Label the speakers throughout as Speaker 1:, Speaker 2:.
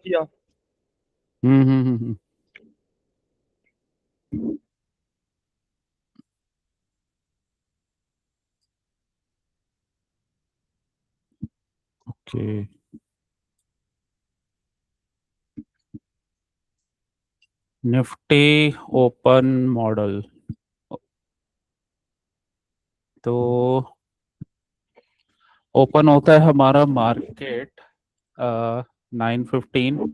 Speaker 1: किया।
Speaker 2: हम्म। Okay. Nifty open model. तो open होता है हमारा मार्केट 9:15।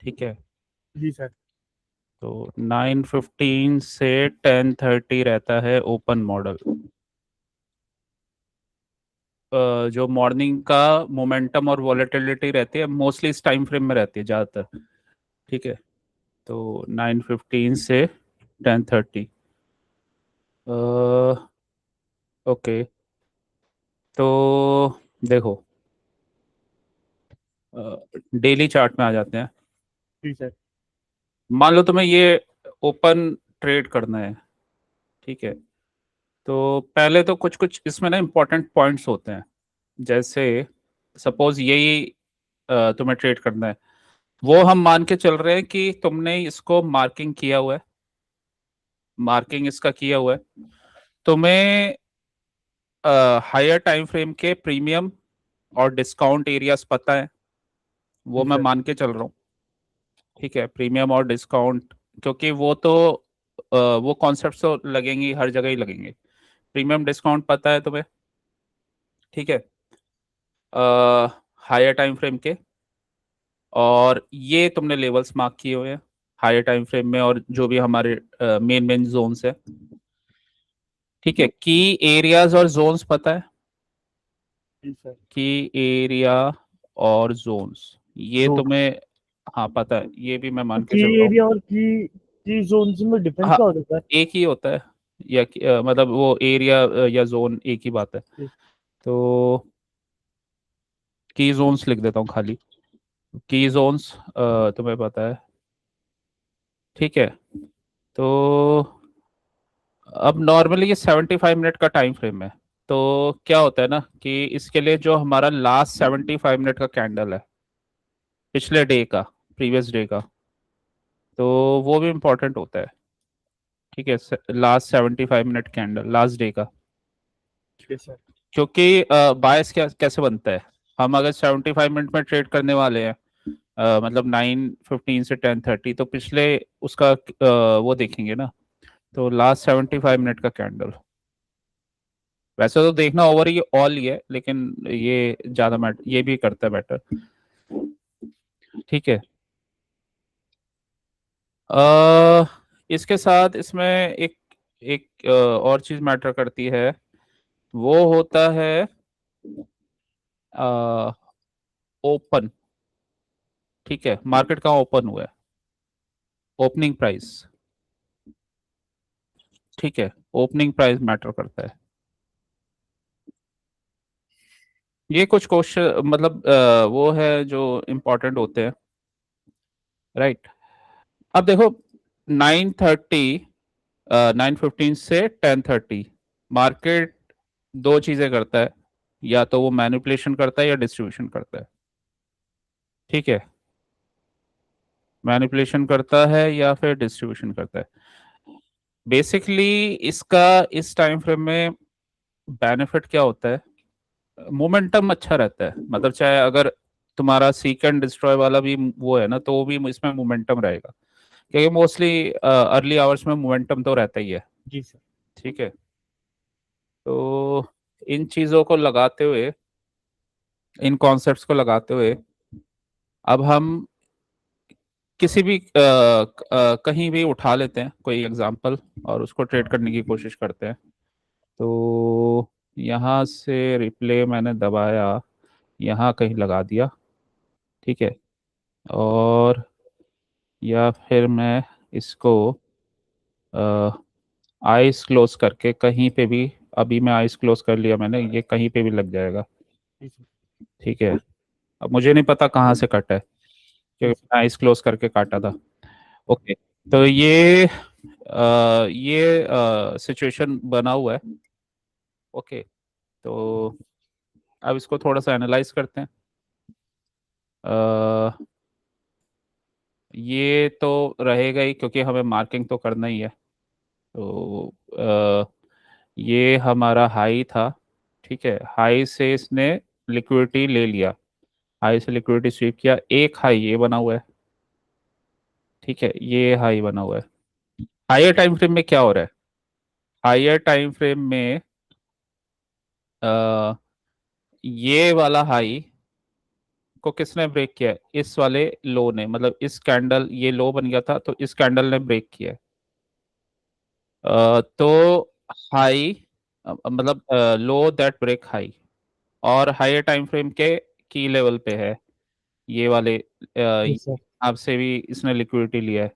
Speaker 2: ठीक है।
Speaker 1: जी सर।
Speaker 2: तो 9:15 से 10:30 रहता है ओपन मॉडल। जो मॉर्निंग का मोमेंटम और वॉलेटिलिटी रहती है मोस्टली इस टाइम फ्रेम में रहती है ज़्यादातर। ठीक है। तो 9:15 से 10:30। ओके। तो देखो, डेली चार्ट में आ जाते हैं।
Speaker 1: जी सर।
Speaker 2: मान लो तुम्हें ये ओपन ट्रेड करना है। ठीक है। तो पहले तो कुछ कुछ इसमें ना इम्पोर्टेंट पॉइंट्स होते हैं। जैसे सपोज यही तुम्हें ट्रेड करना है। वो हम मान के चल रहे हैं कि तुमने इसको मार्किंग किया हुआ है। मार्किंग इसका किया हुआ है। तुम्हें हायर टाइम फ्रेम के प्रीमियम और डिस्काउंट एरियाज पता है। वो
Speaker 1: जी
Speaker 2: मैं
Speaker 1: सर।
Speaker 2: मान के चल रहा हूँ। ठीक है, प्रीमियम और डिस्काउंट। क्योंकि वो तो वो कॉन्सेप्ट तो लगेंगे हर जगह ही लगेंगे। प्रीमियम डिस्काउंट पता है तुम्हें। ठीक है। हायर टाइम फ्रेम के। और ये तुमने लेवल्स मार्क किए हुए हैं हायर टाइम फ्रेम में और जो भी हमारे मेन मेन जोन्स है। ठीक है। की एरियाज और जोन्स पता है।
Speaker 1: जी सर।
Speaker 2: की एरिया और जोन्स ये
Speaker 1: जोन।
Speaker 2: तुम्हें हाँ पता है, ये भी मैं
Speaker 1: तो
Speaker 2: मान के
Speaker 1: की
Speaker 2: चल रहा हूँ।
Speaker 1: एरिया और की जोन में डिफरेंस
Speaker 2: हाँ,
Speaker 1: क्या हो जाता है?
Speaker 2: एक ही होता है। या मतलब वो एरिया या जोन एक ही बात है।
Speaker 1: जी।
Speaker 2: तो की जोन्स लिख देता हूँ खाली। की जोन्स तुम्हें पता है। ठीक है। तो अब नॉर्मली ये 75 मिनट का टाइम फ्रेम है। तो क्या होता है ना कि इसके लिए जो हमारा लास्ट 75 मिनट का कैंडल है पिछले डे का, प्रीवियस डे का, तो वो भी इम्पोर्टेंट होता है। ठीक है। Last 75 minute candle last day का।
Speaker 1: जी सर।
Speaker 2: क्योंकि बायस क्या कैसे बनता है। हम अगर 75 मिनट में ट्रेड करने वाले हैं मतलब 9:15 से 10:30, तो पिछले उसका वो देखेंगे ना। तो लास्ट 75 मिनट का कैंडल। वैसे तो देखना ओवर ये ऑल ही है, लेकिन ये ज्यादा मैटर ये भी करता है बेटर। ठीक है। अ, इसके साथ इसमें एक एक और चीज मैटर करती है। वो होता है ओपन। ठीक है, मार्केट कहाँ ओपन हुआ है, ओपनिंग प्राइस। ठीक है, ओपनिंग प्राइस मैटर करता है। ये कुछ क्वेश्चन मतलब वो है जो इम्पोर्टेंट होते हैं। राइट। अब देखो, 9:30 9:15 से 10:30 मार्केट दो चीजें करता है। या तो वो मैनिपुलेशन करता है या डिस्ट्रीब्यूशन करता है। ठीक है, मैनिपुलेशन करता है या फिर डिस्ट्रीब्यूशन करता है। बेसिकली इसका इस टाइम फ्रेम में बेनिफिट क्या होता है। मोमेंटम अच्छा रहता है, मतलब चाहे अगर तुम्हारा सीक एंड डिस्ट्रॉय वाला भी वो है ना, तो वो भी इसमें मोमेंटम रहेगा। क्योंकि मोस्टली अर्ली आवर्स में मोमेंटम तो रहता ही है।
Speaker 1: जी सर।
Speaker 2: ठीक है। तो इन चीज़ों को लगाते हुए, इन कॉन्सेप्ट्स को लगाते हुए, अब हम किसी भी कहीं भी उठा लेते हैं कोई एग्जांपल और उसको ट्रेड करने की कोशिश करते हैं। तो यहाँ से रिप्ले मैंने दबाया, यहाँ कहीं लगा दिया। ठीक है। और या फिर मैं इसको आइस क्लोज करके कहीं पे भी, अभी मैं आइस क्लोज कर लिया मैंने, ये कहीं पे भी लग जाएगा।
Speaker 1: जी सर।
Speaker 2: ठीक है। अब मुझे नहीं पता कहाँ से कटा है क्योंकि
Speaker 1: जी सर।
Speaker 2: मैंने आइस क्लोज करके काटा था। ओके। तो ये सिचुएशन बना हुआ है। ओके। तो अब इसको थोड़ा सा एनालाइज करते हैं। ये तो रहेगा ही क्योंकि हमें मार्किंग तो करना ही है। तो ये हमारा हाई था। ठीक है, हाई से इसने लिक्विडिटी ले लिया, हाई से लिक्विडिटी स्वीप किया, एक हाई ये बना हुआ है। ठीक है, ये हाई बना हुआ है। हायर टाइम फ्रेम में क्या हो रहा है? हायर टाइम फ्रेम में अ, ये वाला हाई को किसने ब्रेक किया है? इस वाले लो ने, मतलब इस कैंडल, ये लो बन गया था तो इस कैंडल ने ब्रेक किया है। तो हाई मतलब लो दैट ब्रेक हाई, और हायर टाइम फ्रेम के की लेवल पे है ये वाले,
Speaker 1: जी सर।
Speaker 2: आपसे भी इसने लिक्विडिटी लिया है।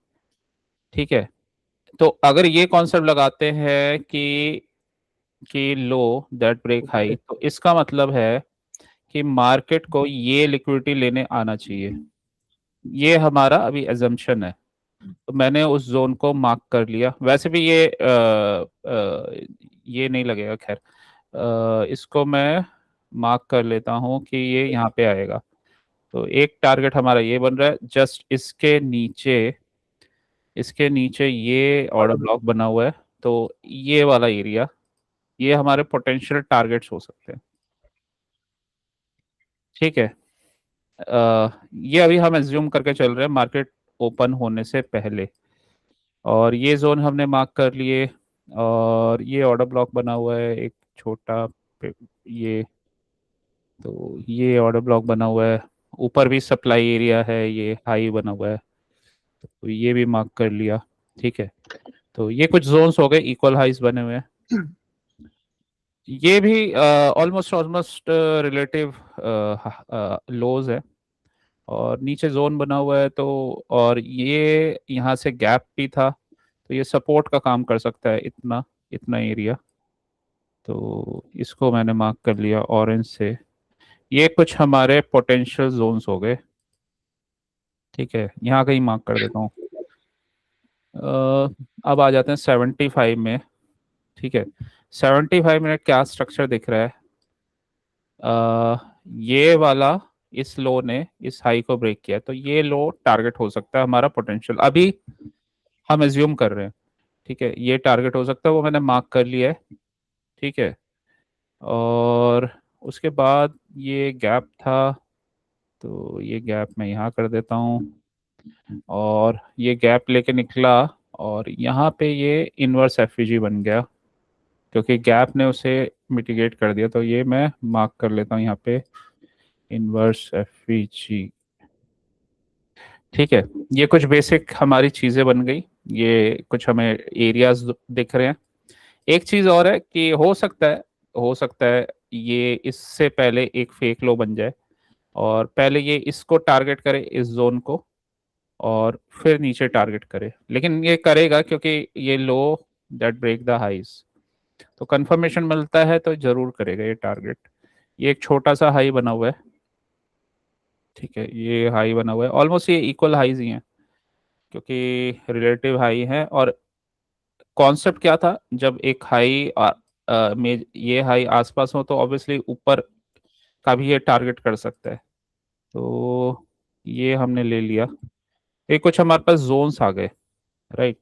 Speaker 2: ठीक है, तो अगर ये कॉन्सेप्ट लगाते हैं कि लो दैट ब्रेक हाई,
Speaker 1: ओके।
Speaker 2: तो इसका मतलब है कि मार्केट को ये लिक्विडिटी लेने आना चाहिए। ये हमारा अभी एजम्पशन है। तो मैंने उस जोन को मार्क कर लिया। वैसे भी ये नहीं लगेगा, खैर इसको मैं मार्क कर लेता हूँ कि ये यहाँ पे आएगा। तो एक टारगेट हमारा ये बन रहा है, जस्ट इसके नीचे ये ऑर्डर ब्लॉक बना हुआ है। तो ये वाला एरिया, ये हमारे पोटेंशियल टारगेट्स हो सकते हैं। ठीक है, ये अभी हम एज्यूम करके चल रहे हैं मार्केट ओपन होने से पहले, और ये जोन हमने मार्क कर लिए। और ये ऑर्डर ब्लॉक बना हुआ है एक छोटा ये, तो ये ऑर्डर ब्लॉक बना हुआ है। ऊपर भी सप्लाई एरिया है, ये हाई बना हुआ है, तो ये भी मार्क कर लिया। ठीक है, तो ये कुछ जोन्स हो गए, इक्वल हाइज बने हुए हैं। ये भी ऑलमोस्ट ऑलमोस्ट रिलेटिव लोज है, और नीचे जोन बना हुआ है। तो और ये यहाँ से गैप भी था, तो ये सपोर्ट का काम कर सकता है, इतना इतना एरिया। तो इसको मैंने मार्क कर लिया ऑरेंज से। ये कुछ हमारे पोटेंशियल जोन्स हो गए। ठीक है, यहाँ कहीं मार्क कर देता हूँ। अब आ जाते हैं 75 में। ठीक है, 75 में क्या स्ट्रक्चर दिख रहा है? ये वाला, इस लो ने इस हाई को ब्रेक किया, तो ये लो टारगेट हो सकता है हमारा पोटेंशियल, अभी हम एज्यूम कर रहे हैं। ठीक है, ये टारगेट हो सकता है, वो मैंने मार्क कर लिया है। ठीक है, और उसके बाद ये गैप था, तो ये गैप मैं यहाँ कर देता हूँ, और ये गैप लेके निकला, और यहाँ पे ये इनवर्स एफवीजी बन गया क्योंकि गैप ने उसे मिटिगेट कर दिया। तो ये मैं मार्क कर लेता हूँ यहाँ पे, इनवर्स एफवीजी। ठीक है, ये कुछ बेसिक हमारी चीज़ें बन गई। ये कुछ हमें एरियाज दिख रहे हैं। एक चीज़ और है कि हो सकता है ये इससे पहले एक फेक लो बन जाए, और पहले ये इसको टारगेट करे, इस जोन को, और फिर नीचे टारगेट करे। लेकिन ये करेगा क्योंकि ये लो दैट ब्रेक द हाइज, तो कंफर्मेशन मिलता है तो जरूर करेगा ये टारगेट। ये एक छोटा सा हाई बना हुआ है। ठीक है, ये हाई बना हुआ है, ऑलमोस्ट ये इक्वल हाईज ही हैं क्योंकि रिलेटिव हाई है। और कॉन्सेप्ट क्या था, जब एक हाई में ये हाई आसपास हो तो ऑब्वियसली ऊपर का भी ये टारगेट कर सकता है। तो ये हमने ले लिया। ये कुछ हमारे पास जोन्स आ गए, राइट।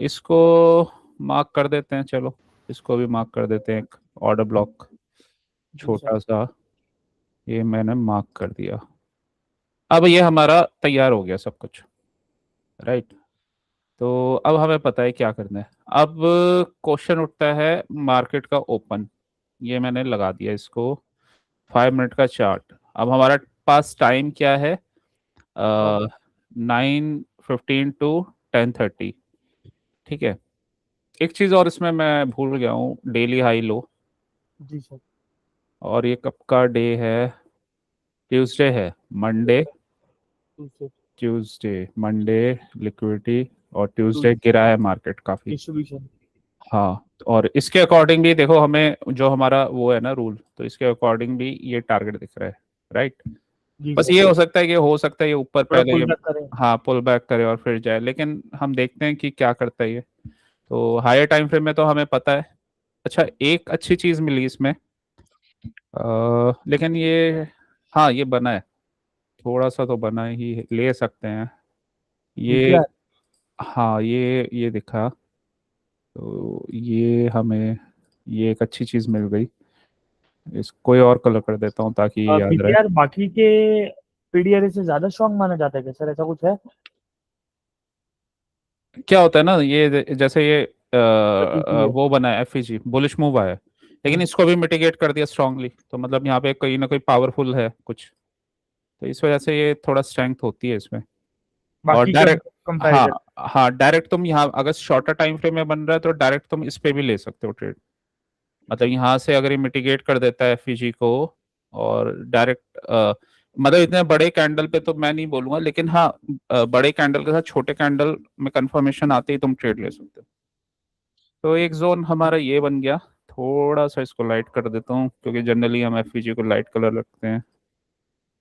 Speaker 2: इसको मार्क कर देते हैं, चलो इसको भी मार्क कर देते हैं, एक ऑर्डर ब्लॉक
Speaker 1: जी सर।
Speaker 2: छोटा सा, ये मैंने मार्क कर दिया। अब ये हमारा तैयार हो गया सब कुछ, राइट। तो अब हमें पता है क्या करना है। अब क्वेश्चन उठता है मार्केट का ओपन, ये मैंने लगा दिया इसको, 5 मिनट का चार्ट। अब हमारा पास टाइम क्या है?
Speaker 1: हाँ।
Speaker 2: 9:15 to 10:30। ठीक है, एक चीज़ और इसमें मैं भूल गया हूँ, डेली हाई लो।
Speaker 1: जी सर।
Speaker 2: और ये कब का डे है? ट्यूसडे है, मंडे,
Speaker 1: जी सर।
Speaker 2: ट्यूसडे, मंडे लिक्विडिटी, और
Speaker 1: टू
Speaker 2: ट्यूसडे गिरा है मार्केट काफ़ी।
Speaker 1: डिस्ट्रीब्यूशन।
Speaker 2: हाँ, और इसके अकॉर्डिंग भी देखो, हमें जो हमारा वो है ना रूल, तो इसके अकॉर्डिंग भी ये टारगेट दिख रहा है, राइट।
Speaker 1: जी
Speaker 2: बस
Speaker 1: सर।
Speaker 2: ये हो सकता है ये ऊपर
Speaker 1: थोड़ा
Speaker 2: पहले
Speaker 1: पुल
Speaker 2: ये,
Speaker 1: बैक करें।
Speaker 2: हाँ, पुल बैक करे और फिर जाए, लेकिन हम देखते हैं कि क्या करता है ये। तो हायर टाइम फ्रेम में तो हमें पता है। अच्छा, एक अच्छी चीज़ मिली इसमें, लेकिन ये, हाँ, ये बना है। थोड़ा सा तो बना ही ले सकते हैं ये।
Speaker 1: BPR
Speaker 2: हाँ, ये दिखा, तो ये हमें ये एक अच्छी चीज़ मिल गई। इस कोई और कलर कर देता हूँ ताकि ये याद रहे।
Speaker 1: BPR बाकी के PDRA से ज्यादा स्ट्रॉन्ग माना जाता है क्या सर, ऐसा कुछ है?
Speaker 2: क्या होता है ना, ये जैसे ये
Speaker 1: BPR
Speaker 2: वो बना है एफईजी, बुलिश मूव आया है, लेकिन इसको भी मिटिगेट कर दिया स्ट्रांगली, तो मतलब यहाँ पे कोई ना कोई पावरफुल है कुछ, तो इस वजह से ये थोड़ा स्ट्रेंथ होती है इसमें। और
Speaker 1: बाकी के
Speaker 2: डायरेक्ट, हाँ,
Speaker 1: कंपैरिजन।
Speaker 2: हाँ, डायरेक्ट तुम यहाँ अगर शॉर्टर टाइम फ्रेम में बन रहा है तो डायरेक्ट तुम इस पे भी ले सकते हो ट्रेड। मतलब यहाँ से अगर ये मिटिगेट कर देता है एफईजी को, और डायरेक्ट मतलब इतने बड़े कैंडल पे तो मैं नहीं बोलूंगा, लेकिन हाँ, बड़े कैंडल के साथ छोटे कैंडल में कंफर्मेशन आते ही तुम ट्रेड ले सकते हो। तो एक जोन हमारा ये बन गया। थोड़ा सा इसको लाइट कर देता हूँ क्योंकि जनरली हम एफईजी को लाइट कलर रखते हैं।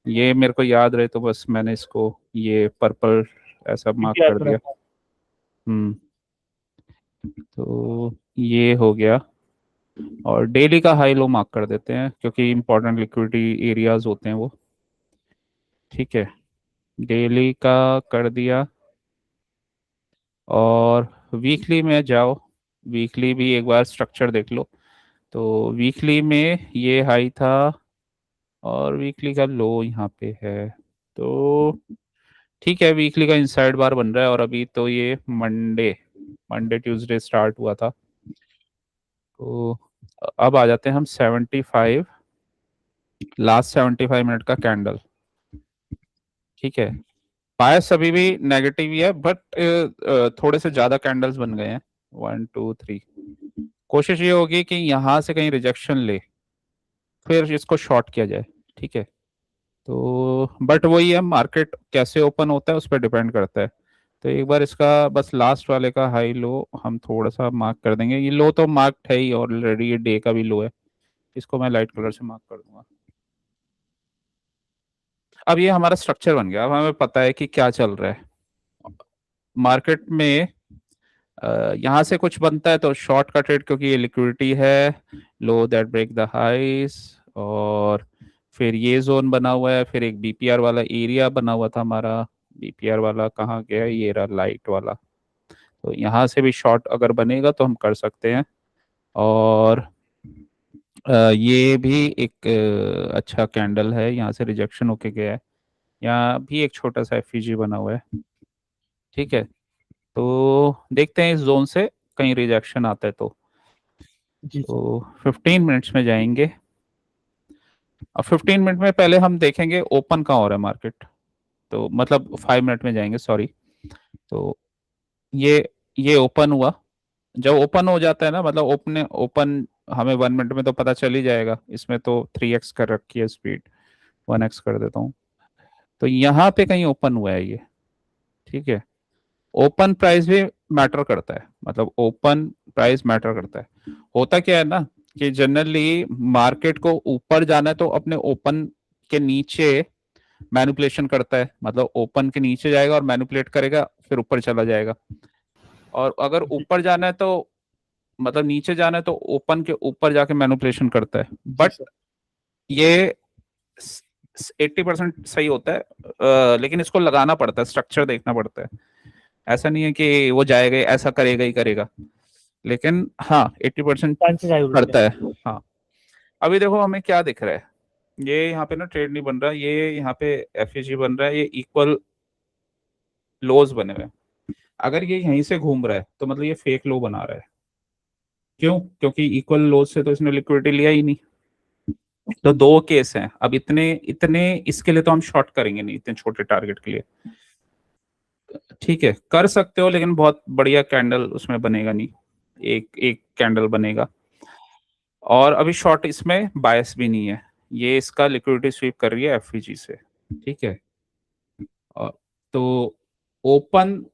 Speaker 2: ये मेरे को याद रहे तो बस मैंने इसको ये पर्पल ऐसा मार्क
Speaker 1: BPR
Speaker 2: कर
Speaker 1: पे
Speaker 2: दिया।
Speaker 1: रखा है।
Speaker 2: हम्म। तो ये हो गया। और डेली का हाई लो मार्क कर देते हैं क्योंकि इंपॉर्टेंट लिक्विडिटी एरियाज होते हैं वो। ठीक है, डेली का कर दिया। और वीकली में जाओ, वीकली भी एक बार स्ट्रक्चर देख लो। तो वीकली में ये हाई था और वीकली का लो यहाँ पे है। तो ठीक है, वीकली का इनसाइड बार बन रहा है, और अभी तो ये मंडे मंडे ट्यूसडे स्टार्ट हुआ था। तो अब आ जाते हैं हम 75, लास्ट 75 मिनट का कैंडल। ठीक है, बायस अभी भी नेगेटिव ही है, बट थोड़े से ज्यादा कैंडल्स बन गए हैं, 1 2 3। कोशिश ये होगी कि यहाँ से कहीं रिजेक्शन ले, फिर इसको शॉर्ट किया जाए। ठीक है, तो बट वही है, मार्केट कैसे ओपन होता है उस पर डिपेंड करता है। तो एक बार इसका बस लास्ट वाले का हाई लो हम थोड़ा सा मार्क कर देंगे। ये लो तो मार्क है ही ऑलरेडी, ये डे का भी लो है, इसको मैं लाइट कलर से मार्क कर दूंगा। अब ये हमारा स्ट्रक्चर बन गया, अब हमें पता है कि क्या चल रहा है मार्केट में। यहाँ से कुछ बनता है तो शॉर्ट का ट्रेड, क्योंकि ये लिक्विडिटी है, लो दैट ब्रेक द हाइस। और फिर ये जोन बना हुआ है, फिर एक बीपीआर वाला एरिया बना हुआ था हमारा। बीपीआर वाला कहाँ गया, ये रहा लाइट वाला। तो यहाँ से भी शॉर्ट अगर बनेगा तो हम कर सकते हैं। और ये भी एक अच्छा कैंडल है, यहाँ से रिजेक्शन होके गया है। यहाँ भी एक छोटा सा एफईजी बना हुआ है। ठीक है, तो देखते हैं इस जोन से कहीं रिजेक्शन आता है तो।
Speaker 1: जी सर।
Speaker 2: 15 मिनट्स में जाएंगे। अब 15 मिनट में पहले हम देखेंगे ओपन कहाँ हो रहा है मार्केट। तो मतलब 5 मिनट में जाएंगे, सॉरी। तो ये ये ओपन हुआ। जब ओपन हो जाता है ना, मतलब ओपन हमें 1 मिनट में तो पता चल ही जाएगा। इसमें तो 3x कर रखी है स्पीड, 1x कर देता हूँ। तो यहाँ पे कहीं ओपन हुआ है ये। ठीक है, ओपन प्राइस भी मैटर करता है, मतलब ओपन प्राइस मैटर करता है। होता क्या है ना कि जनरली मार्केट को ऊपर जाना है तो अपने ओपन के नीचे मैनिपुलेशन करता है, मतलब ओपन के नीचे जाएगा और मैनिपुलेट करेगा, फिर ऊपर चला जाएगा। और अगर
Speaker 1: जी
Speaker 2: ऊपर जाना है तो मतलब नीचे जाना है तो ओपन के ऊपर जाके मैनिपुलेशन करता है।
Speaker 1: जी
Speaker 2: बट
Speaker 1: सर।
Speaker 2: ये 80% सही होता है, लेकिन इसको लगाना पड़ता है, स्ट्रक्चर देखना पड़ता है। ऐसा नहीं है कि वो जाएगा ऐसा करेगा ही करेगा, लेकिन हाँ 80%
Speaker 1: चांसेस हाई होते
Speaker 2: करता
Speaker 1: हैं।
Speaker 2: है। हाँ, अभी देखो हमें क्या दिख रहा है, ये यहाँ पे ना ट्रेड नहीं बन रहा, ये यहाँ पे एफईजी बन रहा है, ये इक्वल लोज बने हुए हैं। अगर ये यहीं से घूम रहा है तो मतलब ये फेक लो बना रहा है। क्यों? क्योंकि इक्वल लोज से तो इसने लिक्विडिटी लिया ही नहीं। तो दो केस हैं। अब इतने इतने इसके लिए तो हम शॉर्ट करेंगे नहीं, इतने छोटे टारगेट के लिए। ठीक है, कर सकते हो, लेकिन बहुत बढ़िया कैंडल उसमें बनेगा नहीं, एक एक कैंडल बनेगा। और अभी शॉर्ट इसमें बायस भी नहीं है, ये इसका लिक्विडिटी स्वीप कर रही है एफईजी से। ठीक है, और तो ओपन,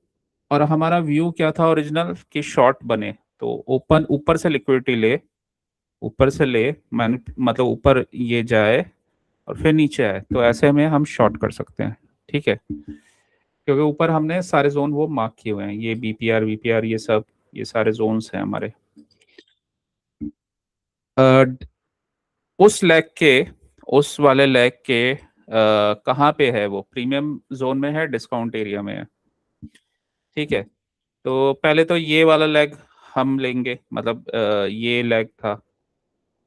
Speaker 2: और हमारा व्यू क्या था ओरिजिनल कि शॉर्ट बने तो ओपन ऊपर से लिक्विडिटी ले, ऊपर से ले, मतलब ऊपर ये जाए और फिर नीचे आए, तो ऐसे में हम शॉर्ट कर सकते हैं। ठीक है, क्योंकि ऊपर हमने सारे जोन वो मार्क किए हुए हैं, ये बीपीआर वीपीआर ये सब, ये सारे जोन्स हैं हमारे। अ, उस लेग के, उस वाले लेग के कहाँ पे है, वो प्रीमियम जोन में है, डिस्काउंट एरिया में है। ठीक है, तो पहले तो ये वाला लेग हम लेंगे, मतलब ये लेग था,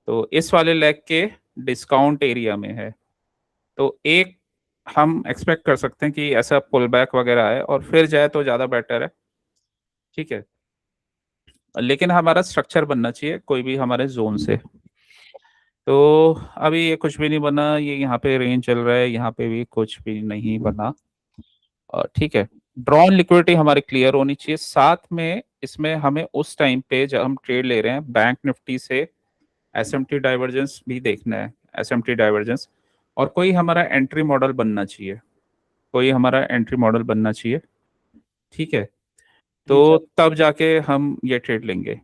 Speaker 2: तो इस वाले लेग के डिस्काउंट एरिया में है। तो एक हम एक्सपेक्ट कर सकते हैं कि ऐसा पुल बैक वगैरह है और फिर जाए तो ज़्यादा बेटर है। ठीक है, लेकिन हमारा स्ट्रक्चर बनना चाहिए कोई भी हमारे जोन से। तो अभी ये कुछ भी नहीं बना, ये यहाँ पे रेंज चल रहा है, यहाँ पे भी कुछ भी नहीं बना। और ठीक है, ड्रॉन लिक्विडिटी हमारी क्लियर होनी चाहिए। साथ में इसमें हमें उस टाइम पे जब हम ट्रेड ले रहे हैं बैंक निफ्टी से एसएमटी डाइवर्जेंस भी देखना है, एसएमटी डाइवर्जेंस, और कोई हमारा एंट्री मॉडल बनना चाहिए, कोई हमारा एंट्री मॉडल बनना चाहिए। ठीक है,
Speaker 1: जी
Speaker 2: तो
Speaker 1: सर।
Speaker 2: तब जाके हम ये ट्रेड लेंगे।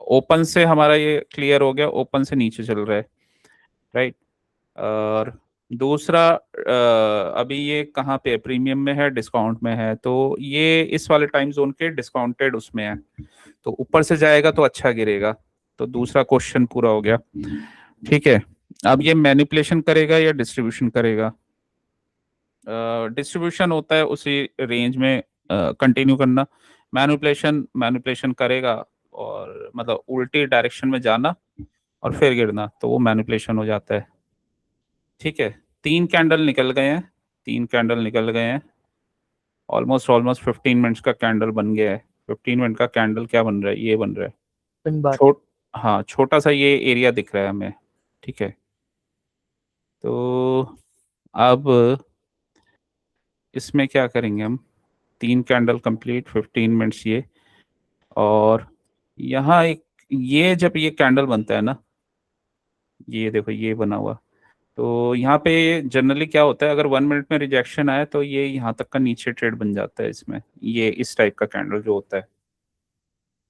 Speaker 2: ओपन से हमारा ये क्लियर हो गया, ओपन से नीचे चल रहा है, राइट। और दूसरा अभी ये कहाँ पे है, प्रीमियम में है, डिस्काउंट में है, तो ये इस वाले टाइम जोन के डिस्काउंटेड उसमें है, तो ऊपर से जाएगा तो अच्छा गिरेगा। तो दूसरा क्वेश्चन पूरा हो गया। ठीक है, अब ये मैनिपुलेशन करेगा या डिस्ट्रीब्यूशन करेगा? डिस्ट्रीब्यूशन होता है उसी रेंज में कंटिन्यू करना, मैनिपुलेशन मैनिपुलेशन करेगा और मतलब उल्टी डायरेक्शन में जाना और फिर गिरना, तो वो मैनिपुलेशन हो जाता है। ठीक है, 3 कैंडल निकल गए हैं, 3 कैंडल निकल गए हैं, ऑलमोस्ट ऑलमोस्ट 15 मिनट्स का कैंडल बन गया है। 15 मिनट का कैंडल क्या बन रहा है, ये बन रहा है
Speaker 1: पिन बार।
Speaker 2: छोट हाँ, छोटा सा ये एरिया दिख रहा है हमें। ठीक है, तो अब इसमें क्या करेंगे हम, 3 कैंडल कंप्लीट, 15 मिनट्स ये, और यहाँ एक, ये जब ये कैंडल बनता है ना, ये देखो ये बना हुआ, तो यहाँ पे जनरली क्या होता है, अगर 1 मिनट में रिजेक्शन आए तो ये यहाँ तक का नीचे ट्रेड बन जाता है इसमें, ये इस टाइप का कैंडल जो होता है।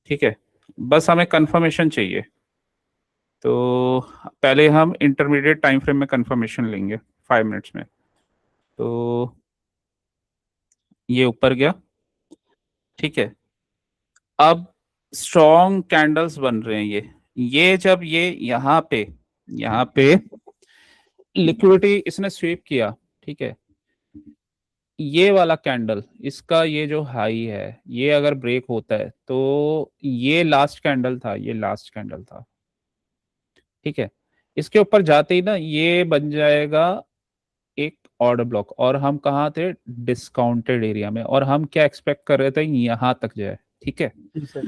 Speaker 2: ठीक है, बस हमें कंफर्मेशन चाहिए, तो पहले हम इंटरमीडिएट टाइम फ्रेम में कंफर्मेशन लेंगे 5 मिनट्स में। तो ये ऊपर गया। ठीक है, अब स्ट्रॉन्ग कैंडल्स बन रहे हैं, ये जब ये यहाँ पे लिक्विडिटी इसने स्वीप किया, ठीक है, ये वाला कैंडल, इसका ये जो हाई है, ये अगर ब्रेक होता है तो ये लास्ट कैंडल था, ये लास्ट कैंडल था। ठीक है, इसके ऊपर जाते ही ना ये बन जाएगा एक ऑर्डर ब्लॉक, और हम कहाँ थे, डिस्काउंटेड एरिया में, और हम क्या एक्सपेक्ट कर रहे थे, यहां तक जाए। ठीक है,
Speaker 1: जी सर।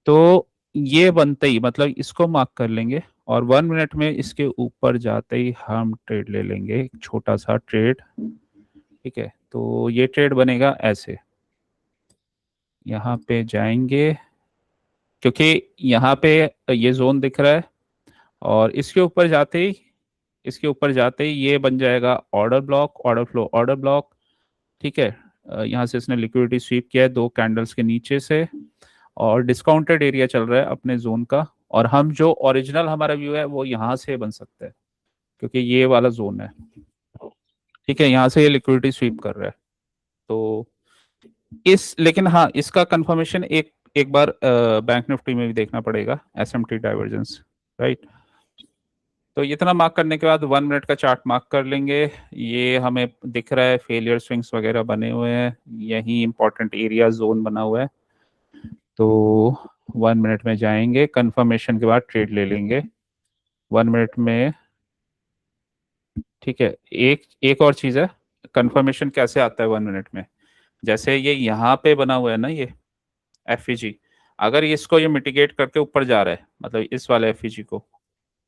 Speaker 2: तो ये बनते ही मतलब इसको मार्क कर लेंगे, और 1 मिनट में इसके ऊपर जाते ही हम ट्रेड ले लेंगे, एक छोटा सा ट्रेड। ठीक है, तो ये ट्रेड बनेगा ऐसे, यहाँ पे जाएंगे, क्योंकि यहाँ पे ये जोन दिख रहा है, और इसके ऊपर जाते ही ये बन जाएगा order block, order flow, order block. ठीक है, यहाँ से इसने लिक्विडिटी स्वीप किया है 2 कैंडल्स के नीचे से, और डिस्काउंटेड एरिया चल रहा है अपने जोन का, और हम जो ओरिजिनल हमारा व्यू है वो यहाँ से बन सकता है, क्योंकि ये वाला जोन है। ठीक है, यहाँ से ये लिक्विडिटी स्वीप कर रहा है, तो लेकिन हाँ, इसका कंफर्मेशन एक एक बार बैंक निफ्टी में भी देखना पड़ेगा, एसएमटी डाइवर्जेंस, राइट। तो इतना मार्क करने के बाद 1 मिनट का चार्ट मार्क कर लेंगे, ये हमें दिख रहा है फेलियर स्विंग्स वगैरह बने हुए हैं, यही इंपॉर्टेंट एरिया जोन बना हुआ है, तो 1 मिनट में जाएंगे, कंफर्मेशन के बाद ट्रेड ले लेंगे 1 मिनट में। ठीक है, एक एक और चीज़ है, कंफर्मेशन कैसे आता है 1 मिनट में, जैसे ये यहाँ पे बना हुआ है ना, ये एफईजी, अगर इसको ये मिटिगेट करके ऊपर जा रहा है, मतलब इस वाले एफईजी को,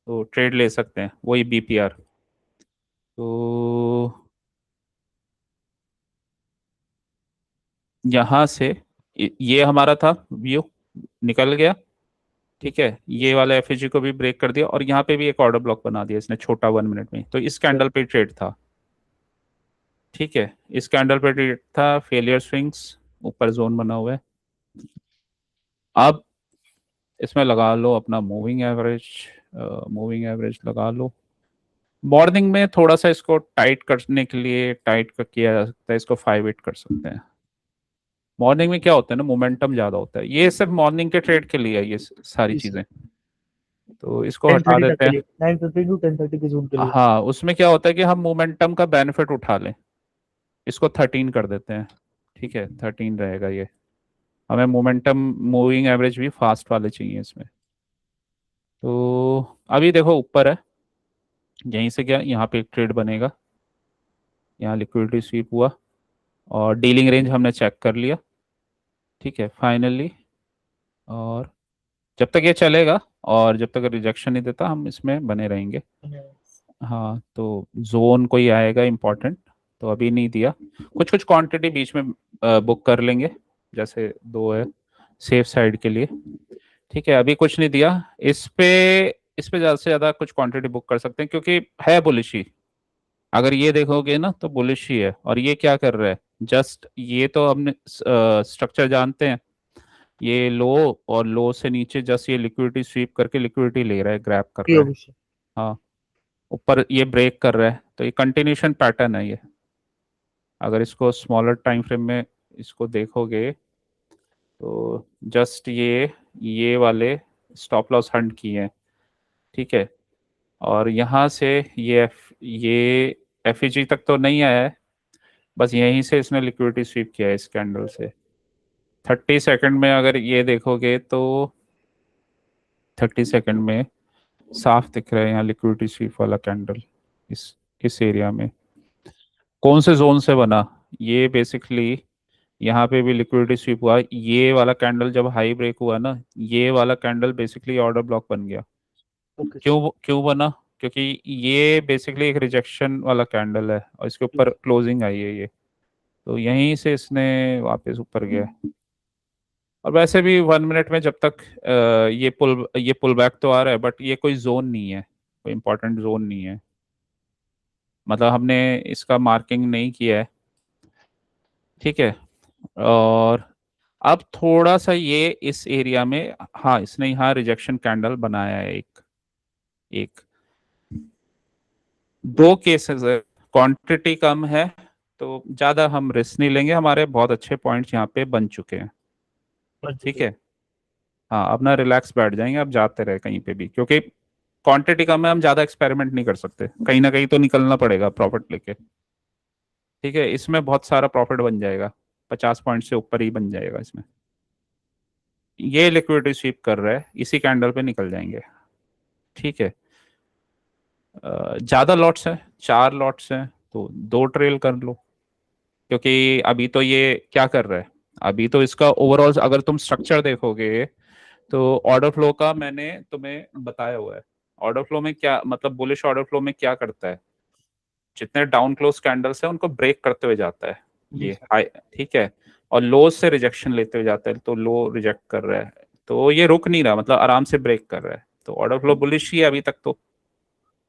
Speaker 2: तो ट्रेड ले सकते हैं, वही बीपीआर। तो यहाँ से ये हमारा था व्यू, निकल गया। ठीक है, ये वाला एफएजी को भी ब्रेक कर दिया, और यहाँ पे भी एक ऑर्डर ब्लॉक बना दिया इसने छोटा 1 मिनट में, तो इस कैंडल पे ट्रेड था। ठीक है, इस कैंडल पे ट्रेड था, फेलियर स्विंग्स, ऊपर जोन बना हुआ है। अब इसमें लगा लो अपना मूविंग एवरेज, मूविंग एवरेज लगा लो। मॉर्निंग में थोड़ा सा इसको टाइट करने के लिए टाइट कर किया जा सकता है, इसको 5-8 कर सकते हैं। मॉर्निंग में क्या होता है ना, मोमेंटम ज्यादा होता है, ये सिर्फ मॉर्निंग के ट्रेड के लिए है ये सारी
Speaker 1: जी
Speaker 2: चीजें।
Speaker 1: सर।
Speaker 2: तो इसको
Speaker 1: टेन
Speaker 2: हटा
Speaker 1: थर्टी तक
Speaker 2: देते
Speaker 1: के
Speaker 2: हैं।
Speaker 1: लिए, 9:50 टू 10:30 की जोन के लिए।
Speaker 2: हाँ, उसमें क्या होता है कि हम मोमेंटम का बेनिफिट उठा लें। इसको 13 कर देते हैं। ठीक है, 13 रहेगा ये। हमें मोमेंटम मूविंग एवरेज भी फास्ट वाले चाहिए इसमें। तो अभी देखो ऊपर है, यहीं से क्या यहाँ पे एक ट्रेड बनेगा, यहाँ लिक्विडिटी स्वीप हुआ और डीलिंग रेंज हमने चेक कर लिया। ठीक है, फाइनली। और जब तक ये चलेगा और जब तक रिजेक्शन नहीं देता हम इसमें बने रहेंगे। हाँ, तो जोन कोई आएगा इम्पोर्टेंट, तो अभी नहीं दिया। कुछ कुछ क्वांटिटी बीच में बुक कर लेंगे, जैसे दो है सेफ साइड के लिए। ठीक है, अभी कुछ नहीं दिया। इस पे ज़्यादा से ज़्यादा कुछ क्वांटिटी बुक कर सकते हैं क्योंकि है बुलिश ही। अगर ये देखोगे ना तो बुलिश ही है। और ये क्या कर रहा है, जस्ट ये तो हमने स्ट्रक्चर जानते हैं। ये लो और लो से नीचे जस्ट ये लिक्विडिटी स्वीप करके लिक्विडिटी ले रहा है, ग्रैब कर रहा है।
Speaker 1: अभिषेक।
Speaker 2: हाँ, ऊपर ये ब्रेक कर रहा है, तो ये कंटिन्यूशन पैटर्न है ये। अगर इसको स्मॉलर टाइम फ्रेम में इसको देखोगे तो जस्ट ये वाले स्टॉप लॉस हंट किए हैं। ठीक है, और यहाँ से ये एफईजी तक तो नहीं आया है, बस यहीं से इसने लिक्विडिटी स्वीप किया है इस कैंडल से। 30 सेकंड में अगर ये देखोगे तो 30 सेकंड में साफ दिख रहा है यहाँ लिक्विडिटी स्वीप वाला कैंडल। इस एरिया में कौन से जोन से बना, ये बेसिकली यहाँ पे भी लिक्विडिटी स्वीप हुआ। ये वाला कैंडल जब हाई ब्रेक हुआ ना, ये वाला कैंडल बेसिकली ऑर्डर ब्लॉक बन गया।
Speaker 1: Okay sir.
Speaker 2: क्यों क्यों बना, क्योंकि ये बेसिकली एक रिजेक्शन वाला कैंडल है और इसके ऊपर क्लोजिंग आई है ये, तो यहीं से इसने वापस ऊपर गया। और वैसे भी 1 मिनट में जब तक ये पुल बैक तो आ रहा है, बट ये कोई जोन नहीं है, कोई इंपॉर्टेंट जोन नहीं है। मतलब हमने इसका मार्किंग नहीं किया है। ठीक है, और अब थोड़ा सा ये इस एरिया में, हाँ इसने यहाँ रिजेक्शन कैंडल बनाया है एक एक दो केसेस है, क्वांटिटी कम है, तो ज़्यादा हम रिस्क नहीं लेंगे। हमारे बहुत अच्छे पॉइंट्स यहाँ पे बन चुके हैं।
Speaker 1: बन
Speaker 2: ठीक
Speaker 1: चुके।
Speaker 2: है, हाँ अपना रिलैक्स बैठ जाएंगे, अब जाते रहे कहीं पे भी, क्योंकि क्वांटिटी कम है, हम ज़्यादा एक्सपेरिमेंट नहीं कर सकते, कहीं ना कहीं तो निकलना पड़ेगा प्रॉफिट लेके। ठीक है, इसमें बहुत सारा प्रॉफिट बन जाएगा, 50 पॉइंट से ऊपर ही बन जाएगा इसमें। ये लिक्विडिटी स्वीप कर रहा है, इसी कैंडल पे निकल जाएंगे। ठीक है, ज़्यादा लॉट्स हैं, 4 लॉट्स हैं, तो 2 ट्रेल कर लो। क्योंकि अभी तो ये क्या कर रहा है, अभी तो इसका ओवरऑल अगर तुम स्ट्रक्चर देखोगे तो ऑर्डर फ्लो का मैंने तुम्हें बताया हुआ है। ऑर्डर फ्लो में क्या मतलब, बुलिश ऑर्डर फ्लो में क्या करता है, जितने डाउन क्लोज कैंडल्स है उनको ब्रेक करते हुए जाता है
Speaker 1: जी
Speaker 2: ये
Speaker 1: सर।
Speaker 2: हाई। ठीक है, और लोज से रिजेक्शन लेते हुए जाता है, तो लो रिजेक्ट कर रहा है, तो ये रुक नहीं रहा, मतलब आराम से ब्रेक कर रहा है, तो ऑर्डर फ्लो बुलिश ही है अभी तक। तो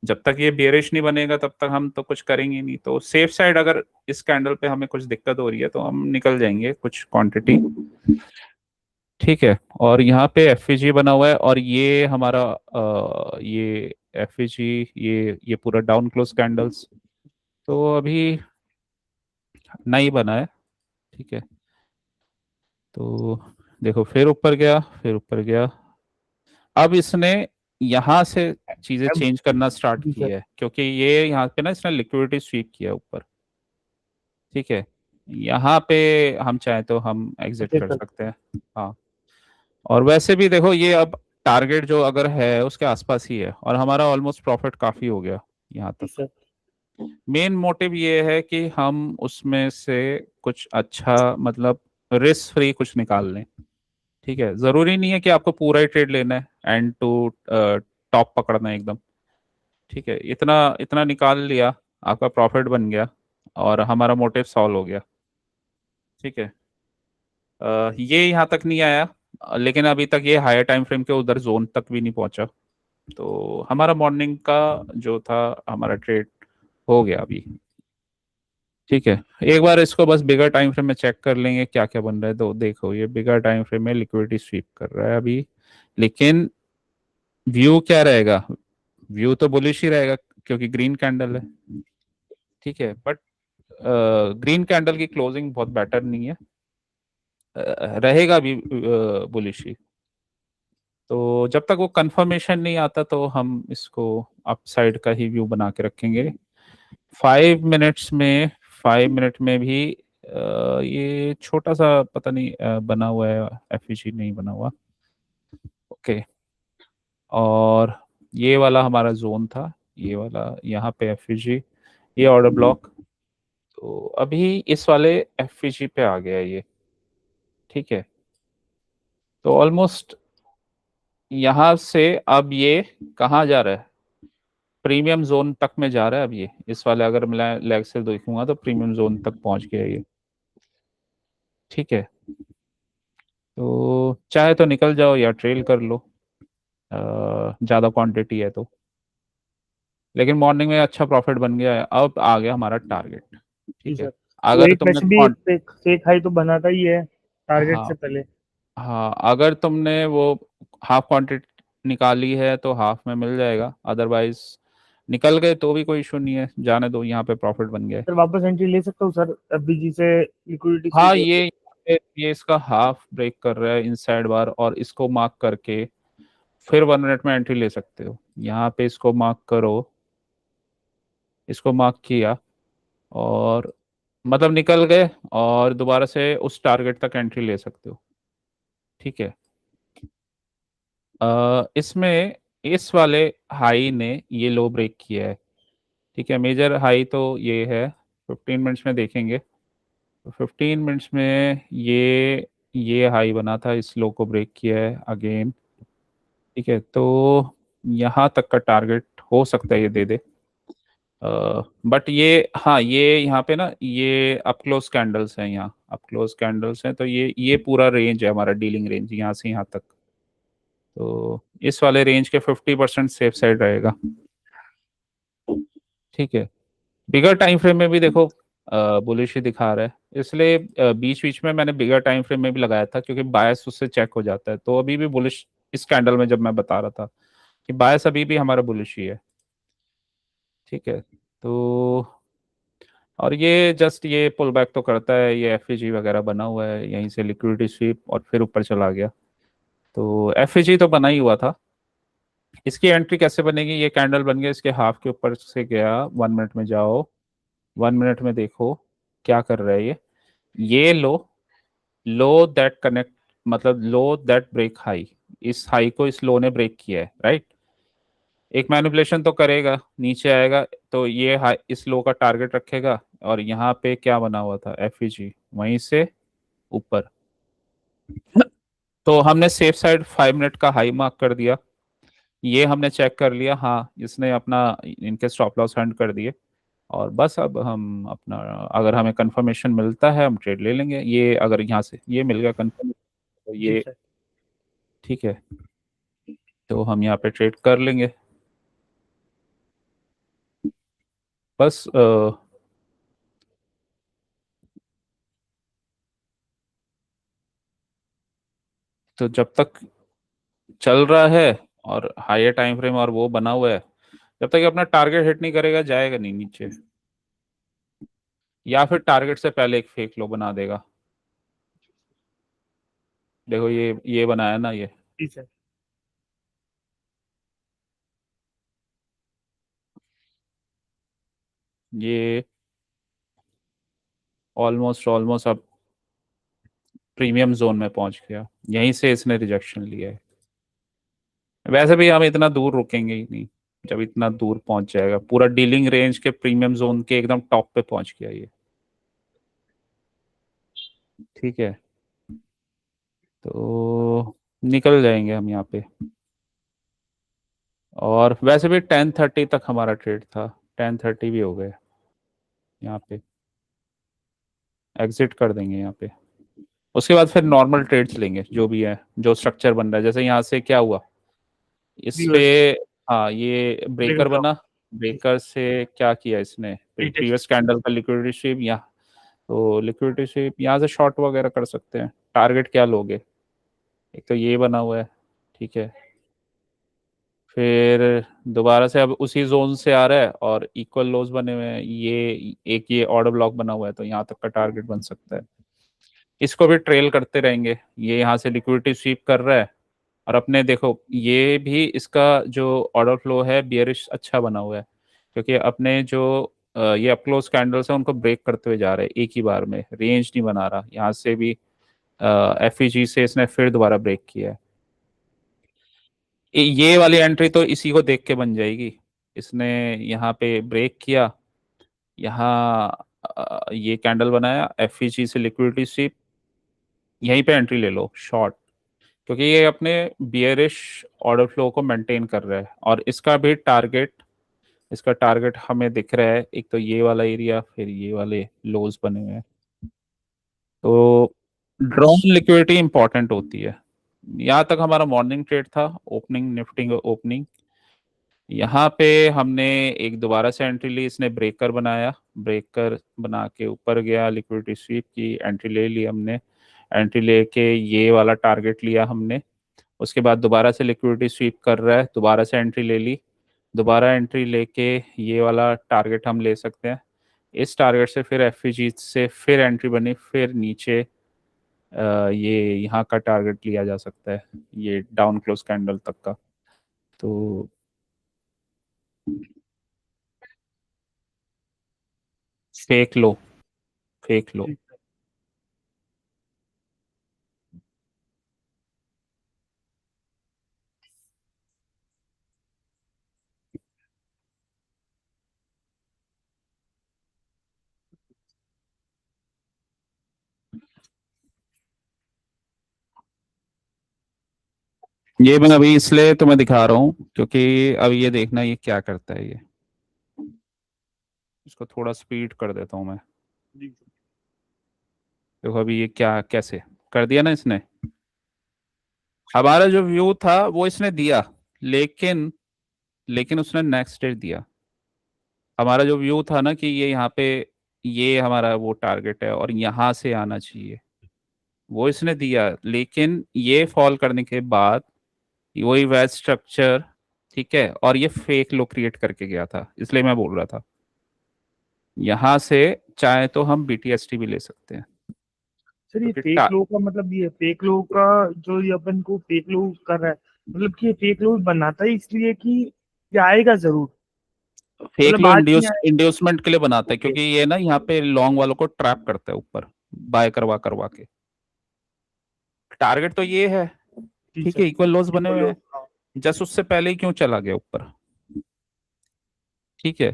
Speaker 2: जब तक ये बेरिश नहीं बनेगा तब तक हम तो कुछ करेंगे नहीं। तो सेफ साइड, अगर इस कैंडल पे हमें कुछ दिक्कत हो रही है तो हम निकल जाएंगे कुछ क्वांटिटी। ठीक है, और यहाँ पे एफईजी बना हुआ है, और ये हमारा ये एफईजी, ये पूरा डाउन क्लोज कैंडल्स तो अभी नहीं बना है। ठीक है, तो देखो फिर ऊपर गया, फिर ऊपर गया। अब इसने यहाँ से चीजें
Speaker 1: अब
Speaker 2: चेंज करना स्टार्ट
Speaker 1: जी
Speaker 2: की
Speaker 1: सर।
Speaker 2: है, क्योंकि ये यहाँ पे ना इसने लिक्विडिटी स्वीप किया ऊपर। ठीक है, यहाँ पे हम चाहे तो हम एग्जिट
Speaker 1: चेक
Speaker 2: कर
Speaker 1: कर।
Speaker 2: सकते हैं। हाँ, और वैसे भी देखो ये अब टारगेट जो अगर है उसके आसपास ही है, और हमारा ऑलमोस्ट प्रॉफिट काफी हो गया यहाँ
Speaker 1: जी
Speaker 2: तक।
Speaker 1: सर।
Speaker 2: मेन मोटिव ये है कि हम उसमें से कुछ अच्छा, मतलब रिस्क फ्री कुछ निकाल लें। ठीक है, जरूरी नहीं है कि आपको पूरा ही ट्रेड लेना है, एंड टू टॉप पकड़ना है एकदम। ठीक है, इतना इतना निकाल लिया, आपका प्रॉफिट बन गया और हमारा मोटिव सॉल्व हो गया। ठीक है, ये यहाँ तक नहीं आया, लेकिन अभी तक ये हायर टाइम फ्रेम के उधर जोन तक भी नहीं पहुंचा, तो हमारा मॉर्निंग का जो था हमारा ट्रेड हो गया अभी। ठीक है, एक बार इसको बस बिगर टाइम फ्रेम में चेक कर लेंगे क्या क्या बन रहा है। तो देखो ये बिगर टाइम फ्रेम में लिक्विडिटी स्वीप कर रहा है अभी, लेकिन व्यू क्या रहेगा, व्यू तो बुलिश ही रहेगा क्योंकि ग्रीन कैंडल है। ठीक है, बट ग्रीन कैंडल की क्लोजिंग बहुत बेटर नहीं है, रहेगा भी बुलिश ही। तो जब तक वो कंफर्मेशन नहीं आता तो हम इसको अपसाइड का ही व्यू बना के रखेंगे। 5 मिनट्स में, 5 मिनट में भी ये छोटा सा पता नहीं बना हुआ है, एफिजी नहीं बना हुआ। ओके, और ये वाला हमारा जोन था, ये वाला यहाँ पे एफिजी, ये ऑर्डर ब्लॉक। तो अभी इस वाले एफिजी पे आ गया ये, ठीक है। तो ऑलमोस्ट यहाँ से अब ये कहाँ जा रहा है, प्रीमियम जोन तक में जा रहा है अब ये, इस वाले अगर मैं लेग से देखूंगा तो प्रीमियम जोन तक पहुंच गया ये, ठीक है। तो चाहे तो निकल जाओ या ट्रेल कर लो, ज़्यादा क्वांटिटी है तो। लेकिन मॉर्निंग में अच्छा प्रॉफिट बन गया है, अब आ गया हमारा टारगेट,
Speaker 1: जी
Speaker 2: ठीक
Speaker 1: सर।
Speaker 2: है।
Speaker 1: तो
Speaker 2: अगर
Speaker 1: एक
Speaker 2: तुमने
Speaker 1: वैसे भी फेक फेक हाई तो बनाता ही है टारगेट
Speaker 2: हाँ,
Speaker 1: से पहले।
Speaker 2: हाँ, अगर तुमने वो हाफ क्वांटिटी निकाली है तो हाफ में मिल जाएगा, अदरवाइज निकल गए तो भी कोई इशू नहीं है, जाने दो, यहाँ पे प्रॉफिट बन गया है।
Speaker 1: सर वापस एंट्री ले सकता हूँ सर एफबीजी से लिक्विडिटी
Speaker 2: हाँ,
Speaker 1: स्वीप होके?
Speaker 2: ये इसका हाफ ब्रेक कर रहा है इनसाइड बार, और इसको मार्क करके फिर 1 मिनट में एंट्री ले सकते हो। यहाँ पे इसको मार्क करो, इसको मार्क किया, और मतलब निकल गए, और दोबारा से उस टारगेट तक एंट्री ले सकते हो, ठीक है। इसमें इस वाले हाई ने ये लो ब्रेक किया है, ठीक है। मेजर हाई तो ये है, 15 मिनट्स में देखेंगे तो 15 मिनट्स में ये हाई बना था, इस लो को ब्रेक किया है अगेन, ठीक है। तो यहाँ तक का टारगेट हो सकता है ये दे दे, बट ये, हाँ, ये यहाँ पे ना ये अप क्लोज कैंडल्स हैं, यहाँ अप क्लोज कैंडल्स हैं, तो ये पूरा रेंज है हमारा, डीलिंग रेंज यहाँ से यहाँ तक। तो इस वाले रेंज के 50% सेफ साइड रहेगा, ठीक है। बिगर टाइम फ्रेम में भी देखो बुलिश ही दिखा रहा है, इसलिए बीच बीच में मैंने बिगर टाइम फ्रेम में भी लगाया था, क्योंकि बायस उससे चेक हो जाता है। तो अभी भी बुलिश, इस कैंडल में जब मैं बता रहा था कि बायस अभी भी हमारा बुलिश ही है, ठीक है। तो और ये जस्ट ये पुल बैक तो करता है, ये एफईजी वगैरह बना हुआ है, यहीं से लिक्विडिटी स्वीप और फिर ऊपर चला गया। तो एफईजी तो बना ही हुआ था, इसकी एंट्री कैसे बनेगी, ये कैंडल बन गया, इसके हाफ के ऊपर से गया, 1 मिनट में जाओ, 1 मिनट में देखो क्या कर रहा है ये लो दैट कनेक्ट, मतलब लो दैट ब्रेक हाई, इस हाई को इस लो ने ब्रेक किया है, राइट। एक मैनिपुलेशन तो करेगा, नीचे आएगा, तो ये हाई इस लो का टारगेट रखेगा, और यहाँ पे क्या बना हुआ था एफईजी, वहीं से ऊपर। तो हमने सेफ साइड 5 मिनट का हाई मार्क कर दिया, ये हमने चेक कर लिया, हाँ इसने अपना इनके स्टॉप लॉस हंड कर दिए, और बस अब हम अपना, अगर हमें कंफर्मेशन मिलता है हम ट्रेड ले लेंगे, ये अगर यहाँ से ये मिल गया कंफर्मेशन तो
Speaker 1: जी
Speaker 2: ये,
Speaker 1: सर।
Speaker 2: ठीक है, तो हम यहाँ पे ट्रेड कर लेंगे बस। तो जब तक चल रहा है और हायर टाइम फ्रेम और वो बना हुआ है, जब तक ये अपना टारगेट हिट नहीं करेगा जाएगा नहीं नीचे, या फिर टारगेट से पहले एक फेक लो बना देगा। देखो ये बनाया ना
Speaker 1: जी सर।
Speaker 2: ये ऑलमोस्ट ऑलमोस्ट अब प्रीमियम जोन में पहुंच गया, यहीं से इसने रिजेक्शन लिया है। वैसे भी हम इतना दूर रुकेंगे ही नहीं, जब इतना दूर पहुंच जाएगा, पूरा डीलिंग रेंज के प्रीमियम जोन के एकदम टॉप पे पहुंच गया ये, ठीक है। तो निकल जाएंगे हम यहाँ पे, और वैसे भी 10:30 तक हमारा ट्रेड था, 10:30 भी हो गए, यहाँ पे एग्जिट कर देंगे यहाँ पे। उसके बाद फिर नॉर्मल ट्रेड्स लेंगे जो भी है, जो स्ट्रक्चर बन रहा है, जैसे यहाँ से क्या हुआ इस पे,
Speaker 1: व्यूअर्स।
Speaker 2: हाँ ये
Speaker 1: ब्रेकर
Speaker 2: ब्रेकर
Speaker 1: ब्लॉक।
Speaker 2: बना, ब्रेकर से क्या किया इसने,
Speaker 1: रीटेस्ट।
Speaker 2: प्रीवियस कैंडल का लिक्विडिटी स्वीप, यहाँ तो लिक्विडिटी स्वीप यहाँ से शॉर्ट वगैरह कर सकते हैं। टारगेट क्या लोगे, एक तो ये बना हुआ है, ठीक है। फिर दोबारा से अब उसी जोन से आ रहा है, और इक्वल लोज बने हुए हैं, ये ऑर्डर ब्लॉक बना हुआ है, तो यहाँ तक का टारगेट बन सकता है। इसको भी ट्रेल करते रहेंगे, ये यहाँ से लिक्विडिटी स्वीप कर रहा है, और अपने देखो ये भी इसका जो ऑर्डर फ्लो है बियरिश अच्छा बना हुआ है, क्योंकि अपने जो ये अपक्लोज कैंडल्स है उनको ब्रेक करते हुए जा रहे हैं एक ही बार में, रेंज नहीं बना रहा। यहाँ से भी एफईजी से इसने फिर दोबारा ब्रेक किया है। ये वाली एंट्री तो इसी को देख के बन जाएगी। इसने यहाँ पे ब्रेक किया, यहाँ ये कैंडल बनाया, एफईजी से लिक्विडिटी स्वीप, यहीं पे एंट्री ले लो शॉर्ट, क्योंकि ये अपने बियरिश ऑर्डर फ्लो को मेंटेन कर रहा है। और इसका टारगेट हमें दिख रहा है, एक तो ये वाला एरिया, फिर ये वाले लोज बने हुए हैं। तो ड्रॉन लिक्विडिटी इंपॉर्टेंट होती है। यहाँ तक हमारा मॉर्निंग ट्रेड था, ओपनिंग निफ्टी ओपनिंग। यहाँ पे हमने एक दोबारा से एंट्री ली, इसने ब्रेकर बनाया, ब्रेकर बना के ऊपर गया, लिक्विडिटी स्वीप की, एंट्री ले ली हमने, एंट्री लेके ये वाला टारगेट लिया हमने। उसके बाद दोबारा से लिक्विडिटी स्वीप कर रहा है, दोबारा से एंट्री ले ली, दोबारा एंट्री लेके ये वाला टारगेट हम ले सकते हैं। इस टारगेट से फिर एफईजी से फिर एंट्री बनी, फिर नीचे ये यहाँ का टारगेट लिया जा सकता है, ये डाउन क्लोज कैंडल तक का। तो फेक लो, फेक लो।
Speaker 1: ठीक है।
Speaker 2: ये मैं अभी इसलिए तुम्हें दिखा रहा हूँ क्योंकि अब ये देखना ये क्या करता है। ये इसको थोड़ा स्पीड कर देता हूँ मैं।
Speaker 1: जी।
Speaker 2: देखो अभी ये क्या कैसे कर दिया ना इसने। हमारा जो व्यू था वो इसने दिया, लेकिन लेकिन उसने नेक्स्ट डे दिया। हमारा जो व्यू था ना कि ये यहाँ पे ये हमारा वो टारगेट है और यहाँ से आना चाहिए, वो इसने दिया, लेकिन ये फॉल करने के बाद वही वैज स्ट्रक्चर, ठीक है, और ये फेक लो क्रिएट करके गया था, इसलिए मैं बोल रहा था यहाँ से चाहे तो हम बीटीएसटी भी ले सकते हैं।
Speaker 1: सर ये
Speaker 2: क्योंकि
Speaker 1: फेक लो का मतलब, ये फेक लो का जो ये अपन को फेक लो कर रहा है, मतलब कि ये फेक लो बनाता है इसलिए कि ये आएगा जरूर,
Speaker 2: फेक
Speaker 1: मतलब
Speaker 2: लो
Speaker 1: आज नहीं आएगा।
Speaker 2: इंड्यूसमेंट के लिए बनाता है,
Speaker 1: ओके।
Speaker 2: क्योंकि ये ना यहाँ पे लॉन्ग वालों को ट्रैप करता है ऊपर, बाय करवा करवा के। टारगेट तो ये है,
Speaker 1: ठीक
Speaker 2: ठीक
Speaker 1: है।
Speaker 2: है, इक्वल लॉस बने
Speaker 1: इक्वल
Speaker 2: हुए
Speaker 1: लो,
Speaker 2: हैं,
Speaker 1: हाँ।
Speaker 2: जस्ट उससे पहले ही क्यों चला गया ऊपर। ठीक है,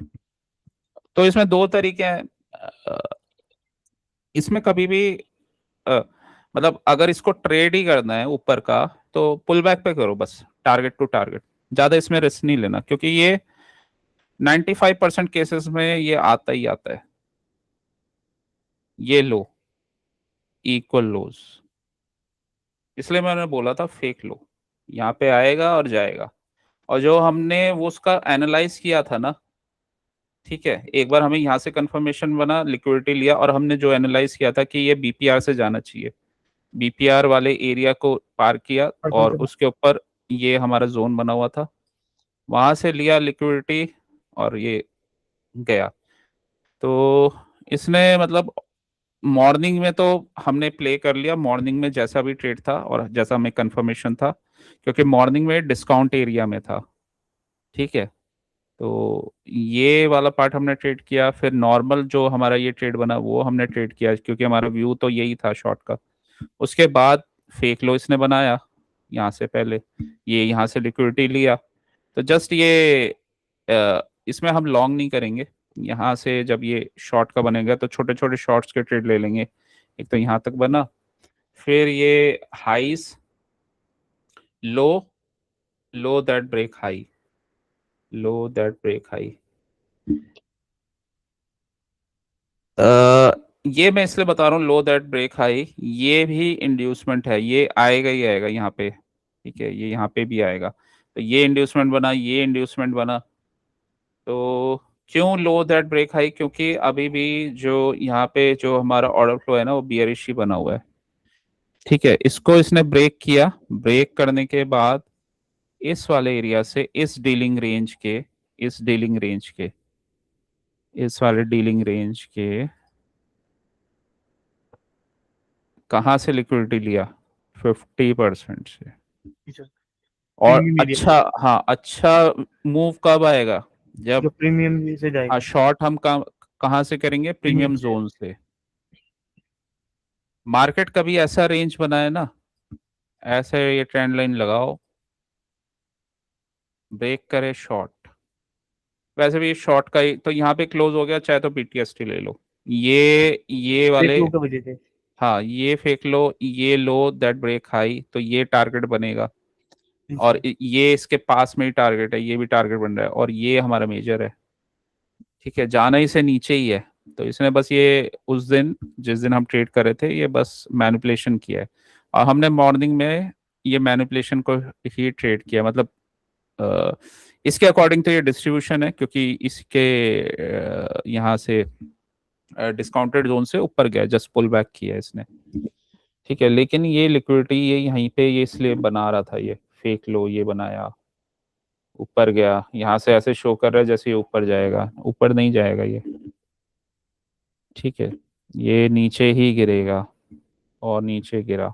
Speaker 2: तो इसमें दो तरीके हैं। अ, इसमें कभी भी अ, मतलब अगर इसको ट्रेड ही करना है ऊपर का तो पुल बैक पे करो बस, टारगेट टू टारगेट, ज्यादा इसमें रिस्क नहीं लेना, क्योंकि ये 95% केसेस में ये आता ही आता है, ये लो इक्वल लोज। इसलिए मैंने बोला था फेक लो, यहाँ पे आएगा और जाएगा। और जो हमने वो उसका एनालाइज किया था ना, ठीक है, एक बार हमें यहाँ से कंफर्मेशन बना, लिक्विडिटी लिया, और हमने जो एनालाइज किया था कि ये बीपीआर से जाना चाहिए, बीपीआर वाले एरिया को पार किया,
Speaker 1: पढ़ने
Speaker 2: और
Speaker 1: के बाद।
Speaker 2: उसके ऊपर ये हमारा जोन बना हुआ था, वहां से लिया लिक्विडिटी और ये गया। तो इसने मतलब मॉर्निंग में तो हमने प्ले कर लिया, मॉर्निंग में जैसा भी ट्रेड था और जैसा हमें कंफर्मेशन था, क्योंकि मॉर्निंग में डिस्काउंट एरिया में था, ठीक है। तो ये वाला पार्ट हमने ट्रेड किया, फिर नॉर्मल जो हमारा ये ट्रेड बना वो हमने ट्रेड किया, क्योंकि हमारा व्यू तो यही था शॉर्ट का। उसके बाद फेक लो इसने बनाया यहाँ से पहले, ये यहाँ से लिक्विडिटी लिया। तो जस्ट ये इसमें हम लॉन्ग नहीं करेंगे, यहाँ से जब ये शॉर्ट का बनेगा तो छोटे छोटे शॉर्ट्स के ट्रेड ले लेंगे। एक तो यहाँ तक बना, फिर ये highs, low, low that break high, low that break high. ये मैं इसलिए बता रहा हूँ लो दैट ब्रेक हाई, ये भी इंड्यूसमेंट है, ये आएगा ही आएगा यहाँ पे, ठीक है, ये यहाँ पे भी आएगा। तो ये इंड्यूसमेंट बना, ये इंड्यूसमेंट बना। तो क्यों लो दैट ब्रेक हाई, क्योंकि अभी भी जो यहाँ पे जो हमारा ऑर्डर फ्लो है ना वो बियरिश ही बना हुआ है, ठीक है। इसको इसने ब्रेक किया, ब्रेक करने के बाद इस वाले एरिया से इस डीलिंग रेंज के इस वाले डीलिंग रेंज के कहाँ से लिक्विडिटी लिया, 50% से।
Speaker 1: ठीक है।
Speaker 2: और
Speaker 1: प्रीमियम एरिया
Speaker 2: अच्छा, हाँ अच्छा मूव कब आएगा?
Speaker 1: जो
Speaker 2: जब,
Speaker 1: प्रीमियम से
Speaker 2: हाँ,
Speaker 1: जाएगा।
Speaker 2: शॉर्ट हम कहाँ से करेंगे?
Speaker 1: प्रीमियम
Speaker 2: प्रीमियम
Speaker 1: से।
Speaker 2: जोन से। मार्केट कभी ऐसा रेंज बनाए ना, ऐसे ये ट्रेंड लाइन लगाओ, ब्रेक करे शॉर्ट, वैसे भी शॉर्ट का ही तो यहाँ पे क्लोज हो गया, चाहे तो पीटीएसटी ले लो, ये
Speaker 1: फेक
Speaker 2: वाले।
Speaker 1: लो की वजह से।
Speaker 2: हाँ, ये फेक लो, ये लो दैट ब्रेक हाई, तो ये टारगेट बनेगा।
Speaker 1: जी
Speaker 2: और
Speaker 1: सर।
Speaker 2: ये इसके पास में ही टारगेट है, ये भी टारगेट बन रहा है, और ये हमारा मेजर है। ठीक है, जाना ही से नीचे ही है। तो इसने बस ये उस दिन, जिस दिन हम ट्रेड कर रहे थे, ये बस मैनिपुलेशन किया है। और हमने मॉर्निंग में ये मैनिपुलेशन को ही ट्रेड किया, मतलब अ, इसके अकॉर्डिंग तो ये डिस्ट्रीब्यूशन है, क्योंकि इसके यहाँ से डिस्काउंटेड जोन से ऊपर गया, जस्ट पुल बैक किया इसने। ठीक है, लेकिन ये लिक्विडिटी ये यहीं पे ये इसलिए बना रहा था, ये फेक लो ये बनाया, ऊपर गया, यहाँ से ऐसे शो कर रहा है जैसे ये ऊपर जाएगा, ऊपर नहीं जाएगा ये। ठीक है, ये नीचे ही गिरेगा, और नीचे गिरा।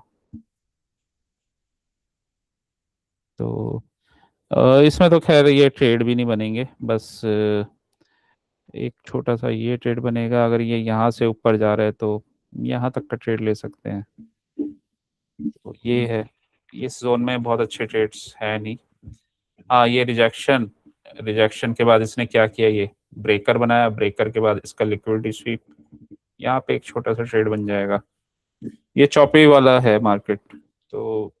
Speaker 2: तो इसमें तो खैर ये ट्रेड भी नहीं बनेंगे, बस एक छोटा सा ये ट्रेड बनेगा, अगर ये यहाँ से ऊपर जा रहा है तो यहाँ तक का ट्रेड ले सकते हैं। तो ये है, इस जोन में बहुत अच्छे ट्रेड्स है नहीं। हाँ, ये रिजेक्शन, रिजेक्शन के बाद इसने क्या किया, ये ब्रेकर बनाया, ब्रेकर के बाद इसका लिक्विडिटी स्वीप, यहाँ पे एक छोटा सा ट्रेड बन जाएगा। ये चौपी वाला है मार्केट। तो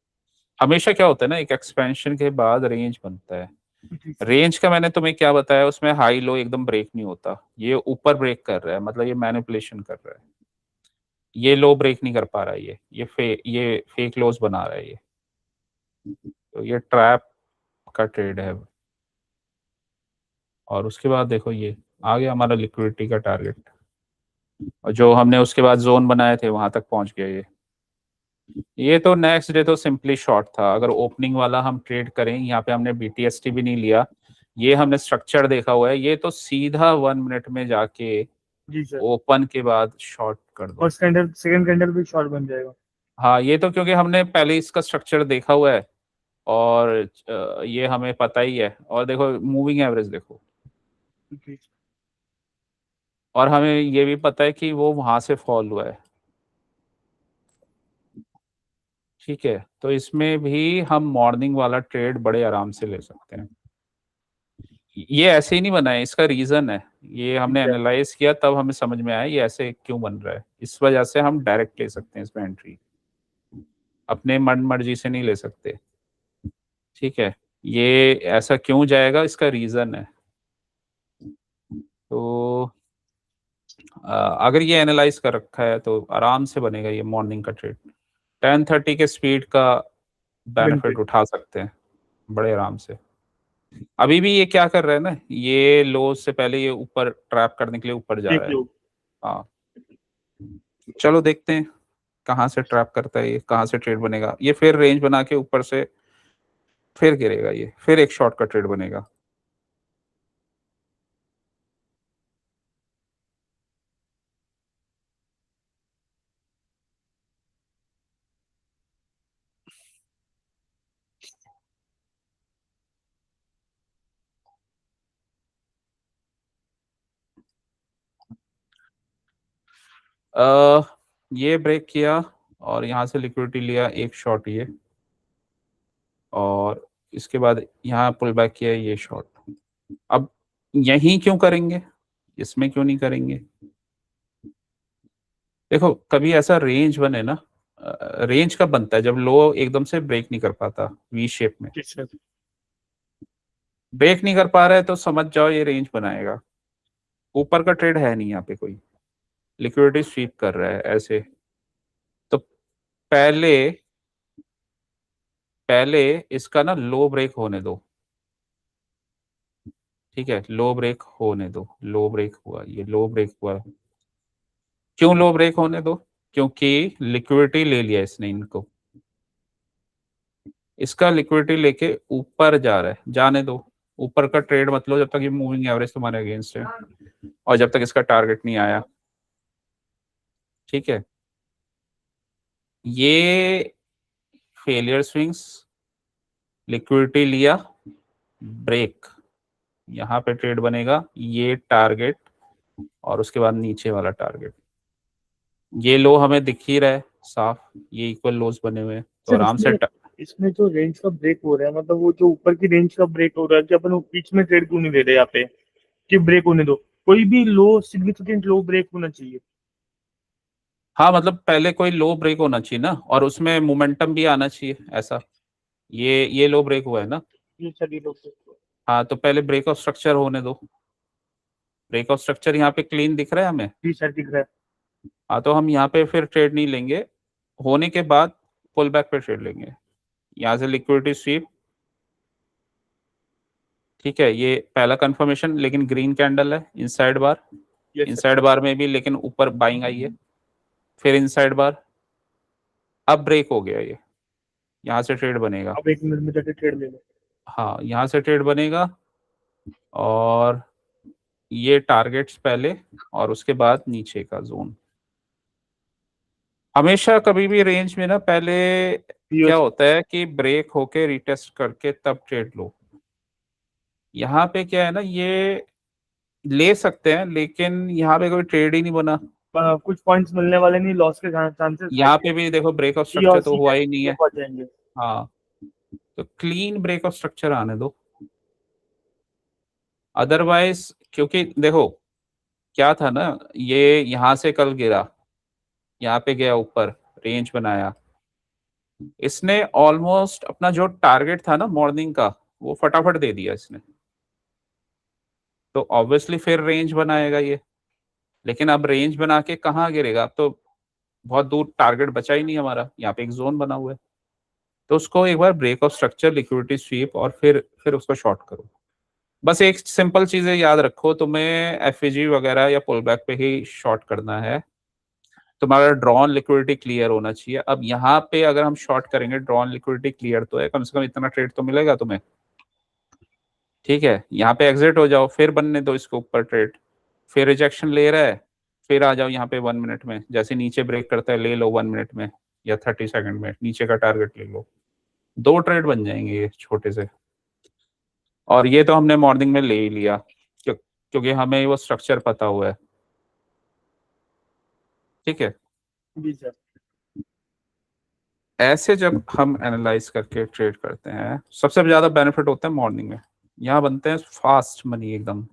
Speaker 2: हमेशा क्या होता है ना, एक एक्सपेंशन के बाद रेंज बनता है।
Speaker 1: जी सर।
Speaker 2: रेंज का मैंने तुम्हें क्या बताया, उसमें हाई लो एकदम ब्रेक नहीं होता, ये ऊपर ब्रेक कर रहा है, मतलब ये मैनिपुलेशन कर रहा है। ये लो ब्रेक नहीं कर पा रहा है, ये फेक लोस बना रहा है ये। तो ये ट्रैप का ट्रेड है। और उसके बाद देखो, ये आ गया हमारा लिक्विडिटी का टारगेट, और जो हमने उसके बाद जोन बनाए थे वहां तक पहुंच गया ये तो नेक्स्ट डे तो सिंपली शॉर्ट था। अगर ओपनिंग वाला हम ट्रेड करें, यहाँ पे हमने बीटीएसटी भी नहीं लिया, ये हमने स्ट्रक्चर देखा हुआ है, ये तो सीधा 1 मिनट में जाके
Speaker 1: जी सर।
Speaker 2: ओपन के बाद शॉर्ट कर
Speaker 1: और
Speaker 2: दो।
Speaker 1: स्टैंडर्ड सेकंड कैंडल भी शॉर्ट बन जाएगा।
Speaker 2: हाँ, ये तो क्योंकि हमने पहले इसका स्ट्रक्चर देखा हुआ है, और ये हमें पता ही है। और देखो मूविंग एवरेज देखो,
Speaker 1: जी।
Speaker 2: और हमें ये भी पता है कि वो वहां से फॉल हुआ है। ठीक है, तो इसमें भी हम मॉर्निंग वाला ट्रेड बड़े आराम से ले सकते हैं। ये ऐसे ही नहीं बना है, इसका रीजन है, ये हमने
Speaker 1: ठीक है।
Speaker 2: एनालाइज किया, तब हमें समझ में आया ये ऐसे क्यों बन रहा है। इस वजह से हम डायरेक्ट ले सकते हैं इसमें एंट्री, अपने मन मर्जी से नहीं ले सकते। ठीक है, ये ऐसा क्यों जाएगा, इसका रीजन है। तो अगर ये एनालाइज कर रखा है तो आराम से बनेगा ये मॉर्निंग का ट्रेड। 10:30 के स्पीड का बेनिफिट
Speaker 1: बेनिफिट।
Speaker 2: उठा सकते हैं बड़े आराम से। अभी भी ये क्या कर रहा है ना, ये लो से पहले ये ऊपर ट्रैप करने के लिए ऊपर जा
Speaker 1: देख
Speaker 2: रहा है।
Speaker 1: लो।
Speaker 2: हाँ, चलो देखते हैं कहाँ से ट्रैप करता है ये, कहाँ से ट्रेड बनेगा ये, फिर रेंज बना के ऊपर से फिर गिरेगा ये, फिर एक शॉर्ट का ट्रेड बनेगा। आ, ये ब्रेक किया, और यहाँ से लिक्विडिटी लिया एक शॉर्ट ये, और इसके बाद यहाँ पुल बैक किया ये शॉर्ट। अब यहीं क्यों करेंगे, इसमें क्यों नहीं करेंगे? देखो, कभी ऐसा रेंज बने ना, रेंज कब बनता है, जब लो एकदम से ब्रेक नहीं कर पाता वी शेप में।
Speaker 1: जी सर।
Speaker 2: ब्रेक नहीं कर पा रहा है तो समझ जाओ ये रेंज बनाएगा। ऊपर का ट्रेड है नहीं यहाँ पे कोई, लिक्विडिटी स्वीप कर रहा है ऐसे। तो पहले पहले इसका ना लो ब्रेक होने दो। ठीक है, लो ब्रेक होने दो, लो ब्रेक हुआ, ये लो ब्रेक हुआ। क्यों लो ब्रेक होने दो? क्योंकि लिक्विडिटी ले लिया इसने इनको, इसका लिक्विडिटी लेके ऊपर जा रहा है, जाने दो। ऊपर का ट्रेड मतलब जब तक ये मूविंग एवरेज तुम्हारे अगेंस्ट है, और जब तक इसका टारगेट नहीं आया। ठीक है, ये फेलियर स्विंग्स लिक्विडिटी लिया, ब्रेक, यहाँ पे ट्रेड बनेगा, ये टारगेट और उसके बाद नीचे वाला टारगेट। ये लो हमें दिख ही रहा है साफ, ये इक्वल लोज बने हुए हैं, तो
Speaker 1: सर
Speaker 2: आराम से
Speaker 1: इसमें जो रेंज का ब्रेक हो रहा है, मतलब वो जो ऊपर की रेंज का ब्रेक हो रहा है, कि अपन वो बीच में ट्रेड क्यों नहीं दे रहे यहाँ पे कि ब्रेक होने दो? कोई भी लो, सिग्निफिकेंट लो ब्रेक होना चाहिए।
Speaker 2: हाँ मतलब पहले कोई लो ब्रेक होना चाहिए ना, और उसमें मोमेंटम भी आना चाहिए ऐसा। ये लो ब्रेक हुआ है ना,
Speaker 1: ये सभी लोग।
Speaker 2: हाँ तो पहले ब्रेक ऑफ स्ट्रक्चर होने दो। ब्रेक ऑफ स्ट्रक्चर यहाँ पे क्लीन दिख रहा है हमें,
Speaker 1: जी सर, दिख रहा है।
Speaker 2: हाँ तो हम यहाँ पे फिर ट्रेड नहीं लेंगे, होने के बाद पुल बैक पे ट्रेड लेंगे। यहाँ से लिक्विडिटी स्वीप, ठीक है, ये पहला कंफर्मेशन, लेकिन ग्रीन कैंडल है इनसाइड बार,
Speaker 1: यस सर।
Speaker 2: इनसाइड बार में भी लेकिन ऊपर बाइंग आई है, फिर इनसाइड बार, अब ब्रेक हो गया ये, यहाँ से ट्रेड बनेगा।
Speaker 1: अब 1 मिनट में जाके ट्रेड ले लो।
Speaker 2: हाँ यहाँ से ट्रेड बनेगा, और ये टारगेट्स पहले और उसके बाद नीचे का जोन। हमेशा कभी भी रेंज में ना पहले क्या होता है कि ब्रेक होके रिटेस्ट करके तब ट्रेड लो। यहाँ पे क्या है ना, ये ले सकते हैं लेकिन यहाँ पे कोई ट्रेड ही नहीं बना।
Speaker 1: कुछ पॉइंट्स मिलने वाले नहीं, लॉस के चांसेस हाई
Speaker 2: यहाँ पे भी देखो ब्रेक ऑफ
Speaker 1: है, और
Speaker 2: स्ट्रक्चर तो
Speaker 1: सी
Speaker 2: हुआ ही नहीं है।
Speaker 1: पहुंच जाएंगे।
Speaker 2: हाँ तो क्लीन ब्रेक ऑफ स्ट्रक्चर आने दो, अदरवाइज क्योंकि देखो क्या था ना, ये यहाँ से कल गिरा, यहाँ पे गया ऊपर, रेंज बनाया, इसने ऑलमोस्ट अपना जो टारगेट था ना मॉर्निंग का वो फटाफट दे दिया इसने, तो ऑब्वियसली फिर रेंज बनाएगा ये। लेकिन अब रेंज बना के कहाँ गिरेगा, अब तो बहुत दूर टारगेट बचा ही नहीं हमारा, यहाँ पे एक जोन बना हुआ है, तो उसको एक बार break of structure, liquidity sweep और फिर उसको शॉर्ट करो। बस एक सिंपल चीजें याद रखो, तुम्हें एफईजी वगैरह या पुल बैक पे ही शॉर्ट करना है, तुम्हारा ड्रॉन लिक्विडिटी क्लियर होना चाहिए। अब यहाँ पे अगर हम शॉर्ट करेंगे, ड्रॉन लिक्विडिटी क्लियर तो है, कम से कम इतना ट्रेड तो मिलेगा तुम्हें, ठीक है। यहाँ पे एग्जिट हो जाओ, फिर बनने दो इसके ऊपर ट्रेड, फिर रिजेक्शन ले रहा है, फिर आ जाओ यहाँ पे 1 मिनट में, जैसे नीचे ब्रेक करता है ले लो 1 मिनट में या 30 सेकंड में, नीचे का टारगेट ले लो, 2 ट्रेड बन जाएंगे ये छोटे से। और ये तो हमने मॉर्निंग में ले ही लिया क्योंकि हमें वो स्ट्रक्चर पता हुआ है, ठीक है।
Speaker 1: जी सर।
Speaker 2: ऐसे जब हम एनालाइज करके ट्रेड करते हैं, सबसे ज्यादा बेनिफिट होता है मॉर्निंग में, यहाँ बनते हैं फास्ट मनी एकदम,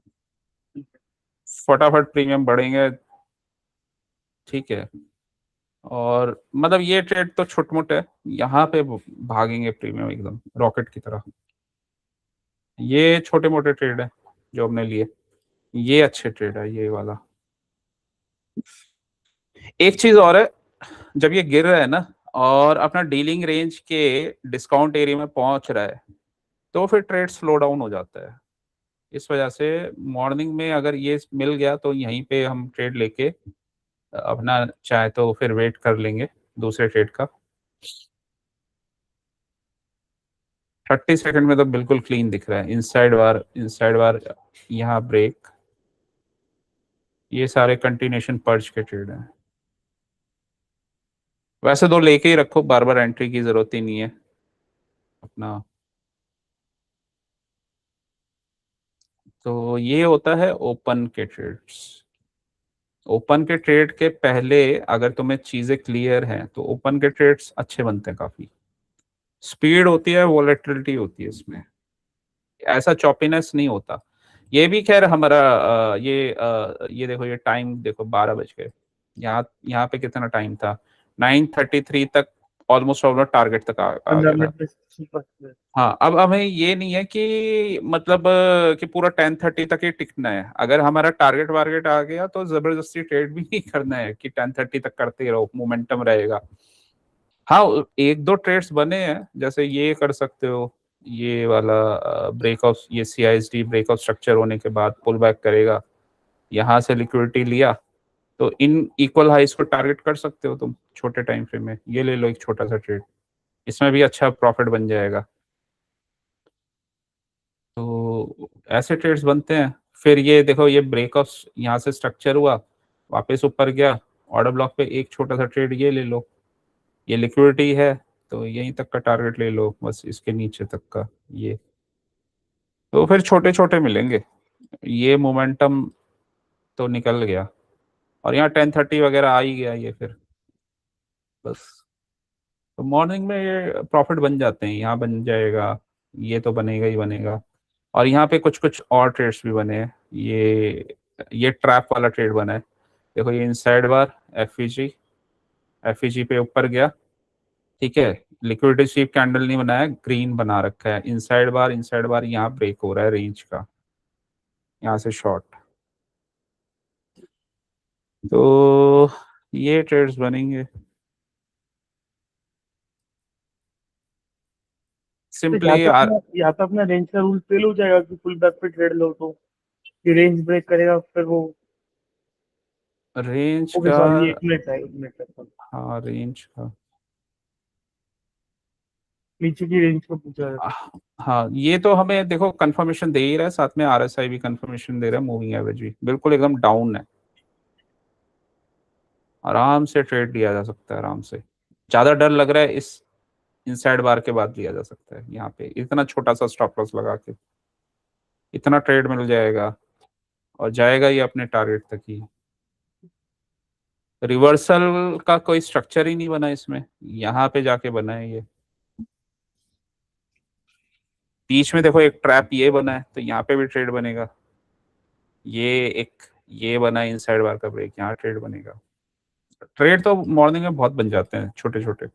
Speaker 2: फटाफट प्रीमियम बढ़ेंगे, ठीक है। और मतलब ये ट्रेड तो छोट मोट है, यहाँ पे भागेंगे प्रीमियम एकदम रॉकेट की तरह। ये छोटे मोटे ट्रेड है जो हमने लिए, ये अच्छे ट्रेड है ये वाला। एक चीज और है, जब ये गिर रहा है ना और अपना डीलिंग रेंज के डिस्काउंट एरिया में पहुंच रहा है, तो फिर ट्रेड स्लो डाउन हो जाता है। इस वजह से मॉर्निंग में अगर ये मिल गया तो यहीं पे हम ट्रेड लेके अपना चाहे तो फिर वेट कर लेंगे दूसरे ट्रेड का। 30 सेकंड में तो बिल्कुल क्लीन दिख रहा है, इनसाइड बार यहाँ ब्रेक, ये सारे कंटिन्यूशन पर्च के ट्रेड हैं। वैसे तो लेके ही रखो, बार बार एंट्री की जरूरत ही नहीं है अपना। तो ये होता है ओपन के ट्रेड्स। ओपन के ट्रेड के पहले अगर तुम्हें चीजें क्लियर हैं तो ओपन के ट्रेड्स अच्छे बनते हैं काफी, स्पीड होती है, वॉलेटिलिटी होती है इसमें, ऐसा चॉपीनेस नहीं होता। ये भी खैर हमारा ये देखो, ये टाइम देखो 12 बज गए, यहाँ पे कितना टाइम था, 9:33 तक ऑलमोस्ट ऑलमोस्ट टारगेट तक आ
Speaker 1: पंद्रह
Speaker 2: गया था।
Speaker 1: मिनट में सुपर।
Speaker 2: हाँ अब हमें ये नहीं है कि मतलब कि पूरा 10:30 तक ही टिकना है, अगर हमारा टारगेट वारगेट आ गया तो जबरदस्ती ट्रेड भी नहीं करना है कि 10:30 तक करते रहो, मोमेंटम रहेगा। हाँ एक दो ट्रेड्स बने हैं, जैसे ये कर सकते हो, ये वाला ब्रेक ऑफ, ये CISD ब्रेक ऑफ स्ट्रक्चर होने के बाद पुल बैक करेगा, यहाँ से लिक्विडिटी लिया, तो इन इक्वल हाइस को टारगेट कर सकते हो तुम छोटे टाइम फ्रेम में, ये ले लो एक छोटा सा ट्रेड, इसमें भी अच्छा प्रॉफिट बन जाएगा। तो ऐसे ट्रेड्स बनते हैं। फिर ये देखो, ये ब्रेक ऑफ यहाँ से स्ट्रक्चर हुआ, वापस ऊपर गया, ऑर्डर ब्लॉक पे एक छोटा सा ट्रेड ये ले लो, ये लिक्विडिटी है, तो यहीं तक का टारगेट ले लो, बस इसके नीचे तक का ये, तो फिर छोटे छोटे मिलेंगे। ये मोमेंटम तो निकल गया, और यहाँ 10:30 वगैरह आ ही गया ये, फिर बस। तो मॉर्निंग में ये प्रॉफिट बन जाते हैं, यहाँ बन जाएगा, ये तो बनेगा ही बनेगा। और यहाँ पे कुछ कुछ और ट्रेड्स भी बने हैं, ये ट्रैप वाला ट्रेड बना है, देखो ये इनसाइड बार एफईजी, एफईजी पे ऊपर गया, ठीक है, लिक्विडिटी स्वीप कैंडल नहीं बनाया, ग्रीन बना रखा है, इनसाइड बार यहाँ ब्रेक हो रहा है रेंज का, यहाँ से शॉर्ट, तो ये ट्रेड्स बनेंगे
Speaker 1: तो यहाँ
Speaker 2: सिंपली।
Speaker 1: पे अपना यहाँ पे अपना रेंज का रूल फेल हो जाएगा कि फुल बैक पे ट्रेड लो तो कि रेंज ब्रेक करेगा फिर वो।
Speaker 2: रेंज
Speaker 1: ओके
Speaker 2: का,
Speaker 1: सॉरी, एक मिनट
Speaker 2: हाँ रेंज का,
Speaker 1: नीचे की रेंज का पूछा है।
Speaker 2: हाँ ये तो हमें देखो कंफर्मेशन दे ही रहा है, साथ में आरएसआई भी कंफर्मेशन दे रहा है, मूविंग एवरेज भी बिल्कुल एकदम डाउन है, आराम से ट्रेड लिया जा सकता है, आराम से। ज्यादा डर लग रहा है इस इनसाइड बार के बाद लिया जा सकता है, यहाँ पे इतना छोटा सा स्टॉप लॉस लगा के इतना ट्रेड मिल जाएगा, और जाएगा ये अपने टारगेट तक ही। रिवर्सल का कोई स्ट्रक्चर ही नहीं बना इसमें, यहाँ पे जाके बना है ये, बीच में देखो एक ट्रैप ये बना है, तो यहाँ पे भी ट्रेड बनेगा, ये एक ये बना है इनसाइड बार का ब्रेक, यहाँ ट्रेड बनेगा। ट्रेड तो मॉर्निंग में बहुत बन जाते हैं छोटे छोटे,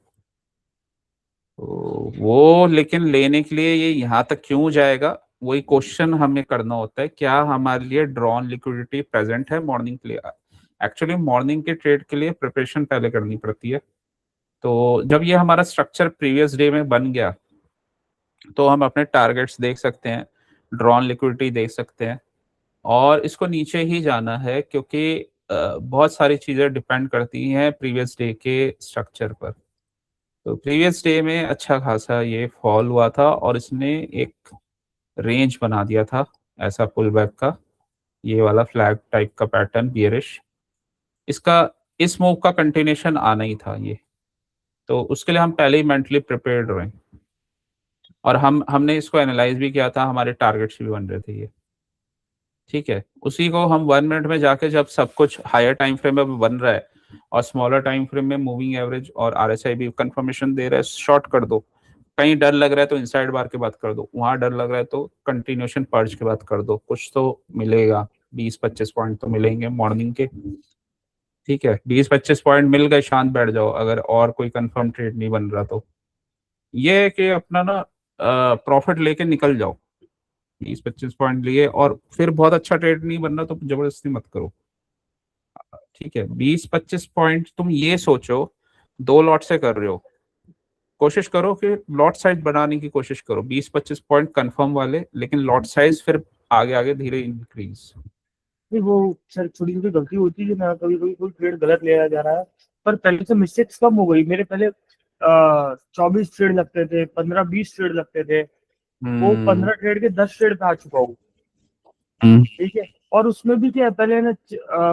Speaker 2: तो वो लेकिन लेने के लिए ये यहाँ तक क्यों जाएगा, वही क्वेश्चन हमें करना होता है, क्या हमारे लिए ड्रॉन लिक्विडिटी प्रेजेंट है मॉर्निंग के लिए। एक्चुअली मॉर्निंग के ट्रेड के लिए प्रिपरेशन पहले करनी पड़ती है, तो जब ये हमारा स्ट्रक्चर प्रीवियस डे में बन गया, तो हम अपने टारगेट्स देख सकते हैं, ड्रॉन लिक्विडिटी देख सकते हैं, और इसको नीचे ही जाना है, क्योंकि बहुत सारी चीज़ें डिपेंड करती हैं प्रीवियस डे के स्ट्रक्चर पर। तो प्रीवियस डे में अच्छा खासा ये फॉल हुआ था, और इसने एक रेंज बना दिया था ऐसा पुल बैक का, ये वाला फ्लैग टाइप का पैटर्न बियरिश, इसका इस मूव का कंटिन्यूशन आना ही था ये, तो उसके लिए हम पहले ही मेंटली प्रिपेयर्ड रहे, और हमने इसको एनालाइज भी किया था, हमारे टारगेट्स भी बन रहे थे ये, ठीक है। उसी को हम 1 मिनट में जाके, जब सब कुछ हायर टाइम फ्रेम में बन रहा है और स्मॉलर टाइम फ्रेम में मूविंग एवरेज और आरएसआई भी कंफर्मेशन दे रहा है, शॉर्ट कर दो। कहीं डर लग रहा है तो इनसाइड बार के बाद कर दो, वहां डर लग रहा है तो कंटिन्यूशन पर्ज के बाद कर दो, कुछ तो मिलेगा, 20-25 पॉइंट तो मिलेंगे मॉर्निंग के, ठीक है। 20-25 पॉइंट मिल गए, शांत बैठ जाओ, अगर और कोई कंफर्म ट्रेड नहीं बन रहा तो ये है कि अपना ना प्रॉफिट लेके निकल जाओ, 20-25 पॉइंट लिए, और फिर बहुत अच्छा ट्रेड नहीं बन रहा तो जबरदस्ती मत करो, ठीक है। 20-25 पॉइंट तुम ये सोचो 2 लॉट से कर रहे हो, कोशिश करो कि लॉट साइज बढ़ाने की कोशिश करो, 20-25 पॉइंट कंफर्म वाले, लेकिन लॉट साइज फिर आगे आगे धीरे इंक्रीज।
Speaker 1: नहीं वो सर छोटी छोटी गलती होती है ना, कभी कभी कोई ट्रेड गलत लिया जा रहा है। पर पहले से मिस्टेक्स कम हो गई मेरे, पहले 24 ट्रेड लगते थे, 15-20 ट्रेड लगते थे, वो
Speaker 2: हम्म
Speaker 1: 15 ट्रेड के 10 ट्रेड पे आ चुका हूँ,
Speaker 2: हम्म
Speaker 1: ठीक है। और उसमें भी क्या है, पहले ना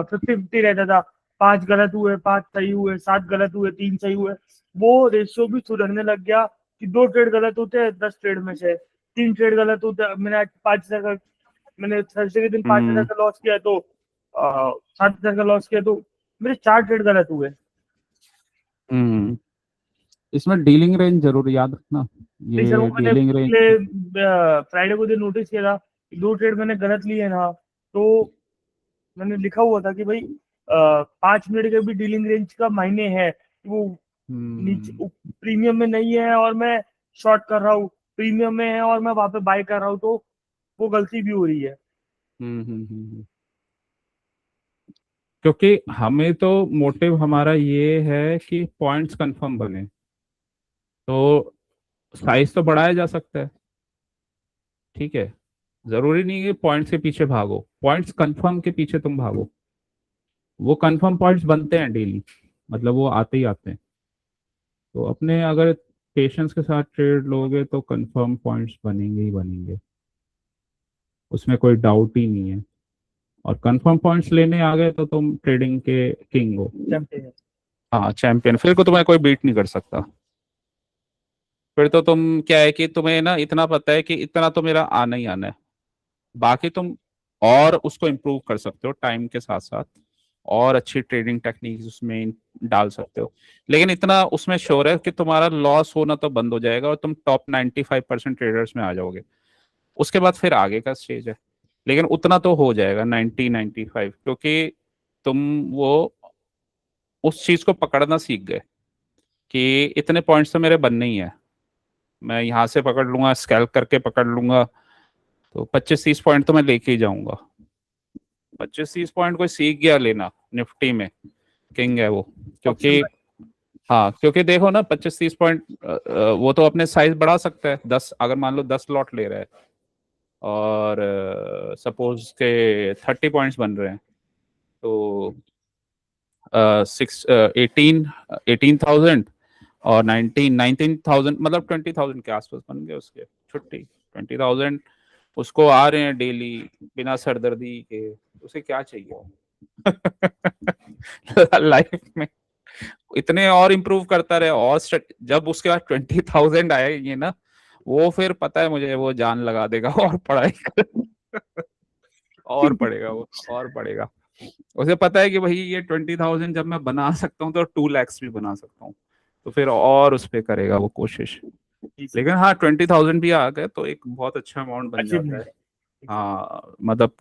Speaker 1: 50-50 रहता था, 5 गलत हुए, 5 सही हुए, 7 गलत हुए, 3 सही हुए। वो रेशियो भी सुधरने लग गया कि 2 ट्रेड गलत होते हैं 10 ट्रेड में से, 3 ट्रेड गलत होते हैं। मैंने आज 5,000 का, मैंने थर्सडे के दिन 5,000
Speaker 2: हम्म
Speaker 1: का लॉस किया, तो 7,000 का लॉस किया, तो मेरे 4 ट्रेड गलत हुए।
Speaker 2: हम्म इसमें डीलिंग रेंज जरूर याद रखना,
Speaker 1: नहीं सर, वो
Speaker 2: ये
Speaker 1: मैंने
Speaker 2: डीलिंग रेंज।
Speaker 1: पिछले फ्राइडे को दिन नोटिस किया था कि 2 ट्रेड मैंने गलत लिए ना, तो मैंने लिखा हुआ था कि भाई 5 मिनट के भी डीलिंग रेंज का मायने है कि वो
Speaker 2: हम्म
Speaker 1: नीचे प्रीमियम में नहीं है और मैं शॉर्ट कर रहा हूँ, प्रीमियम में है और मैं वहां पे बाय कर रहा हूँ, तो वो गलती भी हो रही है।
Speaker 2: क्योंकि हमें तो मोटिव हमारा ये है कि पॉइंट्स कंफर्म बने, तो साइज तो बढ़ाया जा सकता है, ठीक है। जरूरी नहीं है पॉइंट्स के पीछे भागो, पॉइंट्स कंफर्म के पीछे तुम भागो, वो कंफर्म पॉइंट्स बनते हैं डेली, मतलब वो आते ही आते हैं, तो अपने अगर पेशेंस के साथ ट्रेड लोगे तो कंफर्म पॉइंट्स बनेंगे ही बनेंगे, उसमें कोई डाउट ही नहीं है। और कंफर्म पॉइंट्स लेने आ गए तो तुम ट्रेडिंग के किंग हो,
Speaker 1: चैंपियन है।
Speaker 2: हाँ चैंपियन, फिर को तुम्हें कोई बीट नहीं कर सकता। फिर तो तुम क्या है कि तुम्हें ना इतना पता है कि इतना तो मेरा आना ही आना है, बाकी तुम और उसको इम्प्रूव कर सकते हो टाइम के साथ साथ, और अच्छी ट्रेडिंग टेक्निक्स उसमें डाल सकते हो। लेकिन इतना उसमें श्योर है कि तुम्हारा लॉस होना तो बंद हो जाएगा और तुम टॉप 95% ट्रेडर्स में आ जाओगे। उसके बाद फिर आगे का स्टेज है, लेकिन उतना तो हो जाएगा 90-95, क्योंकि तुम वो उस चीज को पकड़ना सीख गए कि इतने पॉइंट्स तो मेरे बनने ही है, मैं यहाँ से पकड़ लूंगा, स्कैल्प करके पकड़ लूंगा, तो 25-30 पॉइंट तो मैं लेके ही जाऊंगा। 25-30 पॉइंट कोई सीख गया लेना निफ्टी में, किंग है वो।
Speaker 1: ऑप्शन
Speaker 2: क्योंकि हाँ, क्योंकि देखो ना 25-30 पॉइंट वो तो अपने साइज बढ़ा सकता है। 10, अगर मान लो 10 लॉट ले रहा है और सपोज के 30 पॉइंट्स बन रहे हैं, तो 18,000 और 19,000, मतलब 20,000 के आसपास बन गए उसके, छुट्टी 20,000 उसको आ रहे हैं डेली बिना सरदर्दी के, उसे क्या चाहिए लाइफ में। इतने और इम्प्रूव करता रहे, और जब उसके बाद 20,000 आएंगे ना, वो फिर पता है मुझे, वो जान लगा देगा और पढ़ाई और पढ़ेगा वो, और पढ़ेगा। उसे पता है कि भाई ये 20,000 जब मैं बना सकता हूँ तो 2 lakhs भी बना सकता हूँ, तो फिर और उस पे करेगा वो कोशिश।
Speaker 1: जी सर।
Speaker 2: लेकिन हाँ, 20,000 भी आ गए तो एक बहुत अच्छा अमाउंट बन जाता है।
Speaker 1: अचीवमेंट है।
Speaker 2: हाँ मतलब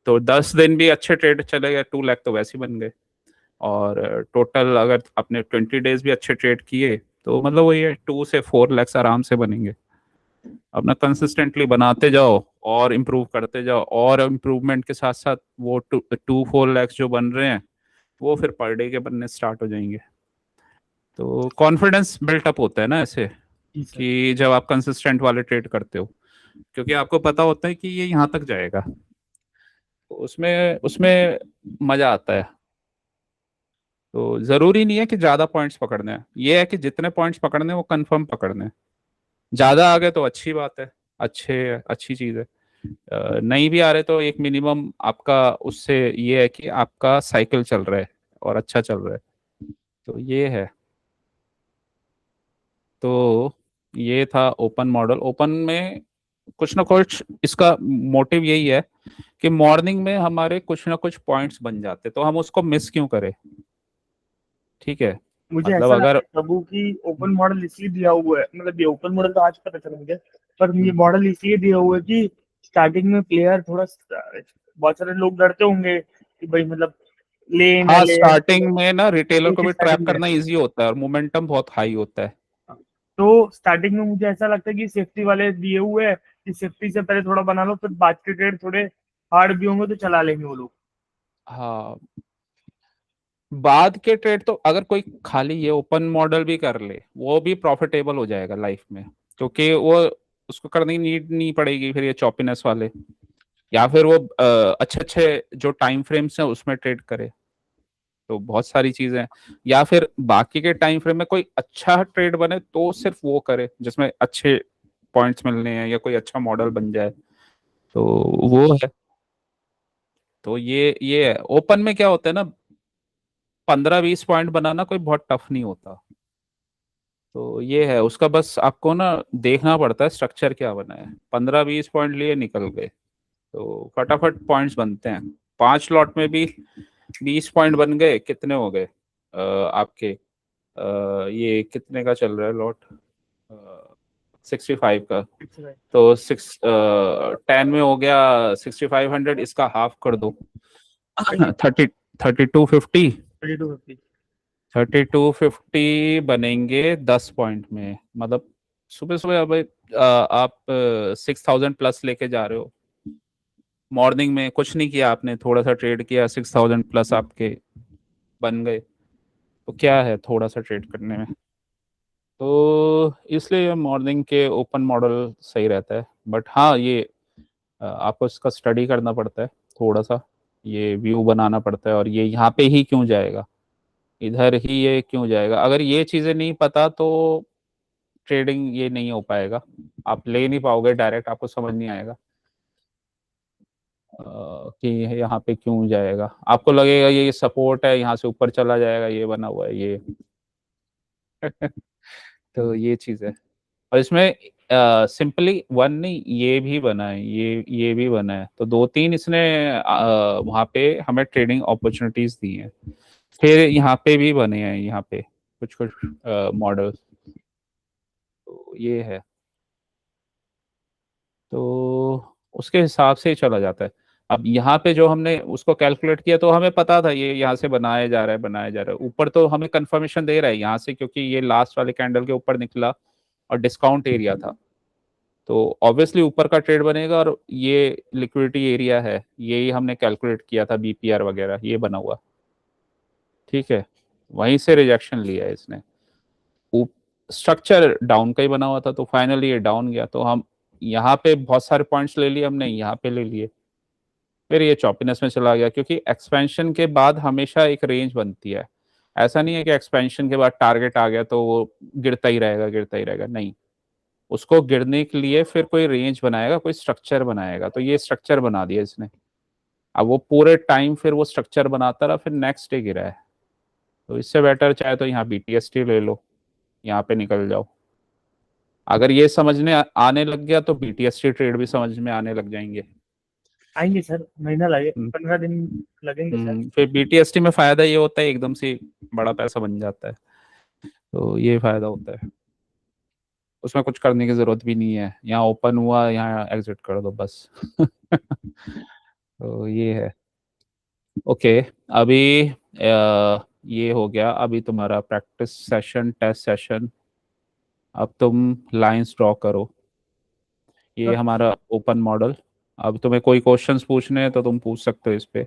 Speaker 2: तो 10 दिन भी अच्छे ट्रेड चले गए, 2 लाख तो वैसे ही बन गए। और टोटल अगर आपने 20 डेज भी अच्छे ट्रेड किए, तो मतलब वही है, 2 से 4 lakhs आराम से बनेंगे। अपना कंसिस्टेंटली बनाते जाओ और इम्प्रूव करते जाओ, और इम्प्रूवमेंट के साथ साथ वो 2-4 lakhs जो बन रहे हैं, वो फिर पर डे के बनने स्टार्ट हो जाएंगे। तो कॉन्फिडेंस बिल्टअप होता है ना ऐसे,
Speaker 1: जी सर।
Speaker 2: कि जब आप कंसिस्टेंट वाले ट्रेड करते हो, क्योंकि आपको पता होता है कि ये यहाँ तक जाएगा, तो उसमें उसमें मजा आता है। तो जरूरी नहीं है कि ज्यादा पॉइंट्स पकड़ने हैं, ये है कि जितने पॉइंट्स पकड़ने हैं वो कंफर्म पकड़ने हैं। ज्यादा आ गए तो अच्छी बात है, अच्छी चीज है। नहीं भी आ रहे तो एक मिनिमम आपका उससे ये है कि आपका साइकिल चल रहा है और अच्छा चल रहा है, तो ये है। तो ये था ओपन मॉडल। ओपन में कुछ ना कुछ इसका मोटिव यही है कि मॉर्निंग में हमारे कुछ ना कुछ पॉइंट्स बन जाते, तो हम उसको मिस क्यों करें। ठीक है,
Speaker 1: मुझे
Speaker 2: मतलब
Speaker 1: ऐसा लगता
Speaker 2: अगर
Speaker 1: है प्रभु की ओपन मॉडल इसलिए दिया हुआ है, मतलब ये ओपन मॉडल तो आज पता चला मुझे, पर ये मॉडल इसलिए दिया हुआ है कि स्टार्टिंग में प्लेयर थोड़ा, बहुत सारे लोग डरते होंगे कि भाई मतलब ले ना
Speaker 2: हाँ,
Speaker 1: ले,
Speaker 2: स्टार्टिंग में ना रिटेलर को
Speaker 1: एक
Speaker 2: भी ट्रैप
Speaker 1: स्टार्टिंग में।
Speaker 2: करना इजी होता है और मोमेंटम बहुत हाई होता है।
Speaker 1: तो स्टार्टिंग में मुझे ऐसा लगता है कि सेफ्टी वाले दिए हुए हैं कि सेफ्टी से पहले थोड़ा बना लो, फिर बाद के ट्रेड थोड़े हार्ड भी होंगे तो चला लेंगे वो लोग।
Speaker 2: हाँ, बाद के ट्रेड तो अगर कोई खाली ये ओपन मॉडल भी कर ले, वो भी प्रॉफिटेबल हो जाएगा लाइफ में, क्योंकि वो उसको करने की नीड नहीं पड़ेगी फिर ये चॉपीनेस वाले। या फिर वो अच्छे अच्छे जो टाइम फ्रेम्स हैं उसमें ट्रेड करे, तो बहुत सारी चीजें हैं। या फिर बाकी के टाइम फ्रेम में कोई अच्छा ट्रेड बने तो सिर्फ वो करे जिसमें अच्छे पॉइंट्स मिलने हैं या कोई अच्छा मॉडल बन जाए, तो वो है। तो ये है ओपन में क्या होता है ना, 15-20 पॉइंट बनाना कोई बहुत टफ नहीं होता। तो ये है उसका, बस आपको ना देखना पड़ता है स्ट्रक्चर क्या बना है। 15-20 पॉइंट लिए निकल गए तो फटाफट पॉइंट्स बनते हैं। 5 लॉट में भी 20 पॉइंट बन गए, कितने हो गए आपके, ये कितने का चल रहा है लॉट, 65 का। तो 10 में हो गया 6,500, इसका हाफ कर दो 30, 3250।
Speaker 1: 3250।
Speaker 2: 3250 बनेंगे 10 पॉइंट में, मतलब सुबह सुबह अब आप 6,000 प्लस लेके जा रहे हो। मॉर्निंग में कुछ नहीं किया आपने, थोड़ा सा ट्रेड किया, 6,000 प्लस आपके बन गए। तो क्या है थोड़ा सा ट्रेड करने में, तो इसलिए मॉर्निंग के ओपन मॉडल सही रहता है। बट हाँ, ये आपको इसका स्टडी करना पड़ता है थोड़ा सा, ये व्यू बनाना पड़ता है, और ये यहाँ पे ही क्यों जाएगा, इधर ही ये क्यों जाएगा, अगर ये चीज़ें नहीं पता तो ट्रेडिंग ये नहीं हो पाएगा। आप ले नहीं पाओगे डायरेक्ट, आपको समझ नहीं आएगा कि यहाँ पे क्यों जाएगा। आपको लगेगा ये सपोर्ट है, यहाँ से ऊपर चला जाएगा, ये बना हुआ है ये तो ये चीज है। और इसमें सिंपली वन नहीं, ये भी बना है, ये भी बना है, तो दो तीन इसने वहाँ पे हमें ट्रेडिंग अपॉर्चुनिटीज दी हैं। फिर यहाँ पे भी बने हैं, यहाँ पे कुछ कुछ मॉडल, तो ये है। तो उसके हिसाब से ही चला जाता है। अब यहाँ पे जो हमने उसको कैलकुलेट किया, तो हमें पता था ये यहाँ से बनाया जा रहा है, बनाया जा रहा है। ऊपर तो हमें कंफर्मेशन दे रहा है यहाँ से, क्योंकि ये लास्ट वाले कैंडल के ऊपर निकला और डिस्काउंट एरिया था, तो ऑब्वियसली ऊपर का ट्रेड बनेगा। और ये लिक्विडिटी एरिया है, यही हमने कैलकुलेट किया था, बीपीआर वगैरह ये बना हुआ, ठीक है। वहीं से रिजेक्शन लिया है इसने। स्ट्रक्चर डाउन का ही बना हुआ था, तो फाइनली ये डाउन गया, तो हम यहाँ पे बहुत सारे पॉइंट्स ले लिए हमने, यहाँ पे ले लिए, फिर ये चॉपीनेस में चला गया। क्योंकि एक्सपेंशन के बाद हमेशा एक रेंज बनती है, ऐसा नहीं है कि एक्सपेंशन के बाद टारगेट आ गया तो वो गिरता ही रहेगा, गिरता ही रहेगा, नहीं। उसको गिरने के लिए फिर कोई रेंज बनाएगा, कोई स्ट्रक्चर बनाएगा, तो ये स्ट्रक्चर बना दिया इसने। अब वो पूरे टाइम फिर वो स्ट्रक्चर बनाता रहा, फिर नेक्स्ट डे गिरा है। तो इससे बेटर चाहे तो यहाँ बीटीएसटी ले लो, यहाँ पे निकल जाओ। अगर ये समझने आने लग गया तो बीटीएसटी ट्रेड भी समझ में आने लग जाएंगे।
Speaker 1: आएंगे सर, महीना लगे,
Speaker 2: हम्म।
Speaker 1: 15 दिन लगेंगे सर।
Speaker 2: फिर बीटीएसटी में फायदा ये होता है, एकदम से बड़ा पैसा बन जाता है, तो ये फायदा होता है। उसमें कुछ करने की जरूरत भी नहीं है, यहाँ ओपन हुआ, यहाँ एग्जिट कर दो बस। तो ये है। ओके, अभी ये हो गया अभी तुम्हारा प्रैक्टिस सेशन, टेस्ट सेशन। अब तुम लाइंस ड्रॉ करो, ये
Speaker 1: सर,
Speaker 2: हमारा ओपन मॉडल। अब तुम्हें कोई क्वेश्चंस पूछने हैं तो तुम पूछ सकते हो इस पे।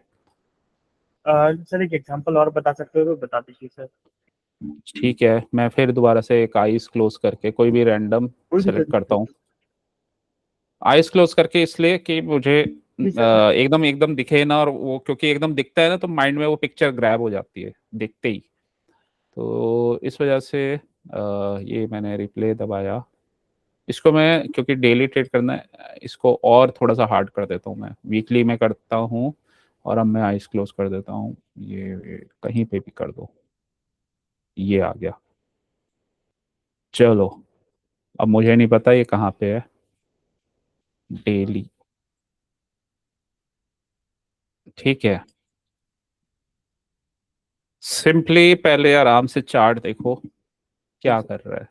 Speaker 1: सर एक एग्जांपल और बता सकते हो तो बता दीजिए सर।
Speaker 2: ठीक है, मैं फिर दोबारा से एक आईज क्लोज करके कोई भी रैंडम
Speaker 1: कोई दिक्कत
Speaker 2: सेलेक्ट करता
Speaker 1: नहीं
Speaker 2: हूँ। आईज क्लोज करके इसलिए कि मुझे
Speaker 1: जी सर।
Speaker 2: एकदम एकदम दिखे ना, और वो क्योंकि एकदम दिखता है ना तो माइंड में वो पिक्चर ग्रैब हो जाती है दिखते ही, तो इस वजह से ये मैंने रिप्ले दबाया। इसको मैं क्योंकि डेली ट्रेड करना है, इसको और थोड़ा सा हार्ड कर देता हूँ, मैं वीकली में करता हूँ। और अब मैं आईज क्लोज कर देता हूँ, ये कहीं पे भी कर दो, ये आ गया। चलो, अब मुझे नहीं पता ये कहाँ पे है, डेली, ठीक है। सिंपली पहले आराम से चार्ट देखो
Speaker 1: जी
Speaker 2: क्या
Speaker 1: सर।
Speaker 2: कर रहा है।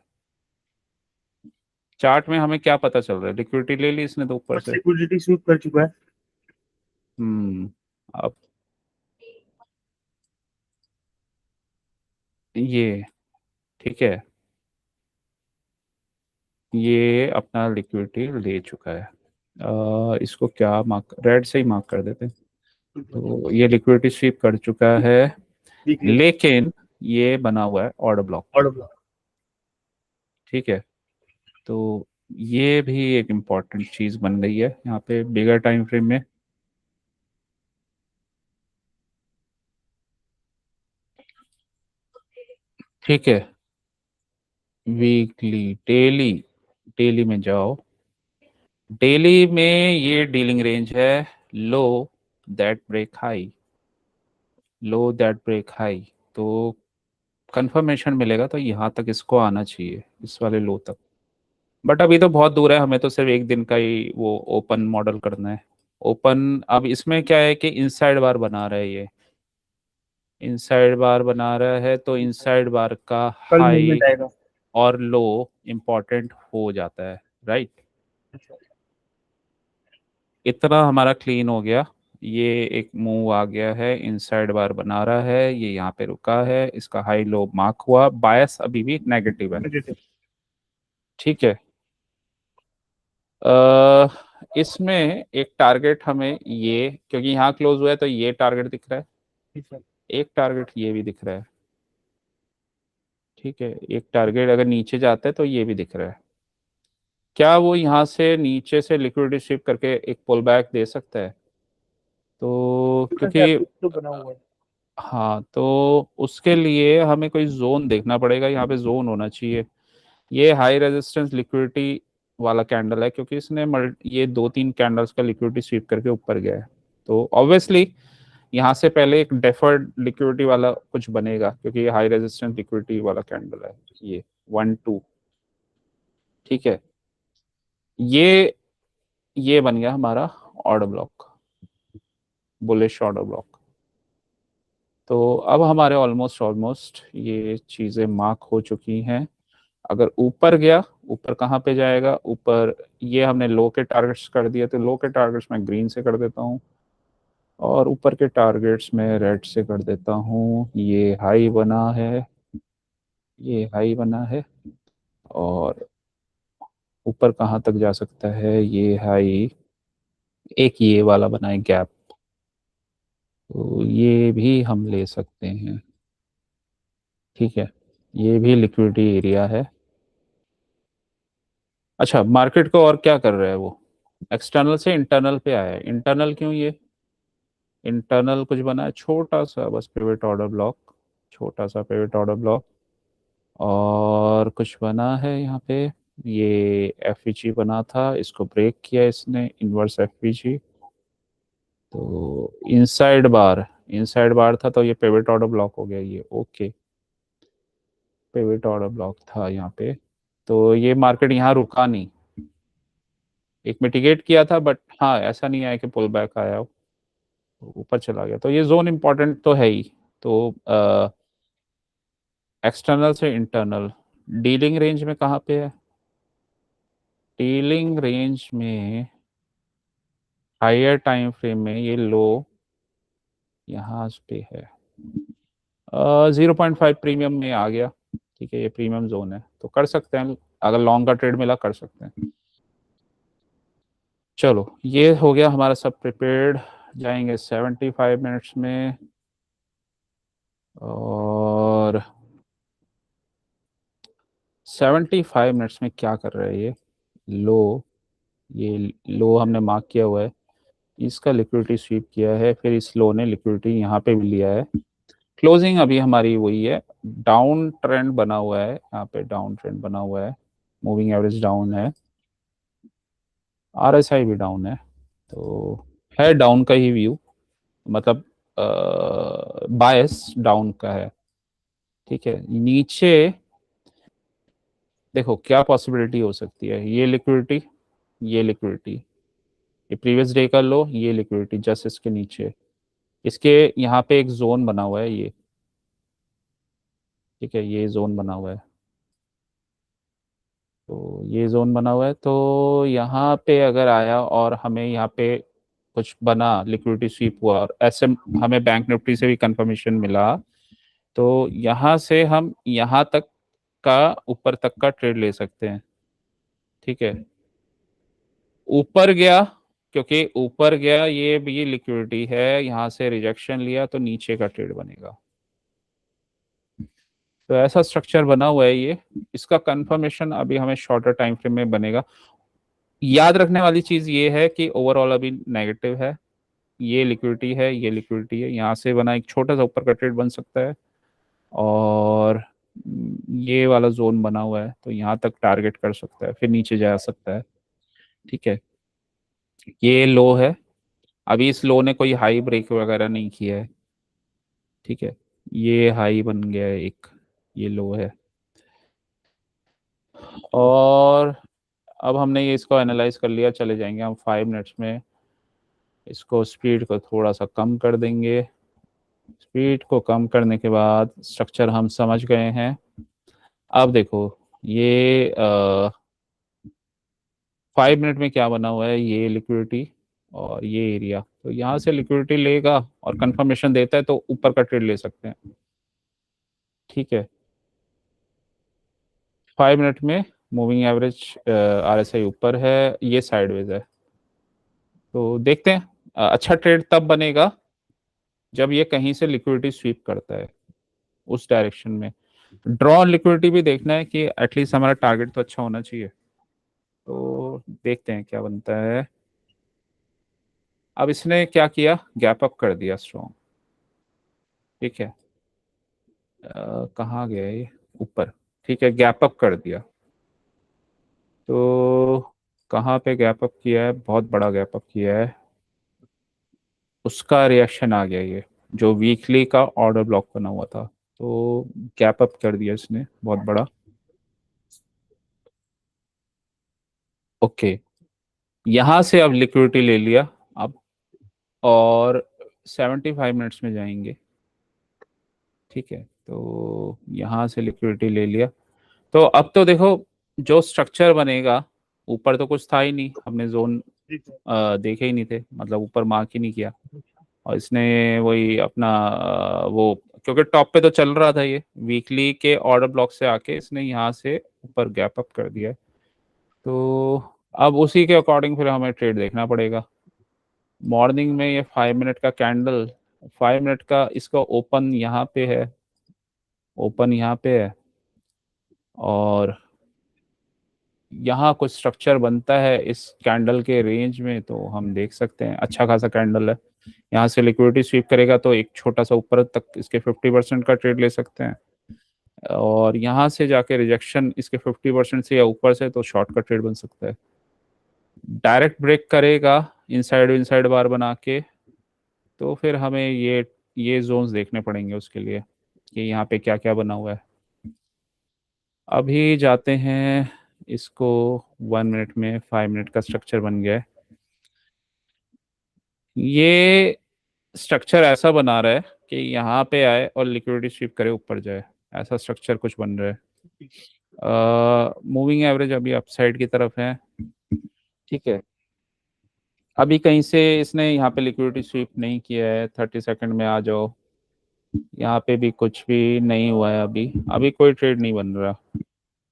Speaker 2: चार्ट में हमें क्या पता चल रहा है, लिक्विडिटी ले ली इसने तो ऊपर
Speaker 1: बस
Speaker 2: से।
Speaker 1: लिक्विडिटी स्वीप कर चुका है।
Speaker 2: अब ये, ठीक है, ये अपना लिक्विडिटी ले चुका है। इसको क्या मार्क, रेड से ही मार्क कर देते हैं। तो ये लिक्विडिटी स्वीप कर चुका है,
Speaker 1: वीकली
Speaker 2: लेकिन ये बना हुआ है ऑर्डर ब्लॉक,
Speaker 1: ऑर्डर ब्लॉक।
Speaker 2: ठीक है। तो ये भी एक इम्पॉर्टेंट चीज बन गई है यहाँ पे बिगर टाइम फ्रेम में, ठीक है। वीकली, डेली, डेली में जाओ। डेली में ये डीलिंग रेंज है, low that break high, low that break high. तो कंफर्मेशन मिलेगा तो यहाँ तक इसको आना चाहिए, इस वाले लो तक। बट अभी तो बहुत दूर है, हमें तो सिर्फ एक दिन का ही वो ओपन मॉडल करना है। ओपन, अब इसमें क्या है कि इनसाइड बार बना रहा है ये, इनसाइड बार बना रहा है, तो इनसाइड बार का
Speaker 1: कल
Speaker 2: हाई
Speaker 1: मूवमेंट आएगा।
Speaker 2: और लो इम्पोर्टेंट हो जाता है, राइट। इतना हमारा क्लीन हो गया। ये एक मूव आ गया है, इनसाइड बार बना रहा है, ये यहाँ पे रुका है, इसका हाई लो मार्क हुआ, बायस अभी भी नेगेटिव है,
Speaker 1: नेगेटिव।
Speaker 2: ठीक है। इसमें एक टारगेट हमें ये, क्योंकि यहाँ क्लोज हुआ है तो ये टारगेट दिख रहा है,
Speaker 1: जी सर।
Speaker 2: एक टारगेट ये भी दिख रहा है, ठीक है। एक टारगेट अगर नीचे जाता है तो ये भी दिख रहा है। क्या वो यहाँ से नीचे से लिक्विडिटी शिफ्ट करके एक पुल बैक दे सकता है? तो
Speaker 1: सर
Speaker 2: क्योंकि
Speaker 1: अभी तो बना हुआ है।
Speaker 2: हाँ, तो उसके लिए हमें कोई जोन देखना पड़ेगा, यहाँ पे जोन होना चाहिए। ये हाई रेजिस्टेंस लिक्विडिटी वाला कैंडल है, क्योंकि इसने ये दो तीन कैंडल्स का लिक्विडिटी स्वीप करके ऊपर गया है, तो ऑब्वियसली यहाँ से पहले एक डेफर्ड लिक्विडिटी वाला कुछ बनेगा, क्योंकि ये हाई रेजिस्टेंस लिक्विडिटी वाला कैंडल है, ये 1 2। ठीक है, ये बन गया हमारा order block, bullish order block. तो अब हमारे ऑलमोस्ट ऑलमोस्ट ये चीजें मार्क हो चुकी हैं। अगर ऊपर गया, ऊपर कहाँ पे जाएगा, ऊपर ये हमने लो के टारगेट्स कर दिए, तो लो के टारगेट्स मैं ग्रीन से कर देता हूँ और ऊपर के टारगेट्स में रेड से कर देता हूँ। ये हाई बना है, ये हाई बना है, और ऊपर कहाँ तक जा सकता है ये हाई, एक ये वाला बना है गैप, तो ये भी हम ले सकते हैं। ठीक है, ये भी लिक्विडिटी एरिया है। अच्छा, मार्केट को और क्या कर रहा है वो, एक्सटर्नल से इंटरनल पे आया है। इंटरनल क्यों, ये इंटरनल कुछ बना है छोटा सा, बस पिवट ऑर्डर ब्लॉक, छोटा सा पिवट ऑर्डर ब्लॉक, और कुछ बना है यहाँ पे। ये एफईजी बना था, इसको ब्रेक किया इसने, इनवर्स एफईजी। तो इनसाइड बार था, तो ये पिवट ऑर्डर ब्लॉक हो गया ये। ओके, पिवट ऑर्डर ब्लॉक था यहाँ पे, तो ये मार्केट यहाँ रुका नहीं, एक मिटिगेट किया था, बट हाँ ऐसा नहीं आया कि पुल बैक आया हो, तो ऊपर चला गया। तो ये जोन इंपॉर्टेंट तो है ही। तो एक्सटर्नल से इंटरनल डीलिंग रेंज में कहाँ पे है, डीलिंग रेंज में हायर टाइम फ्रेम में ये लो यहाँ पे है, 0.5 प्रीमियम में आ गया। ठीक है, ये प्रीमियम जोन है, तो कर सकते हैं, अगर लॉन्ग का ट्रेड मिला कर सकते हैं। चलो, ये हो गया हमारा सब प्रिपेयर्ड। जाएंगे 75 मिनट्स में, और 75 मिनट्स में क्या कर रहा है लो ये लो हमने मार्क किया हुआ है, इसका लिक्विडिटी स्वीप किया है, फिर इस लो ने लिक्विडिटी यहाँ पे भी लिया है। क्लोजिंग अभी हमारी वही है, डाउन ट्रेंड बना हुआ है, यहाँ पे डाउन ट्रेंड बना हुआ है, मूविंग एवरेज डाउन है, आरएसआई भी डाउन है, तो है डाउन का ही व्यू, मतलब बायस डाउन का है। ठीक है, नीचे देखो क्या पॉसिबिलिटी हो सकती है, ये लिक्विडिटी, ये लिक्विडिटी, ये प्रीवियस डे का लो, ये लिक्विडिटी जस्ट इसके नीचे, इसके यहाँ पे एक जोन बना हुआ है ये। ठीक है, ये जोन बना हुआ है, तो ये जोन बना हुआ है, तो यहाँ पे अगर आया और हमें यहाँ पे कुछ बना, लिक्विडिटी स्वीप हुआ, और ऐसे हमें बैंक निफ्टी से भी कंफर्मेशन मिला, तो यहाँ से हम यहाँ तक का, ऊपर तक का ट्रेड ले सकते हैं। ठीक है, ऊपर गया, क्योंकि ऊपर गया ये भी लिक्विडिटी है, यहाँ से रिजेक्शन लिया तो नीचे का ट्रेड बनेगा। तो ऐसा स्ट्रक्चर बना हुआ है ये, इसका कंफर्मेशन अभी हमें शॉर्टर टाइम फ्रेम में बनेगा। याद रखने वाली चीज ये है कि ओवरऑल अभी नेगेटिव है, ये लिक्विडिटी है, ये लिक्विडिटी है, यहाँ से बना एक छोटा सा ऊपर का ट्रेड बन सकता है, और ये वाला जोन बना हुआ है, तो यहाँ तक टारगेट कर सकता है, फिर नीचे जा सकता है। ठीक है, ये लो है, अभी इस लो ने कोई हाई ब्रेक वगैरह नहीं किया है। ठीक है, ये हाई बन गया है एक, ये लो है, और अब हमने ये इसको एनालाइज कर लिया, चले जाएंगे हम 5 मिनट्स में, इसको स्पीड को थोड़ा सा कम कर देंगे। स्पीड को कम करने के बाद स्ट्रक्चर हम समझ गए हैं। अब देखो, ये 5 मिनट में क्या बना हुआ है, ये लिक्विडिटी और ये एरिया, तो यहाँ से लिक्विडिटी लेगा और कंफर्मेशन देता है तो ऊपर का ट्रेड ले सकते हैं। ठीक है, 5 मिनट में मूविंग एवरेज आरएसआई ऊपर है, ये साइडवेज है, तो देखते हैं। अच्छा ट्रेड तब बनेगा जब ये कहीं से लिक्विडिटी स्वीप करता है उस डायरेक्शन में। ड्रॉ लिक्विडिटी भी देखना है कि एटलीस्ट हमारा टारगेट तो अच्छा होना चाहिए, तो देखते हैं क्या बनता है। अब इसने क्या किया, गैप अप कर दिया स्ट्रॉन्ग। ठीक है, कहाँ गया ये, ऊपर। ठीक है, गैप अप कर दिया, तो कहाँ पे गैप अप किया है, बहुत बड़ा गैप अप किया है, उसका रिएक्शन आ गया ये, जो वीकली का ऑर्डर ब्लॉक बना हुआ था, तो गैप अप कर दिया इसने बहुत बड़ा। ओके, यहाँ से अब लिक्विडिटी ले लिया अब, और 75 मिनट्स में जाएंगे। ठीक है, तो यहाँ से लिक्विडिटी ले लिया। तो अब तो देखो, जो स्ट्रक्चर बनेगा, ऊपर तो कुछ था ही नहीं, हमने जोन
Speaker 1: ठीक है।
Speaker 2: देखे ही नहीं थे, मतलब ऊपर मार्क ही नहीं किया। और इसने वही अपना वो, क्योंकि टॉप पे तो चल रहा था ये, वीकली के ऑर्डर ब्लॉक से आके इसने यहाँ से ऊपर गैप अप कर दिया है। तो अब उसी के अकॉर्डिंग फिर हमें ट्रेड देखना पड़ेगा। मॉर्निंग में ये 5 मिनट का कैंडल, 5 मिनट का इसका ओपन यहाँ पे है, ओपन यहाँ पे है, और यहाँ कुछ स्ट्रक्चर बनता है इस कैंडल के रेंज में, तो हम देख सकते हैं अच्छा खासा कैंडल है। यहाँ से लिक्विडिटी स्वीप करेगा तो एक छोटा सा ऊपर तक इसके 50% का ट्रेड ले सकते हैं, और यहाँ से जाके रिजेक्शन इसके 50% से या ऊपर से, तो शॉर्ट का ट्रेड बन सकता है। डायरेक्ट ब्रेक करेगा इनसाइड इनसाइड बार बना के, तो फिर हमें ये जोन्स देखने पड़ेंगे उसके लिए कि यहाँ पे क्या क्या बना हुआ है। अभी जाते हैं इसको, 1 मिनट में 5 मिनट का स्ट्रक्चर बन गया है। ये स्ट्रक्चर ऐसा बना रहा है कि यहाँ पे आए और लिक्विडिटी स्वीप करे ऊपर जाए, ऐसा स्ट्रक्चर कुछ बन रहा है। मूविंग एवरेज अभी अपसाइड की तरफ है। ठीक है, अभी कहीं से इसने यहाँ पे लिक्विडिटी स्वीप नहीं किया है। 30 सेकंड में आ जाओ, यहाँ पे भी कुछ भी नहीं हुआ है, अभी अभी कोई ट्रेड नहीं बन रहा।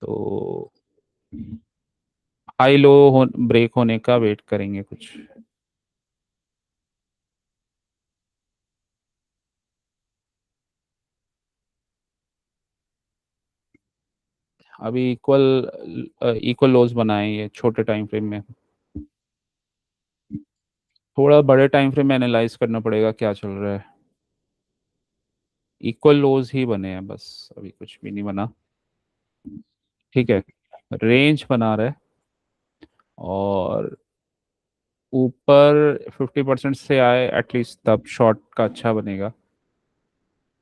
Speaker 2: तो हाई लो ब्रेक होने का वेट करेंगे कुछ। अभी इक्वल लोज बनाए ये छोटे टाइम फ्रेम में, थोड़ा बड़े टाइम फ्रेम में एनालाइज करना पड़ेगा क्या चल रहा है। इक्वल लोज ही बने हैं बस, अभी कुछ भी नहीं बना। ठीक है, रेंज बना रहा है, और ऊपर 50% से आए एटलीस्ट तब शॉर्ट का अच्छा बनेगा।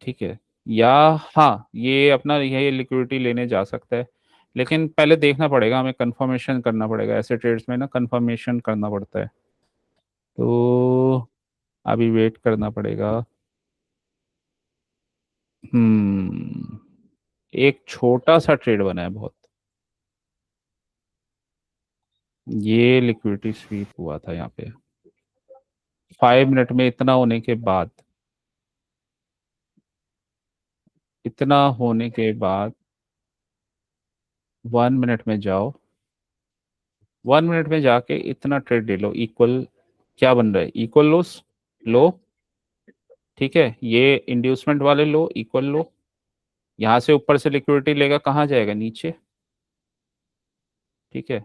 Speaker 2: ठीक है, या हाँ, ये अपना ये लिक्विडिटी लेने जा सकता है, लेकिन पहले देखना पड़ेगा, हमें कंफर्मेशन करना पड़ेगा, ऐसे ट्रेड्स में ना कंफर्मेशन करना पड़ता है। तो अभी वेट करना पड़ेगा। हम्म, एक छोटा सा ट्रेड बना है बहुत, ये लिक्विडिटी स्वीप हुआ था यहाँ पे 5 मिनट में। इतना होने के बाद, इतना होने के बाद 1 मिनट में जाओ, 1 मिनट में जाके इतना ट्रेड ले लो। इक्वल क्या बन रहा है, इक्वल लोस, लो। ठीक है, ये इंड्यूसमेंट वाले लो, इक्वल लो। यहाँ से ऊपर से लिक्विडिटी लेगा, कहाँ जाएगा, नीचे। ठीक है,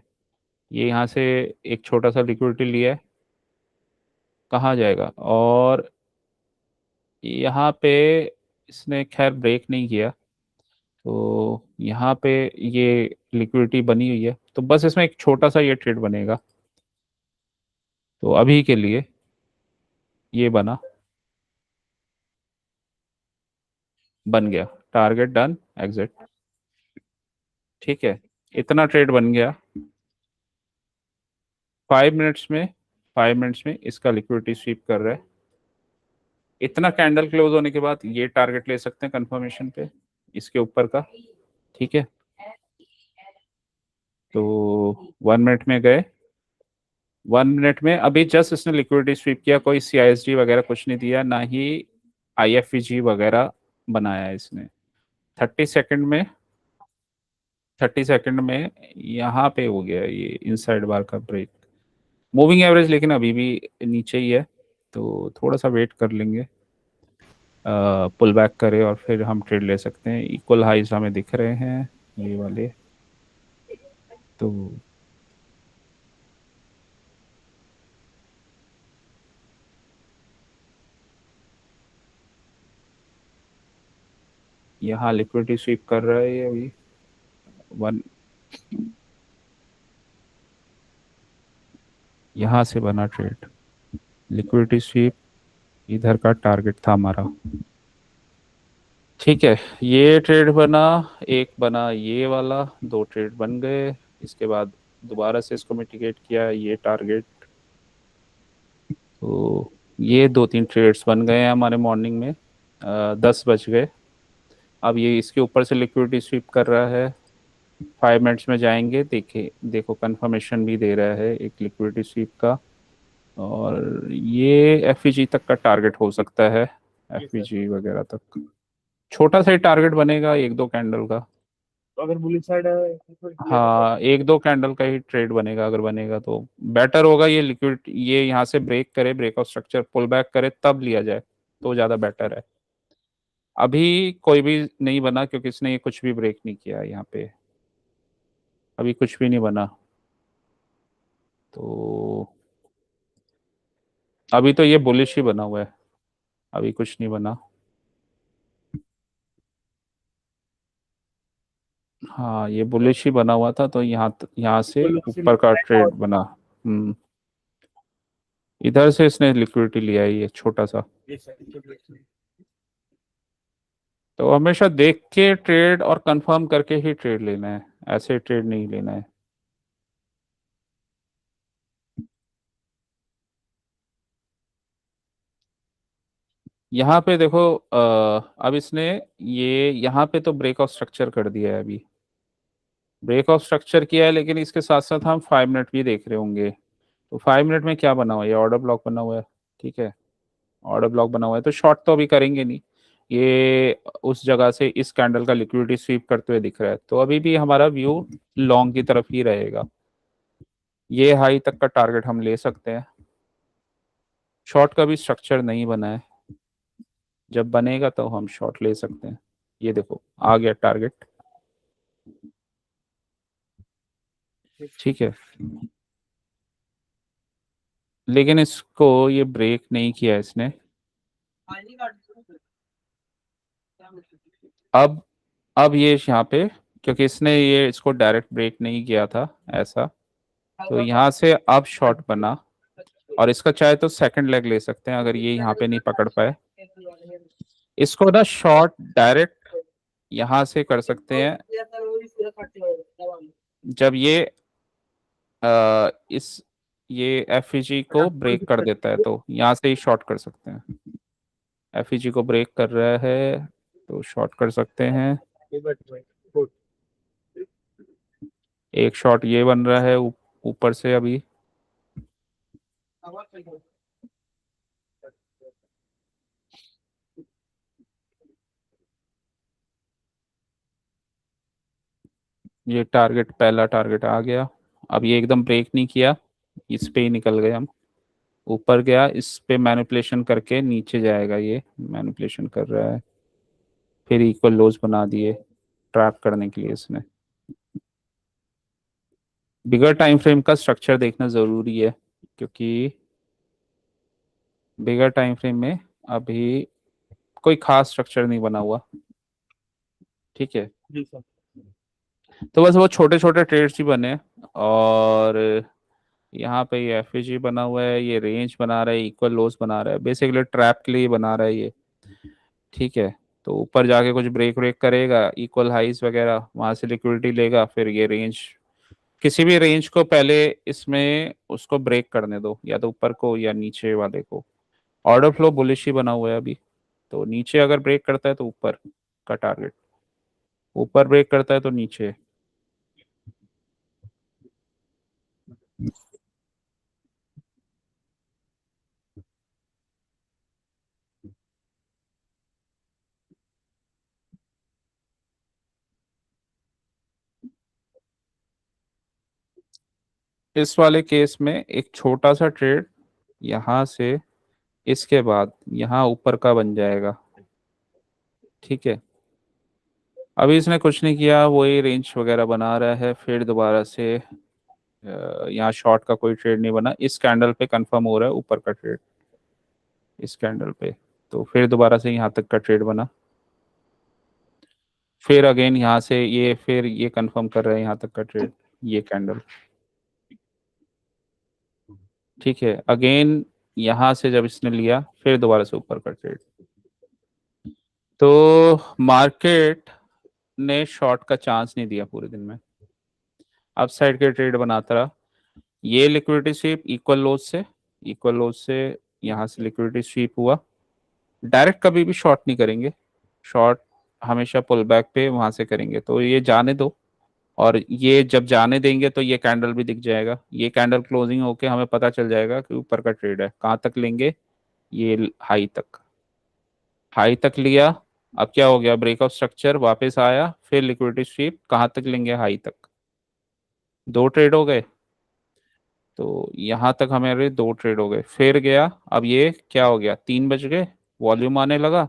Speaker 2: ये यहाँ से एक छोटा सा लिक्विडिटी लिया है, कहाँ जाएगा, और यहाँ पे इसने खैर ब्रेक नहीं किया, तो यहाँ पे ये लिक्विडिटी बनी हुई है, तो बस इसमें एक छोटा सा ये ट्रेड बनेगा। तो अभी के लिए ये बना, बन गया, टारगेट डन, एग्जिट। ठीक है, इतना ट्रेड बन गया 5 मिनट्स में। 5 मिनट्स में इसका लिक्विडिटी स्वीप कर रहा है। इतना कैंडल क्लोज होने के बाद ये टारगेट ले सकते हैं कंफर्मेशन पे, इसके ऊपर का। ठीक है, तो 1 मिनट में गए, 1 मिनट में अभी जस्ट इसने लिक्विडिटी स्वीप किया, कोई CISD वगैरह कुछ नहीं दिया, ना ही IFVG वगैरह बनाया है इसने। 30 सेकंड में, 30 सेकंड में यहाँ पे हो गया ये इनसाइड बार का ब्रेक। मूविंग एवरेज लेकिन अभी भी नीचे ही है, तो थोड़ा सा वेट कर लेंगे, पुल बैक करे और फिर हम ट्रेड ले सकते हैं। इक्वल हाइज हमें दिख रहे हैं ये वाले, तो यहाँ लिक्विडिटी स्वीप कर रहा है ये अभी वन, यहाँ से बना ट्रेड, लिक्विडिटी स्वीप, इधर का टारगेट था हमारा। ठीक है, ये ट्रेड बना, एक बना ये वाला, दो ट्रेड बन गए। इसके बाद दोबारा से इसको मिटिगेट किया, ये टारगेट। तो ये 2-3 ट्रेड्स बन गए हैं हमारे मॉर्निंग में। 10 बज गए। अब ये इसके ऊपर से लिक्विडिटी स्वीप कर रहा है। 5 मिनट्स में जाएंगे, देखे देखो कंफर्मेशन भी दे रहा है एक लिक्विडिटी स्वीप का। और ये एफईजी तक का टारगेट हो सकता है, एफईजी वगैरह तक छोटा सा ही टारगेट बनेगा, 1-2 कैंडल का।
Speaker 1: तो अगर बुलिश साइड है तो फिर
Speaker 2: हाँ, 1-2 कैंडल का ही ट्रेड बनेगा, अगर बनेगा तो बेटर होगा। ये लिक्विड ये यहाँ से ब्रेक करे, break of structure pull back करे, तब लिया जाए तो ज़्यादा बेटर है। अभी कोई भी नहीं बना क्योंकि इसने ये कुछ भी ब्रेक नहीं किया यहाँ पे, अभी कुछ भी नहीं बना। तो अभी तो ये बुलिश ही बना हुआ है, अभी कुछ नहीं बना। हाँ, ये बुलिश ही बना हुआ था, तो यहाँ से ऊपर का ट्रेड बना। हम्म इधर से इसने लिक्विडिटी लिया है, ये छोटा सा। तो हमेशा देख के ट्रेड और कंफर्म करके ही ट्रेड लेना है, ऐसे ट्रेड नहीं लेना है। यहाँ पे देखो, अब इसने ये यहाँ पे तो ब्रेक ऑफ स्ट्रक्चर कर दिया है, अभी ब्रेक ऑफ स्ट्रक्चर किया है, लेकिन इसके साथ साथ हम 5 मिनट भी देख रहे होंगे। तो 5 मिनट में क्या बना हुआ है, ये ऑर्डर ब्लॉक बना हुआ है। ठीक है, ऑर्डर ब्लॉक बना हुआ है, तो शॉर्ट तो अभी करेंगे नहीं। ये उस जगह से इस कैंडल का लिक्विडिटी स्वीप करते हुए दिख रहा है, तो अभी भी हमारा व्यू लॉन्ग की तरफ ही रहेगा। ये हाई तक का टारगेट हम ले सकते हैं। शॉर्ट का भी स्ट्रक्चर नहीं बना है, जब बनेगा तो हम शॉर्ट ले सकते हैं। ये देखो आ गया टारगेट। ठीक है, लेकिन इसको ये ब्रेक नहीं किया इसने। अब अब ये यहाँ पे, क्योंकि इसने ये इसको डायरेक्ट ब्रेक नहीं किया था ऐसा, तो यहाँ से अब शॉर्ट बना। और इसका चाहे तो सेकंड लेग ले सकते हैं, अगर ये यहाँ पे नहीं पकड़ पाए। इसको ना शॉर्ट डायरेक्ट यहाँ से कर सकते हैं, जब ये इस ये एफईजी को ब्रेक कर देता है, तो यहाँ से ही शॉर्ट कर सकते हैं। एफईजी को ब्रेक कर रहा है तो शॉर्ट कर सकते हैं। एक शॉट ये बन रहा है ऊपर से अभी। ये टारगेट, पहला टारगेट आ गया। अब ये एकदम ब्रेक नहीं किया, इस पे ही निकल गए हम। ऊपर गया, इस पे मैनिपुलेशन करके नीचे जाएगा, ये मैनिपुलेशन कर रहा है। फिर इक्वल लोज बना दिए ट्रैप करने के लिए इसने। बिगर टाइम फ्रेम का स्ट्रक्चर देखना ज़रूरी है, क्योंकि बिगर टाइम फ्रेम में अभी कोई खास स्ट्रक्चर नहीं बना हुआ। ठीक है,
Speaker 1: जी सर।
Speaker 2: तो बस वो छोटे छोटे ट्रेड्स ही बने। और यहाँ पे ये एफईजी बना हुआ है, ये रेंज बना रहा है, इक्वल लोस बना रहा है, बेसिकली ट्रैप के लिए बना रहा है ये। ठीक है, तो ऊपर जाके कुछ ब्रेक ब्रेक करेगा, इक्वल हाइज वगैरह वहां से लिक्विडिटी लेगा, फिर ये रेंज, किसी भी रेंज को पहले इसमें उसको ब्रेक करने दो, या तो ऊपर को या नीचे वाले को। ऑर्डर फ्लो बुलिश ही बना हुआ है अभी, तो नीचे अगर ब्रेक करता है तो ऊपर का टारगेट, ऊपर ब्रेक करता है तो नीचे। इस वाले केस में एक छोटा सा ट्रेड यहाँ से, इसके बाद यहाँ ऊपर का बन जाएगा। ठीक है, अभी इसने कुछ नहीं किया, वही रेंज वगैरह बना रहा है, फिर दोबारा से यहाँ शॉर्ट का कोई ट्रेड नहीं बना, इस कैंडल पे कंफर्म हो रहा है ऊपर का ट्रेड, इस कैंडल पे। तो फिर दोबारा से यहाँ तक का ट्रेड बना, फिर अगेन यहाँ से ये, फिर ये कंफर्म कर रहा है यहाँ तक का ट्रेड, ये कैंडल। ठीक है, अगेन यहाँ से जब इसने लिया, फिर दोबारा से ऊपर का ट्रेड। तो मार्केट ने शॉर्ट का चांस नहीं दिया पूरे दिन में। अप साइड के ट्रेड बनाता रहा। ये लिक्विडिटी स्वीप इक्वल लोज से यहाँ से लिक्विडिटी स्वीप हुआ। डायरेक्ट कभी भी शॉर्ट नहीं करेंगे, शॉर्ट हमेशा पुल बैक पे वहां से करेंगे। तो ये जाने दो, और ये जब जाने देंगे तो ये कैंडल भी दिख जाएगा। ये कैंडल क्लोजिंग होके हमें पता चल जाएगा कि ऊपर का ट्रेड है। कहाँ तक लेंगे? ये हाई तक लिया। अब क्या हो गया? ब्रेकआउट स्ट्रक्चर वापस आया, फिर लिक्विडिटी स्वीप। कहाँ तक लेंगे? हाई तक। दो ट्रेड हो गए। तो यहाँ तक हमारे दो ट्रेड हो गए, फिर गया। अब ये क्या हो गया? 3 बज गए, वॉल्यूम आने लगा।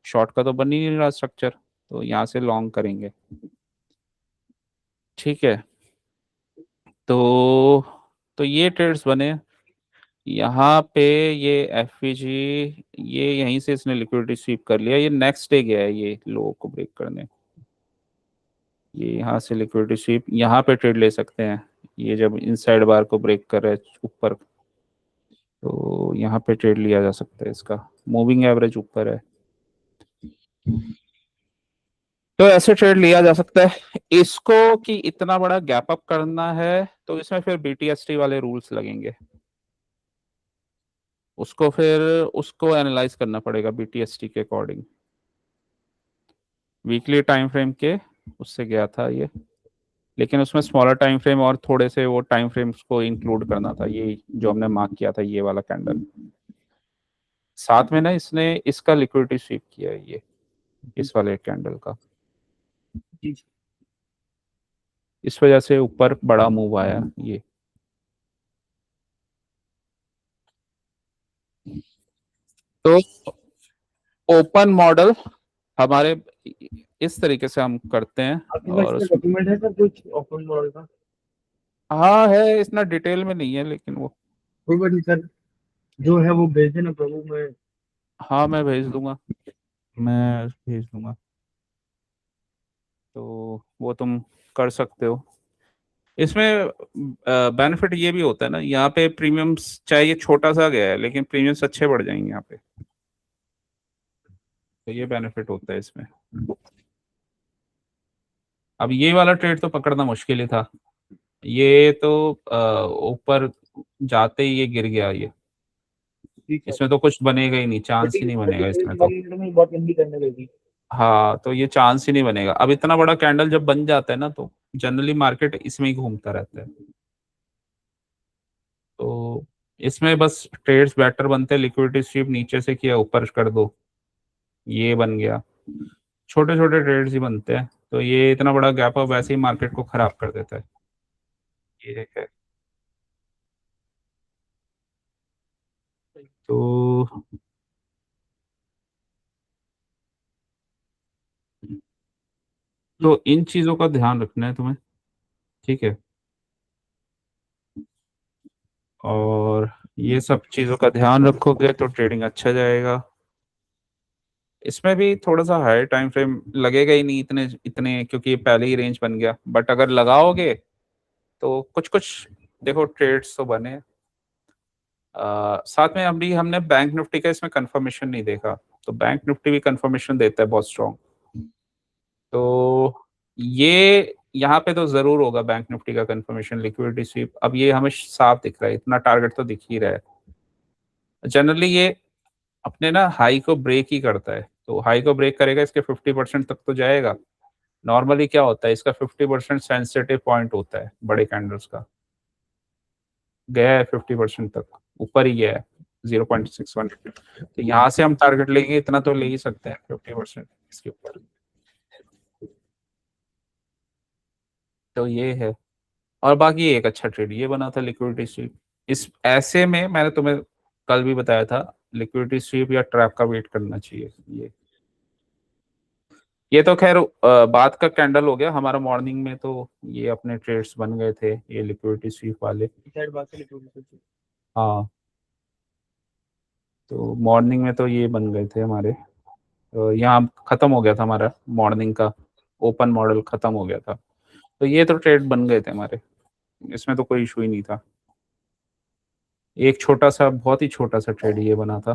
Speaker 2: शॉर्ट का तो बन ही नहीं रहा स्ट्रक्चर, तो यहाँ से लॉन्ग करेंगे। ठीक है, तो ये ट्रेड्स बने। यहाँ पे ये एफवीजी, ये यहीं से इसने लिक्विडिटी स्वीप कर लिया। ये नेक्स्ट डे गया है ये लो को ब्रेक करने। ये यहाँ से लिक्विडिटी स्वीप यहाँ पे ट्रेड ले सकते हैं। ये जब इनसाइड बार को ब्रेक कर रहा है ऊपर, तो यहाँ पे ट्रेड लिया जा सकता है इसका। मूविंग एवरेज ऊपर है, तो ऐसे ट्रेड लिया जा सकता है इसको। कि इतना बड़ा गैप अप करना है तो इसमें फिर बीटीएसटी वाले रूल्स लगेंगे। उसको एनालाइज करना पड़ेगा बीटीएसटी के अकॉर्डिंग। वीकली टाइम फ्रेम के उससे गया था ये, लेकिन उसमें स्मॉलर टाइम फ्रेम और थोड़े से वो टाइम फ्रेम्स को इंक्लूड करना था। ये जो हमने मार्क किया था, ये वाला कैंडल साथ में ना, इसने इसका लिक्विडिटी स्वीप किया है ये, इस वाले कैंडल का।
Speaker 1: जी।
Speaker 2: इस वजह से ऊपर बड़ा मूव आया ये। तो ओपन मॉडल हमारे इस तरीके से हम करते हैं।
Speaker 1: आपके पास
Speaker 2: और
Speaker 1: इसका
Speaker 2: उसमें
Speaker 1: डॉक्यूमेंट है सर कुछ ओपन मॉडल का?
Speaker 2: हाँ है, इतना डिटेल में नहीं है लेकिन वो।
Speaker 1: कोई बात नहीं सर, जो है वो भेज देना प्रभु मैं।
Speaker 2: हाँ मैं भेज दूंगा। तो वो तुम कर सकते हो। इसमें बेनिफिट ये भी होता है ना, यहाँ पे प्रीमियम्स चाहे ये छोटा सा गया है लेकिन प्रीमियम्स अच्छे बढ़ जाएंगे यहाँ पे। तो ये बेनिफिट होता है इसमें। अब ये वाला ट्रेड तो पकड़ना मुश्किल ही था। ये तो ऊपर जाते ही ये गिर गया ये।
Speaker 1: ठीक है।
Speaker 2: इसमें तो कुछ बनेगा ही नहीं, चांस ही
Speaker 1: कटिंग
Speaker 2: नहीं बनेगा
Speaker 1: कटिंग
Speaker 2: इसमें तो।
Speaker 1: 1 मिनट में बहुत लंबी करने लगी।
Speaker 2: हाँ, तो ये चांस ही नहीं बनेगा। अब इतना बड़ा कैंडल जब बन जाता है ना, तो जनरली मार्केट इसमें ही घूमता रहता है। तो इसमें बस ट्रेड्स बेटर बनते हैं। लिक्विडिटी स्वीप नीचे से किया, ऊपर कर दो, ये बन गया। छोटे छोटे ट्रेड्स ही बनते हैं। तो ये इतना बड़ा गैप अप वैसे ही मार्केट को खराब कर देता है। ये है। तो इन चीजों का ध्यान रखना है तुम्हें। ठीक है, और ये सब चीजों का ध्यान रखोगे तो ट्रेडिंग अच्छा जाएगा। इसमें भी थोड़ा सा हाई टाइम फ्रेम लगेगा ही नहीं इतने इतने, क्योंकि ये पहले ही रेंज बन गया। बट अगर लगाओगे तो कुछ कुछ देखो ट्रेड्स तो बने। साथ में अभी हमने बैंक निफ्टी का इसमें कंफर्मेशन नहीं देखा। तो बैंक निफ्टी भी कंफर्मेशन देता है बहुत स्ट्रॉन्ग। तो ये यहाँ पे तो जरूर होगा बैंक निफ्टी का कंफर्मेशन, लिक्विडिटी स्वीप। अब ये हमें साफ दिख रहा है, इतना टारगेट तो दिख ही रहा है। जनरली ये अपने ना हाई को ब्रेक ही करता है। तो हाई को ब्रेक करेगा, इसके 50% तक तो जाएगा। नॉर्मली क्या होता है, इसका 50% सेंसिटिव पॉइंट होता है बड़े कैंडल्स का। गया है 50% तक, ऊपर ही गया है 0.61। तो यहाँ से हम टारगेट लेंगे, इतना तो ले ही सकते हैं 50% इसके ऊपर। तो ये है। और बाकी एक अच्छा ट्रेड ये बना था लिक्विडिटी स्वीप। इस ऐसे में मैंने तुम्हें कल भी बताया था, लिक्विडिटी स्वीप या ट्रैप का वेट करना चाहिए। ये तो खैर बात का कैंडल हो गया हमारा। मॉर्निंग में तो ये अपने ट्रेड्स बन गए थे ये लिक्विडिटी स्वीप वाले।
Speaker 1: साइड बात से लिक्विडिटी।
Speaker 2: हाँ, तो मॉर्निंग में तो ये बन गए थे हमारे। यहाँ खत्म हो गया था हमारा मॉर्निंग का ओपन मॉडल, खत्म हो गया था। तो ये तो ट्रेड बन गए थे हमारे, इसमें तो कोई इशू ही नहीं था। एक छोटा सा, बहुत ही छोटा सा ट्रेड ये बना था,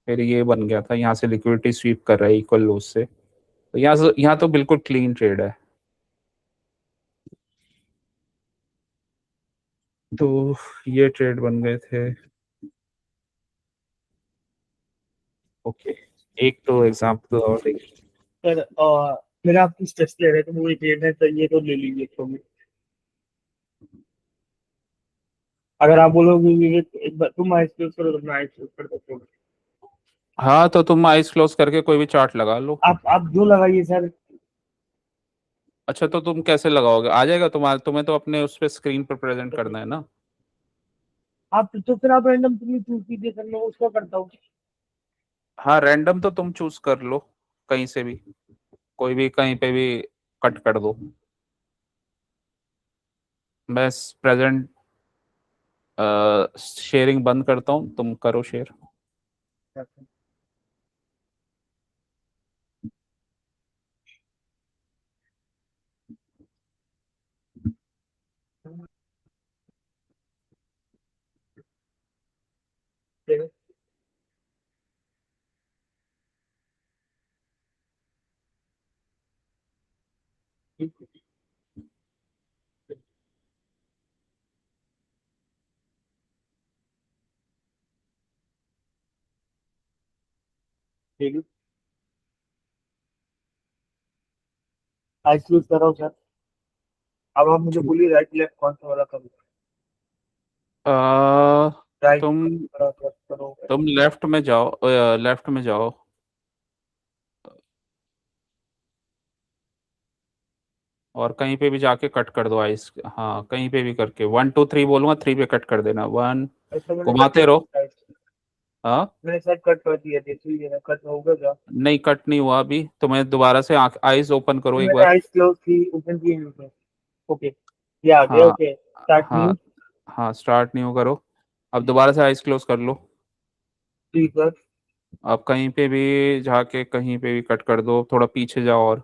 Speaker 2: फिर ये बन गया था। यहाँ से लिक्विडिटी स्वीप कर रहा है इक्वल लोज से। तो यहाँ तो बिल्कुल क्लीन ट्रेड है। तो ये ट्रेड बन गए थे। ओके, एक तो एग्जांपल और देखिए।
Speaker 1: सर फिर आप कुछ टेस्ट ले रहे थे, वो एक लेना चाहिए तो ले लीजिए तो भी। अगर आप बोलोगे विवेक एक बार तुम आइस क्लोज करो तो मैं आइस क्लोज कर सकता हूँ।
Speaker 2: हाँ, तो तुम आइस क्लोज करके कोई भी चार्ट लगा लो।
Speaker 1: आप जो लगाइए सर।
Speaker 2: अच्छा, तो तुम कैसे लगाओगे? आ जाएगा तुम्हारे, तुम्हें तो अपने उस पे स्क्रीन पर प्रेजेंट करना है ना।
Speaker 1: आप तो फिर आप रैंडम तुम चूज कीजिए सर, मैं उसका करता हूँ।
Speaker 2: हाँ, रैंडम तो तुम चूज कर लो, कहीं से भी, कोई भी कहीं पे भी कट कर दो। मैं प्रेजेंट शेयरिंग बंद करता हूँ, तुम करो शेयर।
Speaker 1: ठीक है, आइस क्लोज कर रहा हूँ सर। अब आप मुझे बोलिए राइट लेफ्ट कौन सा वाला करूँ।
Speaker 2: अ,
Speaker 1: राइट
Speaker 2: तुम
Speaker 1: करो left करो।
Speaker 2: तुम लेफ्ट में जाओ, लेफ्ट में जाओ, और कहीं पे भी जाके कट कर दो आइस। हाँ, कहीं पे भी करके 1 2 3 बोलूंगा, 3 पे कट कर देना। 1,
Speaker 1: ऐसा मैंने कट
Speaker 2: घुमाते
Speaker 1: कर
Speaker 2: रहो।
Speaker 1: दिया।
Speaker 2: हाँ,
Speaker 1: मैंने शायद कट कर दिया, देख लीजिए कट होगा क्या।
Speaker 2: नहीं कट नहीं हुआ अभी, तुम्हें दोबारा से आंख आइज ओपन करो एक
Speaker 1: मैंने
Speaker 2: बार।
Speaker 1: आइस क्लोज की, ओपन की नहीं है। ओके, ये आ गया।
Speaker 2: हाँ,
Speaker 1: ओके, स्टार्ट
Speaker 2: हाँ,
Speaker 1: न्यू।
Speaker 2: हाँ, स्टार्ट नहीं हो करो। अब दोबारा से आइज क्लोज कर लो।
Speaker 1: ठीक है।
Speaker 2: अब कहीं पे भी जाके कहीं पे भी कट कर दो, थोड़ा पीछे जाओ और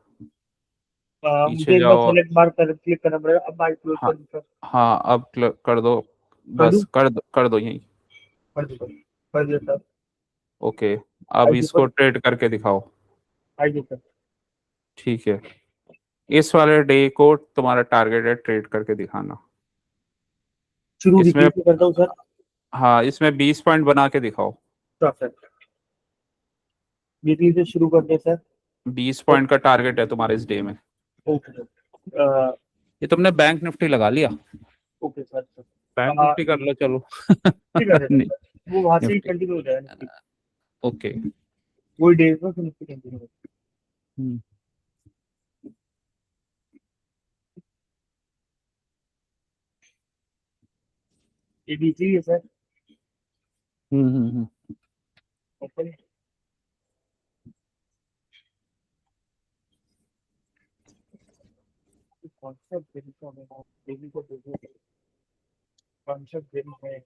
Speaker 2: पीछे
Speaker 1: मुझे एक बार
Speaker 2: जाओ और
Speaker 1: सेलेक्ट बार कर क्लिक करना पड़ेगा, अब आइस क्लोज
Speaker 2: हाँ,
Speaker 1: कर दूँ।
Speaker 2: हाँ, अब कर दो।
Speaker 1: कर
Speaker 2: बस
Speaker 1: दूँ।
Speaker 2: कर दो यहीं।
Speaker 1: कर दूँ कर दिया सर।
Speaker 2: ओके, अब
Speaker 1: आइए
Speaker 2: इसको
Speaker 1: पर।
Speaker 2: ट्रेड करके दिखाओ।
Speaker 1: आइए सर।
Speaker 2: ठीक है, इस वाले डे को तुम्हारा टारगेट है ट्रेड करके दिखाना।
Speaker 1: शुरू वीकली
Speaker 2: इसमें,
Speaker 1: से करता हूँ सर।
Speaker 2: हाँ, इसमें 20 पॉइंट बना के दिखाओ।
Speaker 1: सर वीकली से शुरू करते हैं सर।
Speaker 2: 20 पॉइंट का टारगेट है तुम्हारे इस डे में।
Speaker 1: Okay sir.
Speaker 2: ये तुमने बैंक निफ्टी लगा लिया?
Speaker 1: Okay sir.
Speaker 2: बैंक निफ्टी कर लो चलो।
Speaker 1: ठीक है सर,
Speaker 2: नहीं,
Speaker 1: वो वहां से ही
Speaker 2: निफ्टी।
Speaker 1: कंटिन्यू हो जाएगा।
Speaker 2: ओके।
Speaker 1: वही डेज में फिर उससे कंटिन्यू हो।
Speaker 2: हम्म,
Speaker 1: ये वीकली है सर।
Speaker 2: हम्म, हम्म,
Speaker 1: ओपन। कॉन्सेप्ट वेरी को डेली को देखिए। कॉन्सेप्ट वेरी है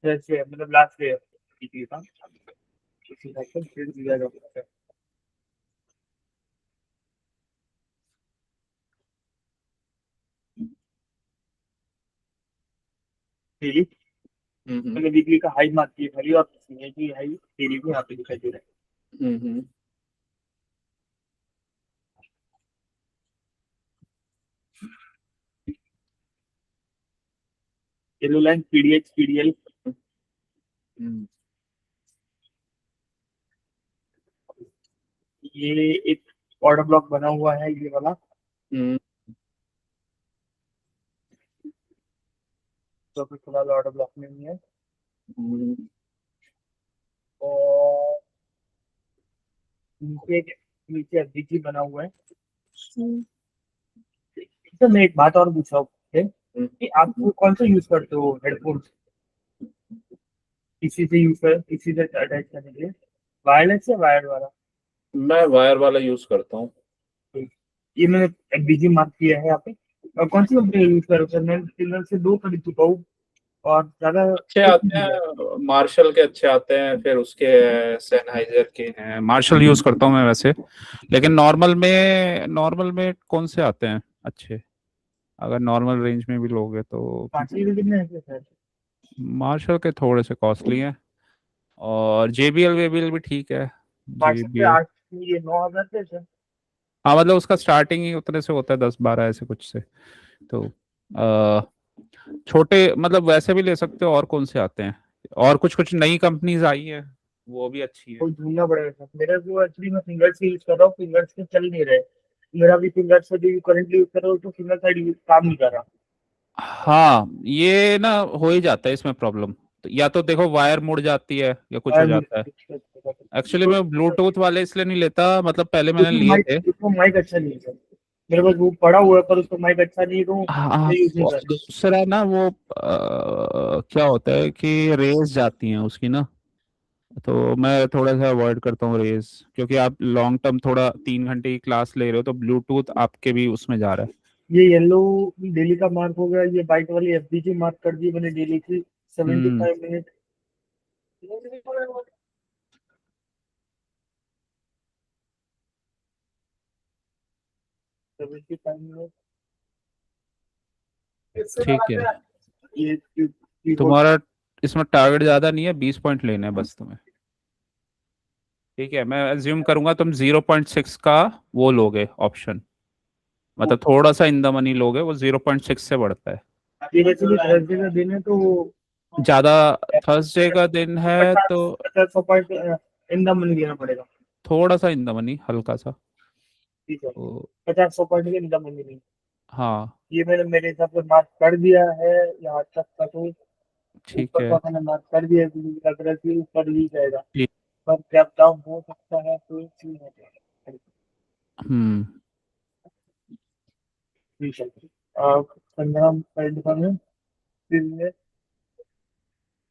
Speaker 1: जैसे मतलब लास्ट ईयर वीकली था, इसी टाइप का फिर दिया जाता है। डेली
Speaker 2: हम्म,
Speaker 1: मैंने वीकली का हाई मार्क किया खाली, और कुछ नहीं है कि हाई डेली भी यहाँ पे दिखाई दे रहा है।
Speaker 2: हम्म,
Speaker 1: येलो लाइन पीडीएक्स पीडीएल।
Speaker 2: हम्म,
Speaker 1: ये एक ऑर्डर ब्लॉक बना हुआ है ये वाला,
Speaker 2: हम्म,
Speaker 1: तो अभी फिलहाल ऑर्डर ब्लॉक में नहीं है।
Speaker 2: हम्म,
Speaker 1: और नीचे नीचे एफडीजी बना हुआ है। तो मैं एक बात और पूछ रहा हूँ कि आप कौन सा यूज करते हो हेडफोन, किसी से यूज कर किसी से अटैच करने के लिए, वायरलेस या वायर्ड वाला।
Speaker 2: मैं वायर वाला यूज करता हूँ।
Speaker 1: तो ये मैंने एफडीजी मार्क किया है यहाँ पे। और कौन सी कंपनी यूज कर रहे हो सर, मैं फिलहाल से दो खरीद चुका हूँ और ज्यादा
Speaker 2: अच्छे
Speaker 1: कुछ
Speaker 2: आते
Speaker 1: नहीं है।
Speaker 2: हैं, मार्शल के अच्छे आते हैं, फिर उसके सेनहाइजर के हैं। मार्शल यूज करता हूँ मैं वैसे, लेकिन नॉर्मल में कौन से आते हैं अच्छे? अगर नॉर्मल रेंज में भी लोगे तो
Speaker 1: पांचवी के कितने हैं सर।
Speaker 2: मार्शल के थोड़े से कॉस्टली हैं, और जेबीएल वेबीएल भी ठीक है।
Speaker 1: पांचवी पे
Speaker 2: जेबीएल,
Speaker 1: आठ, ये 9,000 पे है सर।
Speaker 2: हाँ, मतलब उसका स्टार्टिंग ही उतने से होता है, 10 12 ऐसे कुछ से। तो छोटे मतलब वैसे भी ले सकते हो, और कौन से आते हैं, और कुछ कुछ नई कंपनीज आई है, वो भी अच्छी है।
Speaker 1: कोई ढूंढना पड़ेगा सर। मेरा जो एक्चुअली मैं फिंगर से यूज कर रहा हूँ, फिंगर से चल नहीं रहे। मेरा भी फिंगर से जो करंटली यूज कर रहा हूँ तो फिंगर साइड काम नहीं कर रहा।
Speaker 2: हाँ ये ना हो ही जाता है इसमें प्रॉब्लम, तो या तो देखो वायर मुड़ जाती है या कुछ हो
Speaker 1: शायद
Speaker 2: जाता है। एक्चुअली
Speaker 1: तो
Speaker 2: मैं ब्लूटूथ वाले इसलिए नहीं लेता, मतलब पहले मैंने लिए थे।
Speaker 1: उसमें माइक अच्छा नहीं है सर। मेरे पास वो पड़ा हुआ है पर उसका माइक अच्छा नहीं है तो
Speaker 2: हाँ,
Speaker 1: मैं यूज नहीं
Speaker 2: और
Speaker 1: कर रहा।
Speaker 2: दूसरा ना वो क्या होता है कि रेस जाती हैं उसकी ना, तो मैं थोड़ा सा अवॉइड करता हूँ रेस, क्योंकि आप लॉन्ग टर्म थोड़ा 3 घंटे की क्लास ले रहे हो तो ब्लूटूथ आपके भी उसमें जा रहा है।
Speaker 1: ये येलो डेली का मार्क हो गया, ये वाइट वाली एफबीजी मार्क कर दी मैंने डेली की
Speaker 2: हम्म
Speaker 1: 75 मिनट। 75 मिनट।
Speaker 2: ठीक है।
Speaker 1: ये कीबोर्ड।
Speaker 2: तुम्हारा इसमें टारगेट ज्यादा नहीं है, 20 पॉइंट लेने हैं बस तुम्हें। ठीक है, मैं अज्यूम करूंगा तुम 0.6 का वो लोगे ऑप्शन, मतलब थोड़ा सा इन द मनी लोगे, वो 0.6 से बढ़ता है
Speaker 1: ये वैसे भी थर्सडे का दिन है तो
Speaker 2: ज्यादा। थर्सडे का दिन है तो
Speaker 1: 50 50 पॉइंट इन द मनी देना पड़ेगा।
Speaker 2: थोड़ा सा इन द मनी, हल्का सा।
Speaker 1: ठीक है।
Speaker 2: तो
Speaker 1: 50 100 पॉइंट इन द मनी नहीं।
Speaker 2: हाँ
Speaker 1: ये मैंने मेरे हिसाब से मार्क कर दिया है यहाँ तक का तो।
Speaker 2: ठीक
Speaker 1: ऊपर
Speaker 2: है।
Speaker 1: का मैंने मार्क कर दिया है तो मुझे लग रहा है कि ऊपर ही जाएगा।
Speaker 2: ठीक।
Speaker 1: पर जब डाउन हो सकता है तो एक चीज है।
Speaker 2: हम्म
Speaker 1: ठीक है। 15 मिनट का में फिर मैं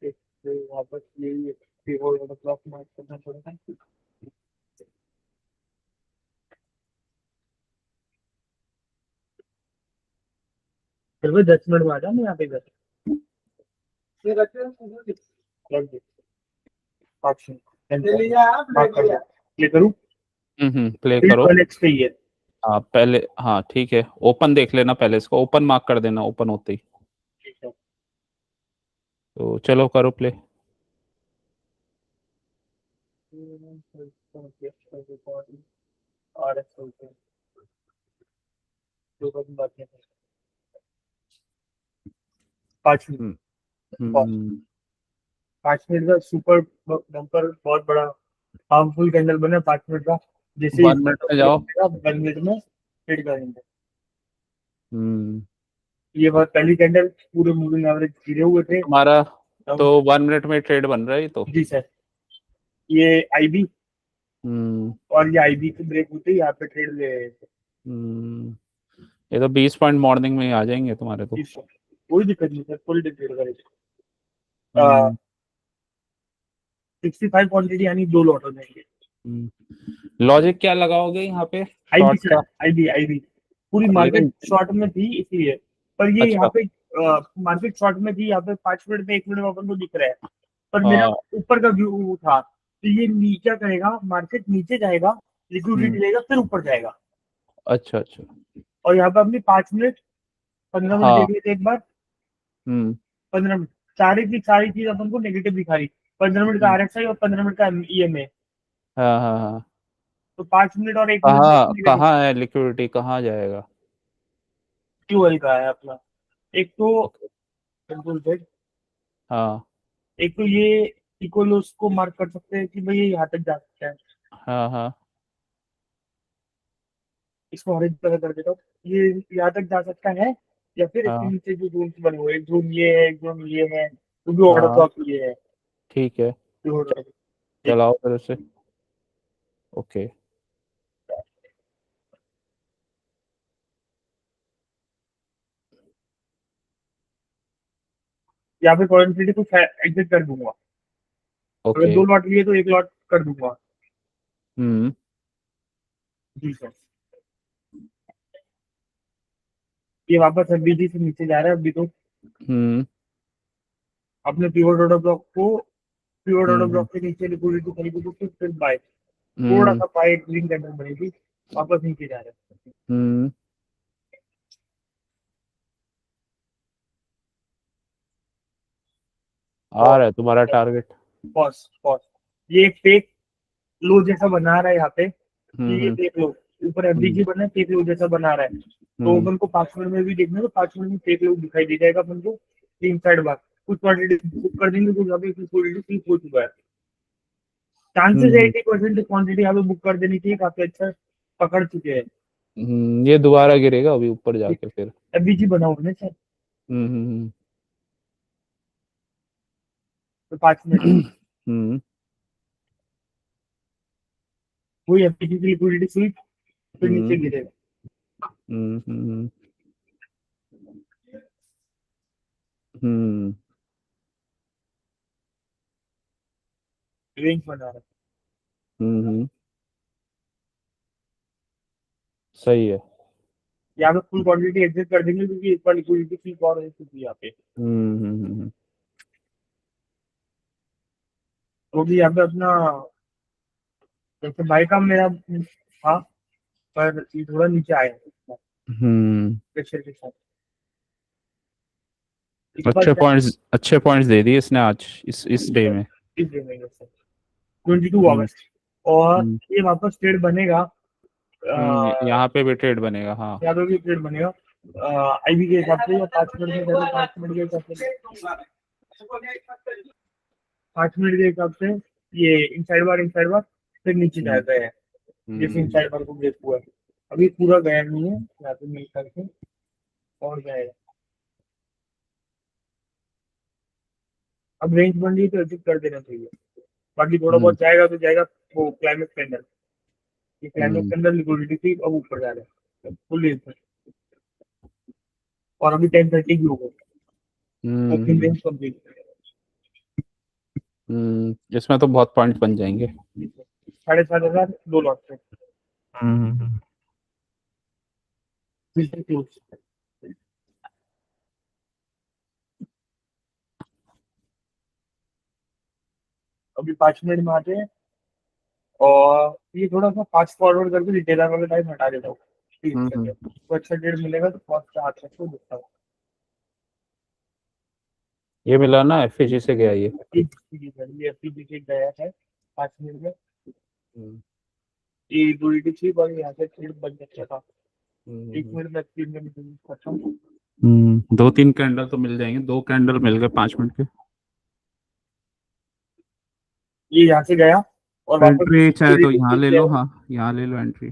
Speaker 1: एक वापस यही कीबोर्ड वाला क्लॉक मार्क करना पड़ेगा। फिर मैं 10 मिनट में आ जाऊँ यहाँ पे घर। ये रखे हैं, रख दे। ऑप्शन ये करूँ।
Speaker 2: प्ले
Speaker 1: फिर
Speaker 2: करो।
Speaker 1: कनेक्ट पे ही है।
Speaker 2: हाँ पहले, हाँ ठीक है, ओपन देख लेना पहले, इसको ओपन मार्क कर देना ओपन होते ही।
Speaker 1: ठीक है।
Speaker 2: तो चलो करो प्ले।
Speaker 1: और जो बड़ी बातें हैं। 5 मिनट।
Speaker 2: हम्म हम्म
Speaker 1: 5 मिनट का सुपर बम्पर बहुत बड़ा हार्मफुल कैंडल बना 5 मिनट का। जैसे ही
Speaker 2: 1 मिनट में जाओ।
Speaker 1: 1 मिनट में हिट करेंगे।
Speaker 2: हम्म
Speaker 1: ये बात पहली कैंडल पूरे मूविंग एवरेज गिरे हुए थे।
Speaker 2: तुम्हारा
Speaker 1: डाउन।
Speaker 2: तो 1 मिनट में ट्रेड बन रहा है ये तो।
Speaker 1: जी सर। ये आईबी
Speaker 2: हम्म
Speaker 1: और ये आईबी के ब्रेक होते ही यहाँ पे ट्रेड ले रहे थे।
Speaker 2: हम्म ये तो 20 पॉइंट मॉर्निंग में ही आ जाएंगे तुम्हारे तो।
Speaker 1: जी सर। कोई दिक्कत नहीं सर, फुल डे ट्रेड करेंगे।
Speaker 2: हम्म
Speaker 1: 65 क्वांटिटी यानी 2 लॉट हो जाएंगे।
Speaker 2: लॉजिक क्या लगाओगे यहाँ पे
Speaker 1: आईबी
Speaker 2: शॉर्ट
Speaker 1: सर,
Speaker 2: का।
Speaker 1: IB IB. पूरी मार्केट
Speaker 2: लेकिन
Speaker 1: शॉर्ट में थी इसलिए। पर ये यहाँ
Speaker 2: अच्छा।
Speaker 1: पे मार्केट शॉर्ट में थी, यहाँ पे 5 मिनट में 1 मिनट में अपन को दिख रहा है। पर मेरा
Speaker 2: हाँ।
Speaker 1: ऊपर का व्यू था तो ये नीचे करेगा, मार्केट नीचे जाएगा, लिक्विडिटी
Speaker 2: हम्म
Speaker 1: लेगा फिर ऊपर जाएगा।
Speaker 2: अच्छा अच्छा।
Speaker 1: और यहाँ पे अपनी 5 मिनट 15 मिनट
Speaker 2: हाँ।
Speaker 1: देख लेते एक बार।
Speaker 2: हम्म
Speaker 1: 15 मिनट सारी की सारी चीज अपन को नेगेटिव दिखा रही। 15 मिनट का
Speaker 2: हम्म,
Speaker 1: आरएसआई और 15 मिनट का ईएमए।
Speaker 2: हाँ हाँ हाँ।
Speaker 1: तो 5 मिनट और 1 मिनट में
Speaker 2: कहाँ
Speaker 1: नेगेटिव।
Speaker 2: कहाँ है लिक्विडिटी, कहाँ जाएगा।
Speaker 1: ट्यूबवेल का है अपना। एक तो
Speaker 2: ओके।
Speaker 1: Control Z.
Speaker 2: हाँ
Speaker 1: एक तो ये इकोलोस को मार्क कर सकते हैं कि भाई ये यहाँ तक जा सकता है।
Speaker 2: हाँ हाँ
Speaker 1: इसको ऑरेंज कलर कर देता हूँ। ये यहाँ तक जा सकता है या फिर इसके
Speaker 2: हाँ
Speaker 1: नीचे जो जोन बने हुए हैं, एक जोन ये है एक जोन ये है क्योंकि ऑर्डर
Speaker 2: हाँ
Speaker 1: ब्लॉक ये है।
Speaker 2: ठीक है।
Speaker 1: जो order- एक
Speaker 2: चलाओ फिर से। ओके।
Speaker 1: यहाँ पे क्वांटिटी को एग्जिट कर दूंगा। अगर
Speaker 2: ओके।
Speaker 1: 2 लॉट लिए तो 1 लॉट कर दूंगा।
Speaker 2: हम्म
Speaker 1: जी सर। ये वापस एफबीजी से नीचे जा रहा है अभी तो।
Speaker 2: हम्म
Speaker 1: अपने प्योर ऑर्डर ब्लॉक को, प्योर ऑर्डर
Speaker 2: हम्म
Speaker 1: ब्लॉक के नीचे लिक्विडिटी खरीदो तो फिर बाय। थोड़ा
Speaker 2: हम्म
Speaker 1: सा बाय ग्रीन कैंडल बनेगी। वापस नीचे जा रहा है।
Speaker 2: हम्म आ रहा है तुम्हारा टारगेट।
Speaker 1: Pause pause. ये एक फेक लो जैसा बना रहा है यहाँ पे कि ये
Speaker 2: हम्म
Speaker 1: देख लो। ऊपर एफडीजी
Speaker 2: हम्म
Speaker 1: बना है, फेक लो जैसा बना रहा है। तो अपन को 5 मिनट में भी देखना है, तो 5 मिनट में एक लोग दिखाई दे जाएगा अपन को तीन साइड बार। कुछ क्वांटिटी बुक कर देंगे तो यहाँ पे क्वांटिटी ठीक हो चुका है। चांसेस है 80% क्वांटिटी यहाँ पे बुक कर देनी चाहिए, काफी अच्छा पकड़ चुके हैं।
Speaker 2: ये दोबारा गिरेगा अभी ऊपर जाके फिर।
Speaker 1: एफबीजी बना हुआ है ना सर,
Speaker 2: हम्म
Speaker 1: तो 5 मिनट
Speaker 2: हम्म
Speaker 1: वही एफबीजी की लिक्विडिटी स्वीप फिर नीचे
Speaker 2: हम्म
Speaker 1: गिरेगा।
Speaker 2: हम्म हम्म
Speaker 1: रेंज बना रहा है।
Speaker 2: हम्म, सही है।
Speaker 1: यहाँ पे फुल क्वांटिटी एग्जिट कर देंगे क्योंकि एक बार लिक्विडिटी स्वीप और हो चुकी है यहाँ पे।
Speaker 2: हम्म।
Speaker 1: तो भी यहाँ पे अपना जैसे बाई का मेरा था, पर ये थोड़ा नीचे आया है
Speaker 2: हम्म
Speaker 1: प्रेशर के साथ। इसके बाद
Speaker 2: अच्छे पॉइंट्स दे दिए इसने आज इस डे में।
Speaker 1: 22
Speaker 2: हम्म
Speaker 1: अगस्त और
Speaker 2: हम्म
Speaker 1: ये वापस ट्रेड बनेगा।
Speaker 2: यहाँ पे भी ट्रेड बनेगा, हाँ।
Speaker 1: यहाँ पे भी ट्रेड बनेगा आईबी के हिसाब से, या 5 मिनट में करें, 5 मिनट के हिसाब से, 5 मिनट के हिसाब से ये इनसाइड बार फिर नीचे
Speaker 2: हम्म
Speaker 1: जाता है। जैसे
Speaker 2: हम्म
Speaker 1: इनसाइड बार को ब्रेक हुआ है, अभी पूरा गया नहीं है यहाँ पे मिल करके और जाएगा। अब रेंज बन रही है तो एग्जिट कर देना चाहिए, बाकी थोड़ा
Speaker 2: हम्म
Speaker 1: बहुत जाएगा तो जाएगा। वो क्लाइमेक्स के अंदर, ये क्लाइमेक्स
Speaker 2: हम्म
Speaker 1: के अंदर लिक्विडिटी थी, अब ऊपर जा रहा है फुल। और अभी 10:30 भी हो गए, ओपनिंग
Speaker 2: हम्म
Speaker 1: रेंज कंप्लीट।
Speaker 2: इसमें तो बहुत पॉइंट बन जाएंगे।
Speaker 1: 7,500 दो लॉट से
Speaker 2: हम्म
Speaker 1: फिर से क्लोज। अभी 5 मिनट में आते हैं और ये थोड़ा सा फास्ट फॉरवर्ड करके रिटेलर वाला टाइम हटा देता हूँ। ठीक है,
Speaker 2: हम्म।
Speaker 1: तो अच्छा ट्रेड मिलेगा तो फास्ट हाथ से दिखता हूँ।
Speaker 2: ये मिला ना, एफएजी से गया ये।
Speaker 1: एक चीज है, ये एफपीजी से गया है 5 मिनट में।
Speaker 2: हम्म
Speaker 1: ये लिक्विडिटी थी और यहाँ से ट्रेड बन अच्छा था। एक
Speaker 2: हम्म
Speaker 1: मिनट में 3 मिनट करता हूँ।
Speaker 2: दो तीन कैंडल तो मिल जाएंगे, दो कैंडल मिल गए 5 मिनट के।
Speaker 1: ये यहाँ से गया और वापस
Speaker 2: एंट्री चाहे तो यहाँ
Speaker 1: लिक्विडिटी
Speaker 2: ले
Speaker 1: किया
Speaker 2: लो,
Speaker 1: है।
Speaker 2: हाँ यहाँ ले लो एंट्री।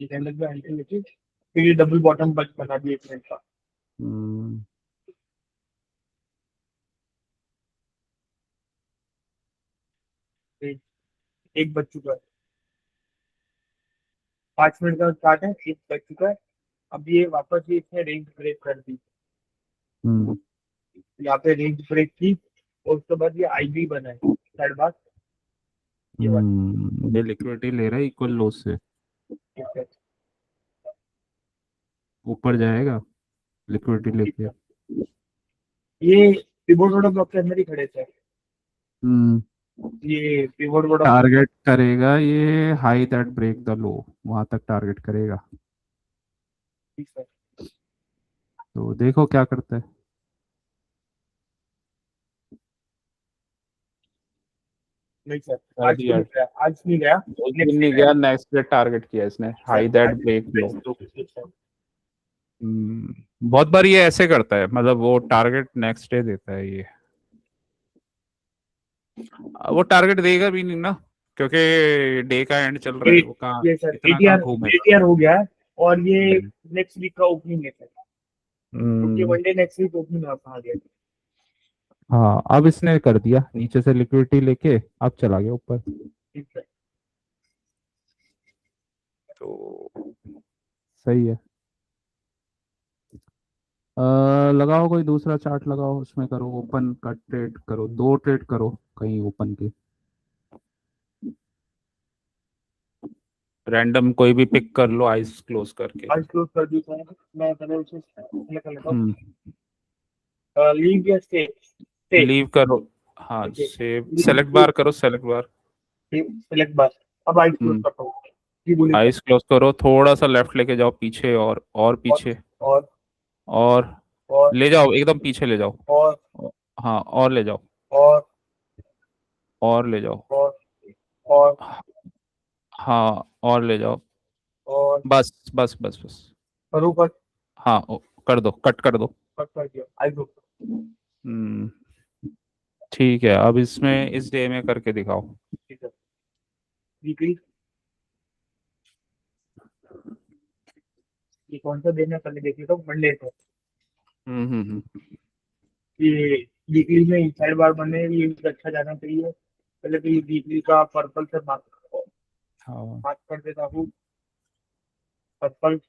Speaker 1: ये कैंडल पे एंट्री लेके फिर ये डबल बॉटम बना दिया 1 मिनट का।
Speaker 2: हम्म
Speaker 1: एक एक बज चुका है, 5 मिनट का स्टार्ट है, एक बज चुका है। अब ये वापस ये इसने रेंज ब्रेक कर दी,
Speaker 2: हम्म
Speaker 1: यहाँ पे रेंज ब्रेक की और उसके बाद ये आईबी बना है साइड बार। ये वाला
Speaker 2: ये लिक्विडिटी ले रहा है इक्वल लो से,
Speaker 1: ठीक है,
Speaker 2: ऊपर जाएगा लिक्विडिटी
Speaker 1: ठीक
Speaker 2: लेके।
Speaker 1: है। ये पिवोट ऑर्डर ब्लॉक के अंदर ही खड़े थे।
Speaker 2: हम्म
Speaker 1: ये पिवोट ऑर्डर ब्लॉक
Speaker 2: टारगेट करेगा ये high that break the low, वहां तक टारगेट करेगा।
Speaker 1: ठीक है।
Speaker 2: तो देखो क्या करता है।
Speaker 1: नहीं सर,
Speaker 2: कर
Speaker 1: आज तो
Speaker 2: दिया।
Speaker 1: नहीं गया, आज नहीं गया।
Speaker 2: उस दिन
Speaker 1: नेक्स्ट डे
Speaker 2: नहीं
Speaker 1: गया
Speaker 2: गया, नेक्स्ट डे टारगेट किया इसने
Speaker 1: सर,
Speaker 2: हाई दैट
Speaker 1: आज
Speaker 2: ब्रेक लो।
Speaker 1: Next day.
Speaker 2: बहुत बार ये ऐसे करता है, मतलब वो टारगेट नेक्स्ट डे देता है ये। वो टारगेट देगा भी नहीं ना, क्योंकि डे का एंड चल रहा है, वो कहाँ
Speaker 1: ये सर
Speaker 2: इतना कहाँ
Speaker 1: एटीआर
Speaker 2: घूमेगा।
Speaker 1: एटीआर हो गया है और ये
Speaker 2: हम्म
Speaker 1: नेक्स्ट वीक का ओपनिंग है सर, क्योंकि
Speaker 2: हम्म,
Speaker 1: वनडे नेक्स्ट वीक ओपनिंग आ गया।
Speaker 2: हाँ अब इसने कर दिया नीचे से लिक्विडिटी लेके, अब चला गया ऊपर।
Speaker 1: ठीक है।
Speaker 2: तो सही है। लगाओ कोई दूसरा चार्ट लगाओ, उसमें करो ओपन का ट्रेड करो, दो ट्रेड करो कहीं ओपन के। रैंडम कोई भी पिक कर लो आइस क्लोज करके।
Speaker 1: आज क्लोज कर दी सर, मैं पहले उसे सेलेक्ट कर लेता हूँ।
Speaker 2: हम्म
Speaker 1: लीव या स्टे, स्टे।
Speaker 2: लीव करो, हाँ
Speaker 1: ओके,
Speaker 2: सेव सेलेक्ट
Speaker 1: लीव
Speaker 2: बार करो, सेलेक्ट बार।
Speaker 1: सेलेक्ट बस। अब आज क्लोज
Speaker 2: हम्म
Speaker 1: करता हूँ। जी बोलिए सर।
Speaker 2: आइस क्लोज करो, थोड़ा सा लेफ्ट लेके जाओ पीछे, और
Speaker 1: और
Speaker 2: पीछे,
Speaker 1: और
Speaker 2: और
Speaker 1: और
Speaker 2: ले जाओ एकदम पीछे ले जाओ।
Speaker 1: और
Speaker 2: हाँ और ले जाओ,
Speaker 1: और
Speaker 2: और ले जाओ।
Speaker 1: और और
Speaker 2: हाँ और ले जाओ।
Speaker 1: और
Speaker 2: बस बस बस बस।
Speaker 1: करूँ कट?
Speaker 2: हाँ कर दो, कट कर दो।
Speaker 1: कट कर दिया, आईब्रो।
Speaker 2: हम्म, ठीक है, अब इसमें इस डे में करके दिखाओ।
Speaker 1: ठीक है। वीकली, ये कौन सा दिन है पहले देख लेता हूँ, मंडे से।
Speaker 2: हम्म।
Speaker 1: ये वीकली में इनसाइड बार बने, ये भी अच्छा जाना चाहिए। पहले तो ये वीकली का पर्पल से मार्क
Speaker 2: हाँ।
Speaker 1: मार्क कर देता हूँ। पर्पल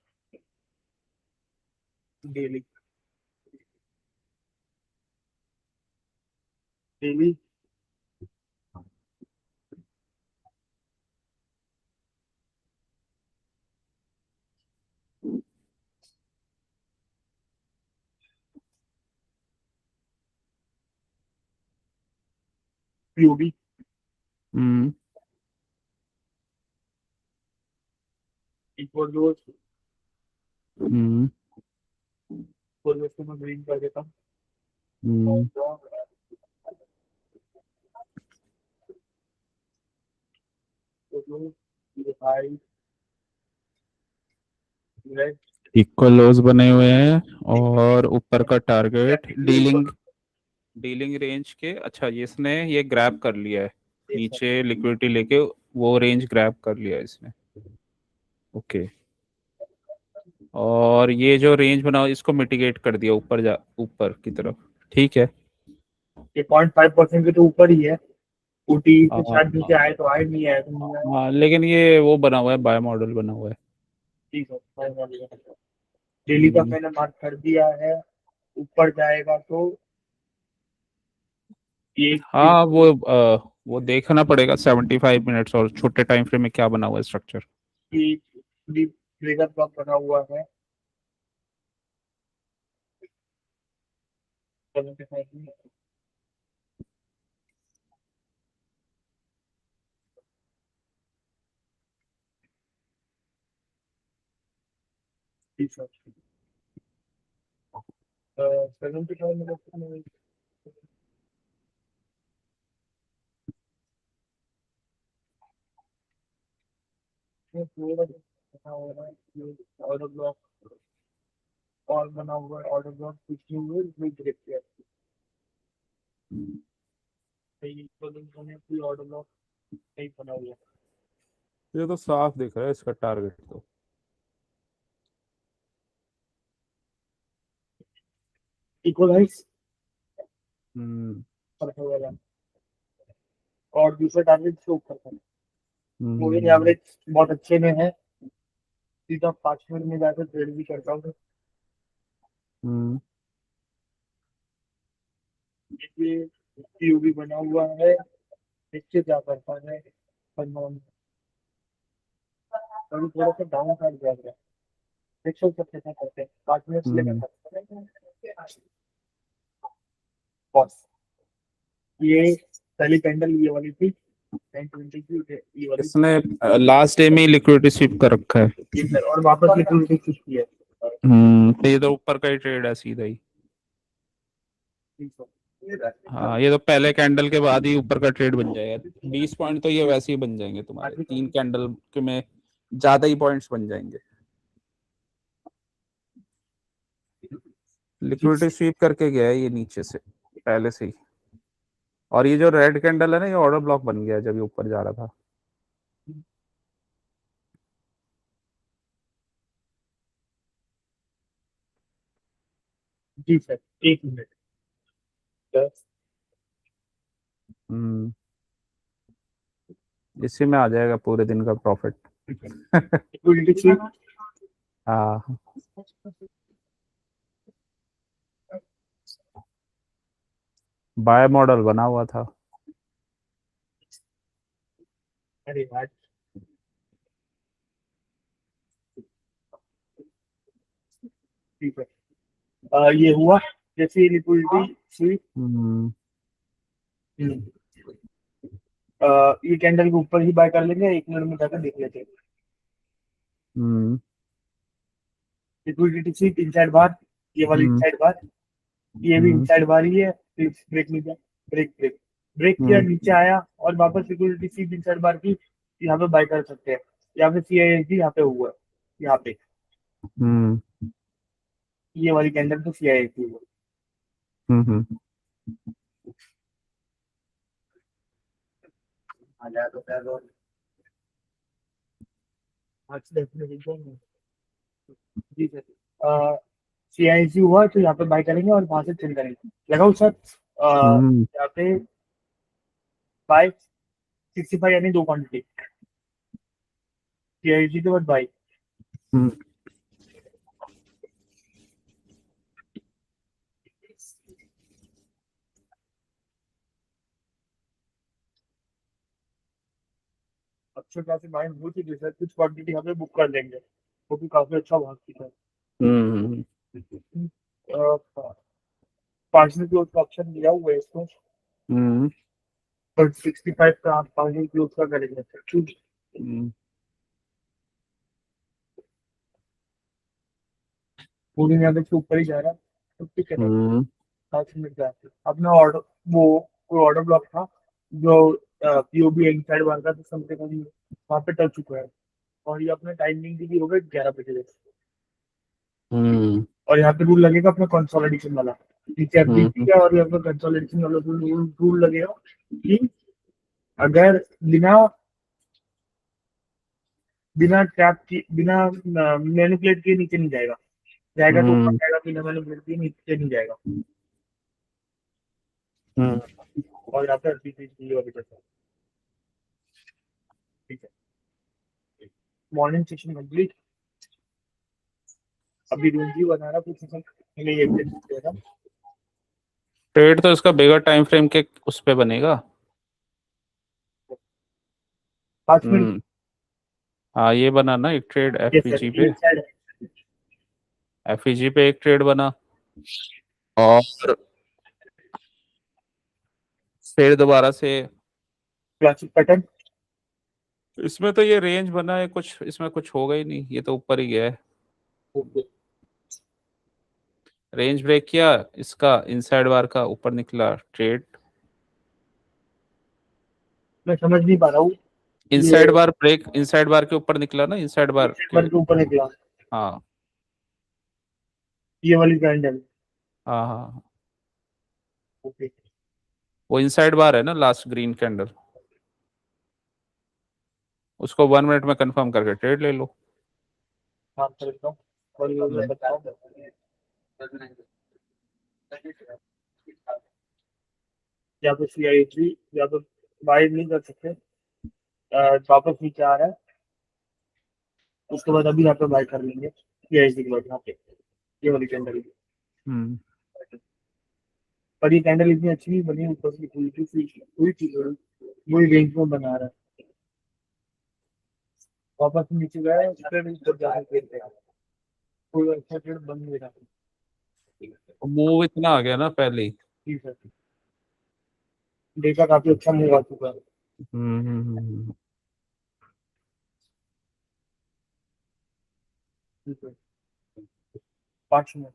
Speaker 1: डेली, डेली पीओबी,
Speaker 2: हम्म
Speaker 1: इक्वल डोज,
Speaker 2: हम्म
Speaker 1: इक्वल डोज को मैं ग्रीन कर देता हूँ।
Speaker 2: हम्म।
Speaker 1: हाई रेड,
Speaker 2: इक्वल लोज बने हुए हैं और ऊपर का टारगेट डीलिंग, डीलिंग रेंज के। अच्छा, ये इसने ये ग्रैब कर लिया है, नीचे लिक्विडिटी लेके वो रेंज ग्रैब कर लिया है इसने। ओके, और ये जो रेंज बना इसको मिटिगेट कर दिया ऊपर, जा ऊपर की तरफ। ठीक है।
Speaker 1: ये 0.5% के तो ऊपर ही है। ऊटी
Speaker 2: आ,
Speaker 1: से शायद नीचे आए तो आए, नहीं आए तो नहीं आए।
Speaker 2: हाँ, लेकिन ये वो बना हुआ है, बाय मॉडल बना हुआ है।
Speaker 1: ठीक है, डेली का
Speaker 2: हम्म,
Speaker 1: मैंने मार्क कर दिया है। ऊपर जाएगा तो ये
Speaker 2: हाँ वो देखना पड़ेगा 75 मिनट्स और छोटे टाइम फ्रेम में क्या बना हुआ है स्ट्रक्चर।
Speaker 1: ट्रिगर ब्लॉक बना हुआ है। 75 में। ठीक है, 75 में ऑर्डर ब्लॉक और बना हुआ है। ऑर्डर ब्लॉक कुछ नहीं हुए, विद रिक्वेस्ट ऑर्डर ब्लॉक नहीं बना हुआ।
Speaker 2: ये तो साफ दिख रहा है इसका टारगेट तो।
Speaker 1: इक्वलाइज
Speaker 2: हम्म
Speaker 1: वगैरह और दूसरे टारगेट से ऊपर था। मूविंग
Speaker 2: हम्म
Speaker 1: एवरेज बहुत अच्छे में है। सीधा 5 मिनट में जाकर ट्रेड भी करता हूँ।
Speaker 2: हम्म।
Speaker 1: ये पीओबी बना हुआ है, इससे क्या करता है बनवाऊँ। अभी थोड़ा सा डाउन साइड जा रहा है। देखो सब कैसा करते हैं, 5 मिनट से लेकर
Speaker 2: हम्म।
Speaker 1: बॉस। ये पहली कैंडल ये वाली थी 920 की, ये वाली थी।
Speaker 2: इसने लास्ट डे में लिक्विडिटी स्वीप कर रखा है।
Speaker 1: ये सर और वापस लिक्विडिटी कुछ की है।
Speaker 2: तो ये तो ऊपर का ही ट्रेड है सीधा ही। हाँ, ये तो पहले कैंडल के बाद ही ऊपर का ट्रेड बन जाएगा। 20 पॉइंट तो ये वैसे ही बन जाएंगे तुम्हारे, 3 कैंडल के में ज्यादा ही पॉइंट्स बन जाएंगे। लिक्विडिटी स्वीप करके गया है ये नीचे से पहले से ही। और ये जो रेड कैंडल है ना, ये ऑर्डर ब्लॉक बन गया है जब ये ऊपर जा रहा था।
Speaker 1: जी सर, 1 मिनट।
Speaker 2: हम्म, इसी में आ जाएगा पूरे दिन का प्रॉफिट।
Speaker 1: लिक्विडिटी
Speaker 2: हाँ, बाय मॉडल बना हुआ था।
Speaker 1: अरे यार, ठीक है। ये हुआ जैसे ये लिक्विडिटी हुई।
Speaker 2: हम्म
Speaker 1: ये कैंडल के ऊपर ही बाय कर लेंगे, 1 मिनट में जाकर देख लेते हैं।
Speaker 2: हम्म
Speaker 1: लिक्विडिटी थी इनसाइड बार, ये वाली
Speaker 2: हम्म
Speaker 1: इनसाइड बार, ये भी
Speaker 2: हम्म
Speaker 1: इनसाइड बार ही है। फिर ब्रेक नहीं किया, ब्रेक ब्रेक ब्रेक किया,
Speaker 2: हम्म
Speaker 1: नीचे आया और वापस लिक्विडिटी थी इनसाइड बार की। यहाँ पे बाय कर सकते हैं। यहाँ पे CISD यहाँ पे हुआ है। यहाँ पे
Speaker 2: हम्म
Speaker 1: ये वाली कैंडल तो CI थी वो।
Speaker 2: हम्म
Speaker 1: आ जाए तो फिर वो आज देखने लग जाएंगे। जी सर, CIC हुआ तो यहाँ पे बाय करेंगे और वहां से सेल करेंगे, लगाओ सर।
Speaker 2: हम्म
Speaker 1: यहाँ पे बाय 65 यानी 2 क्वांटिटी, CIC के बाद बाय।
Speaker 2: हम्म
Speaker 1: अच्छे खासे बाय हो चुकी है सर, कुछ क्वांटिटी यहाँ पे बुक कर लेंगे, वो भी काफी अच्छा भाग चुका
Speaker 2: हम्म
Speaker 1: है। पार्शल क्लोज का ऑप्शन दिया हुआ है इसको,
Speaker 2: हम्म
Speaker 1: पर 65 का आप पार्शल क्लोज का करेंगे सर, क्योंकि
Speaker 2: हम्म
Speaker 1: पूरी यहाँ से ऊपर ही जा रहा है, तो ठीक है सर।
Speaker 2: हम्म
Speaker 1: 5 मिनट का अपना ऑर्डर, वो कोई ऑर्डर ब्लॉक था जो POB इनसाइड बार का, तो समथिंग वहाँ पे टच चुका है। और ये अपने टाइमिंग की भी हो गई 11 बजे तक।
Speaker 2: हम्म
Speaker 1: और यहाँ पे रूल लगेगा अपना कंसोलिडेशन वाला, नीचे FBC
Speaker 2: हम्म
Speaker 1: का और यहाँ पे कंसोलिडेशन वाला रूल लगेगा कि अगर बिना बिना टैप की, बिना मैनिपुलेट के नीचे नहीं जाएगा, जाएगा तो ऊपर
Speaker 2: हम्म
Speaker 1: जाएगा, बिना मैनिपुलेट के नीचे नहीं जाएगा।
Speaker 2: हम्म
Speaker 1: और यहाँ पे FBC वाली तरफ, ठीक है। मॉर्निंग सेशन कंप्लीट, अभी रूम भी बना रहा कुछ नहीं, एक दिन देगा।
Speaker 2: ट्रेड तो इसका बिगर टाइम फ्रेम के उस पे बनेगा।
Speaker 1: 5 मिनट।
Speaker 2: हम्म हाँ ये बना ना एक ट्रेड
Speaker 1: ये सर
Speaker 2: एफईजी
Speaker 1: ये
Speaker 2: पे,
Speaker 1: साइड है,
Speaker 2: एफईजी पे एक ट्रेड बना, और फिर दोबारा से
Speaker 1: क्लासिक पैटर्न।
Speaker 2: इसमें तो ये रेंज बना है, कुछ इसमें कुछ होगा ही नहीं, ये तो ऊपर ही गया है।
Speaker 1: ओके,
Speaker 2: रेंज ब्रेक किया इसका, इनसाइड बार का ऊपर निकला ट्रेड,
Speaker 1: मैं समझ नहीं पा रहा हूँ।
Speaker 2: इनसाइड
Speaker 1: ये
Speaker 2: बार ब्रेक, इनसाइड बार के ऊपर निकला ना, इनसाइड बार के।
Speaker 1: बन के ऊपर निकला,
Speaker 2: हाँ
Speaker 1: ये वाली कैंडल।
Speaker 2: हाँ हाँ,
Speaker 1: ओके,
Speaker 2: वो इनसाइड बार है ना, लास्ट ग्रीन कैंडल, उसको 1 मिनट में कंफर्म करके ट्रेड ले लो।
Speaker 1: काम करता हूँ और ये मैं बताऊँ। या तो CIC या तो बाय नहीं कर सकते, वापस नीचे आ रहा है, उसके बाद अभी यहाँ पे बाय कर लेंगे CIC के बाद यहाँ पे, ये वाली कैंडल।
Speaker 2: हम्म
Speaker 1: पर ये कैंडल इतनी अच्छी नहीं बनी, ऊपर से पूरी चीज वही रेंज में बना रहा है। वापस नीचे गया है, उसके भी ऊपर जाके गिर गया, कोई अच्छा ट्रेड बन नहीं रहा।
Speaker 2: मूव इतना आ गया ना पहले ही।
Speaker 1: ठीक है, डेटा काफी अच्छा मूव आ चुका है।
Speaker 2: हम्म हम्म हम्म,
Speaker 1: ठीक है, 5 मिनट।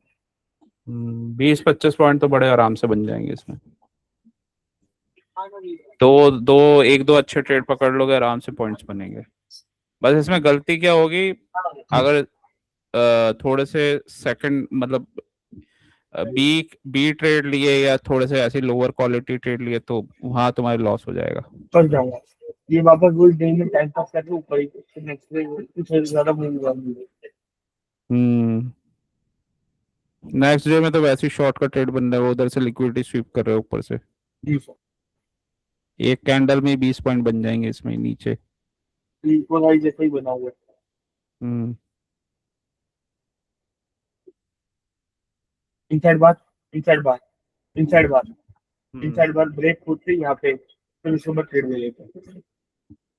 Speaker 2: 20-25 पॉइंट तो बड़े आराम से बन जाएंगे इसमें। दो दो एक दो अच्छे ट्रेड पकड़ लोगे, आराम से पॉइंट्स बनेंगे। बस इसमें गलती क्या होगी, अगर थोड़े से सेकंड मतलब बी बी ट्रेड लिए या थोड़े से ऐसी लोअर क्वालिटी ट्रेड लिए, तो वहां तुम्हारी लॉस हो जाएगा।
Speaker 1: फंस जाऊंगा। ये वापस वही डे में टाइम पास करके ऊपर ही, नेक्स्ट डे कुछ ज्यादा मूव हुआ नहीं।
Speaker 2: हम्म नेक्स्ट डे में तो वैसे ही शॉर्ट का ट्रेड बन रहा है, वो उधर से लिक्विडिटी स्वीप कर रहे हो ऊपर से,
Speaker 1: जी सर,
Speaker 2: एक कैंडल में 20 पॉइंट बन जाएंगे इसमें नीचे।
Speaker 1: इक्वलाइज जैसा ही बना हुआ है।
Speaker 2: हम्म
Speaker 1: इनसाइड बार, इनसाइड बार, इनसाइड बार,
Speaker 2: हम्म
Speaker 1: इनसाइड बार ब्रेक होते ही यहाँ पे फिर उसके बाद ट्रेड ले लेते हैं।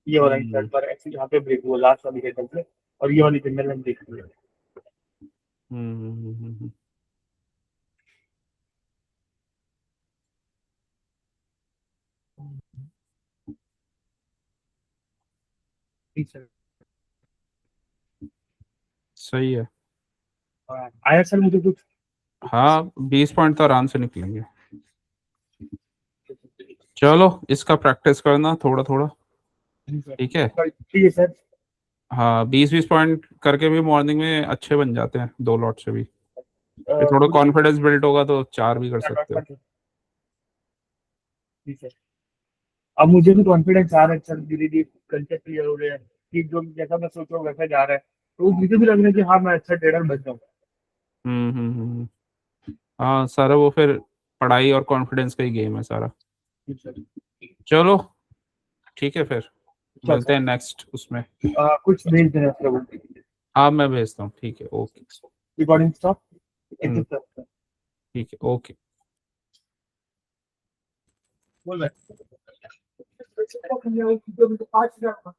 Speaker 1: ये वाला
Speaker 2: हम्म
Speaker 1: इनसाइड बार ऐसे यहाँ पे ब्रेक हुआ लास्ट वाली कैंडल पे, और ये वाली कैंडल हम देख रहे हैं।
Speaker 2: हम्म।
Speaker 1: ठीक सर,
Speaker 2: सही है।
Speaker 1: आया सर मुझे कुछ।
Speaker 2: हाँ 20 पॉइंट तो आराम से निकलेंगे। चलो इसका प्रैक्टिस करना थोड़ा थोड़ा।
Speaker 1: जी सर,
Speaker 2: ठीक है।
Speaker 1: ठीक है सर।
Speaker 2: हाँ 20-20 पॉइंट करके भी मॉर्निंग में अच्छे बन जाते हैं 2 लॉट से भी। फिर थोड़ा कॉन्फिडेंस बिल्ड होगा तो 4 भी कर सकते हो।
Speaker 1: ठीक है, अब मुझे भी कॉन्फिडेंस आ रहा है, चल धीरे धीरे कंसेप्ट क्लियर हो रहा है कि जो जैसा मैं सोच रहा हूँ वैसा जा रहा है, तो मुझे भी लग रहा है कि हाँ मैं अच्छा ट्रेडर बन जाऊँ।
Speaker 2: हम्म। हाँ सारा वो फिर पढ़ाई और कॉन्फिडेंस का ही गेम है सारा। चलो ठीक है फिर मिलते हैं नेक्स्ट उसमें।
Speaker 1: कुछ भेज देना प्रभु।
Speaker 2: हाँ मैं भेजता हूँ, ठीक है, ओके।
Speaker 1: Recording stop.
Speaker 2: हम्म, ठीक है, ओके।
Speaker 1: बोल रहे 5,000।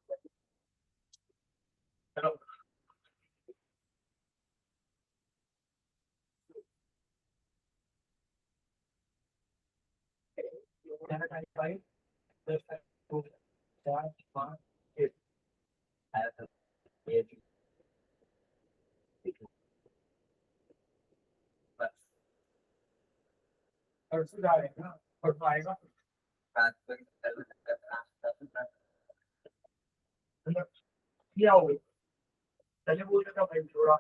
Speaker 1: क्या हो गई, पहले बोल रहा था भाई थोड़ा।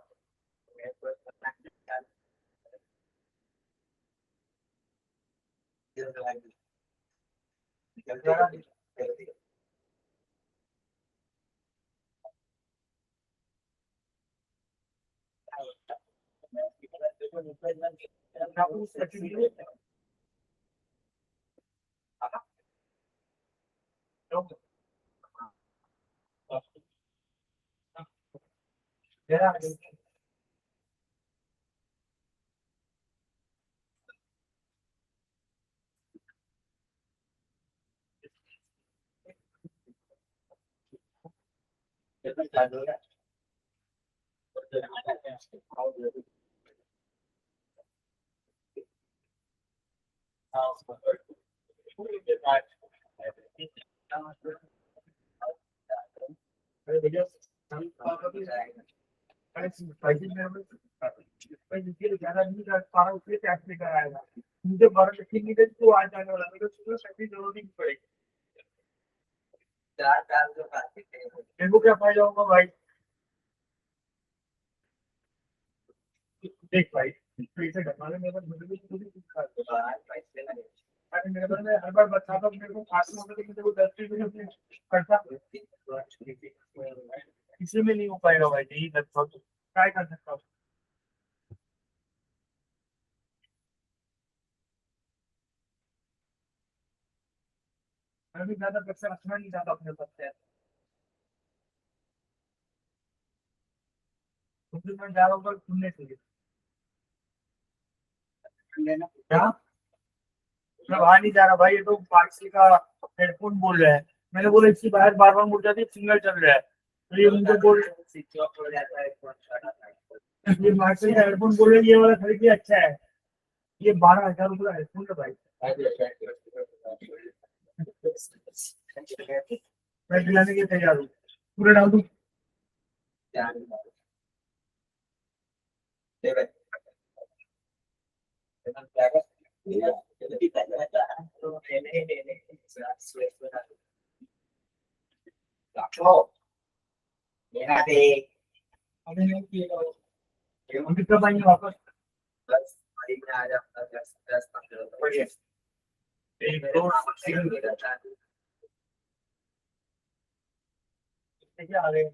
Speaker 1: मुझे 12 तो आ जाने वाला, मेरे को सभी जरूरी नहीं पड़ेगी। मेरे को क्या फायदा होगा भाई? देख भाई, पैसे ढकाने मेरे पास मुझे भी थोड़ी कुछ अरे मेरे पास मैं हर बार बताता हूँ, मेरे को खास होता है कि मेरे को 10 करता इसलिए में नहीं हो पाएगा भाई, यही लगता हूँ क्या कर सकता हूँ। मैं भी ज्यादा पैसा रखना नहीं चाहता अपने पास से, क्योंकि मैं जा रहा हूँ सुनने के लिए। क्या? मैं बाहर नहीं जा रहा भाई, ये तो पार्टी का हेडफोन बोल रहा है। मैंने बोला इसकी बाहर बार बार मुड़ जाती है, सिग्नल चल रहा है, तो ये मुझे बोल ये मार्केट का हेडफोन बोल रहे हैं, ये वाला खरीदिए अच्छा है। ये 12,000 रुपये का हेडफोन है भाई। मैं दिलाने के लिए तैयार हूँ, पूरे डाल दूँ। अभी नहीं किए अभी कब आएंगे वापस? बढ़िया। एक दो क्या आ रहे हैं?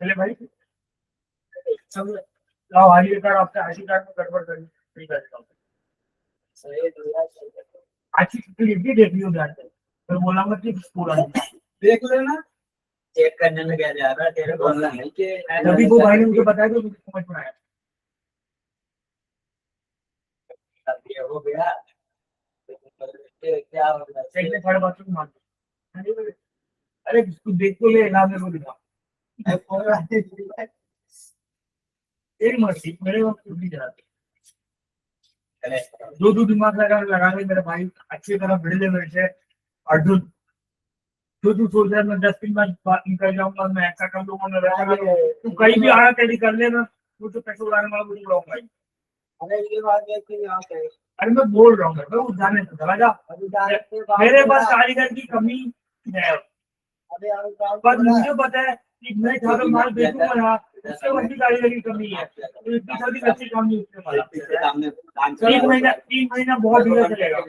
Speaker 1: चले भाई, सब लाओ आई कार्ड, आपका आई कार्ड में गड़बड़ करी नहीं करेगा। अच्छी छुट्टी लिखी देख लियो ध्यान से, फिर बोला मत कि पूरा नहीं। देख लेना, चेक करने में क्या जा रहा है, तेरे बोलना है कि तभी वो भाई ने मुझे बताया तो मुझे समझ में आया। अब ये हो गया, क्या होगा चेक में 5.5 मार दो। अरे तू देख तो ले ना, मेरे को दिखा एक मर्सी मेरे वक्त नहीं जा रहा। जो दिमाग लगा ले मेरे भाई, अच्छी तरह भिड़ ले मेरे से। और जो जो तू सोच रहा है मैं 10 दिन बाद निकल जाऊंगा, मैं ऐसा कर लूंगा, मैं वैसा कर लूंगा, तू कहीं भी आना तेरी कर लेना, तू तो पैसे उड़ाने वाला मुझे उड़ाऊंगा भाई। अरे मैं बोल रहा हूँ, मैं उस जाने से चला जा, मेरे पास कारीगर की कमी है। पर मुझे पता है कि मैं जहाँ पे माल बेचूंगा ना उसके वक्त भी कारीगरी कमी है, तो इतनी जल्दी कच्चे काम नहीं उठने वाला। 3 महीना बहुत ढीला चलेगा।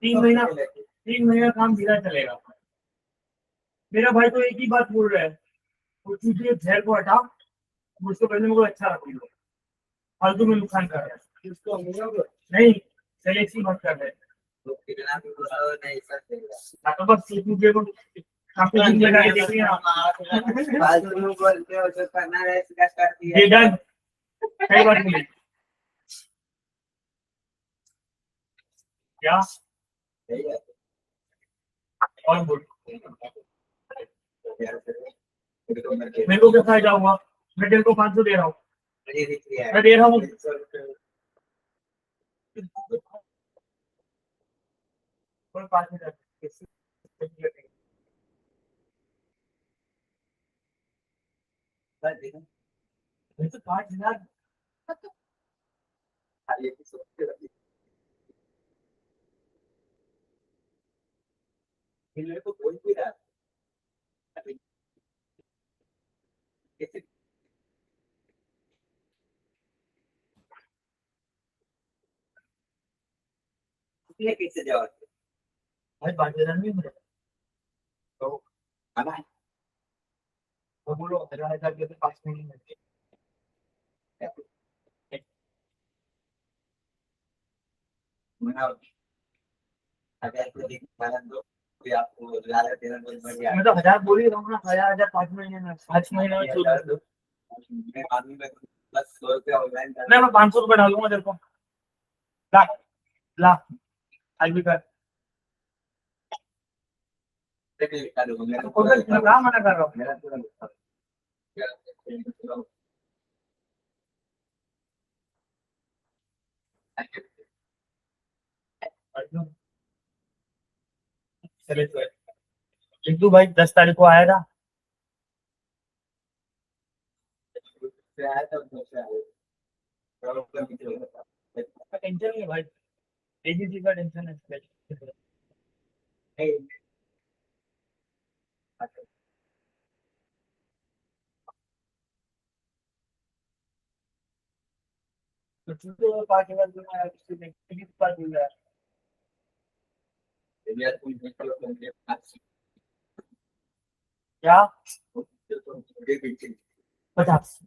Speaker 1: 3 महीना काम ढीला चलेगा। मेरा भाई तो एक ही बात बोल रहा है, वो चूतिए झेल को हटा, मुझको पहले मुझको अच्छा रख लो, फालतू में नुकसान कर रहा है। नहीं सेलेक्सी मत कर रहे। तो बस मुझे को आपको दिन लगा के देख लिया ये डन सही बात बोली क्या और बोल मेरे को क्या फायदा हुआ, मैं तेरे को 500 दे रहा हूँ, मैं दे रहा हूँ। और 5,000 तो 5,000 भाई 5,000 नहीं मिला तो बोलो 1,000 के तो 5 महीने में मैं तो 1,000 बोल ही रहा हूँ ना, 1,000 5 महीने में 5 महीने में मैं 500 रुपये डालूंगा तेरे को ला ला आज भी कर कहाँ मना कर रहा हूँ चले चिंटू भाई 10 तारीख को आया था टेंशन नहीं है भाई, एजीसी का टेंशन है तो चिंटू 5,000 दूंगा यार, उससे नहीं 5 दूंगा क्या 50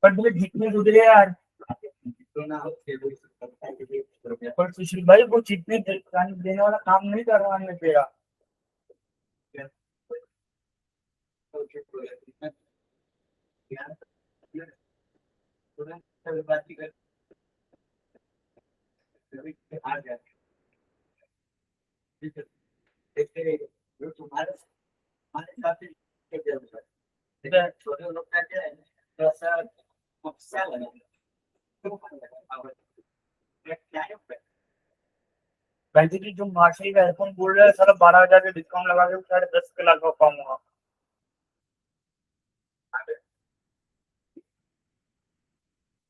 Speaker 1: पर तुम्हें जीतने दे रहे यार। पर सुशील भाई वो जीतने देने वाला काम नहीं कर रहा है तेरा। वैसे की जो मार्शल का आईफोन बोल रहा है सारा 12,000 के डिस्काउंट लगा के 10.5 के लगा पाऊंगा।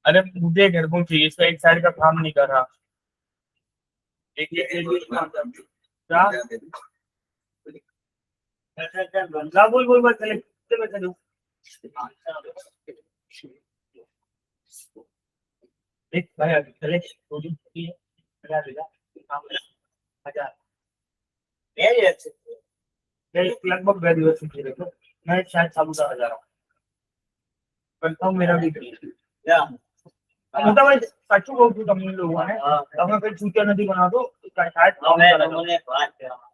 Speaker 1: अरे मुझे एक हेडफोन चाहिए, इसका एक साइड का काम नहीं कर रहा। एक क्या ला बोल बोल बोल चले चले चलो एक भाई चले थोड़ी सी 1,000 देगा 1,000 लगभग ग्रेजुएशन तो मैं शायद चालू का 1,000 कंफर्म मेरा भी मतलब भाई सच को कंपनी लोगों ने अब मैं फिर चूतिया नदी बना दो शायद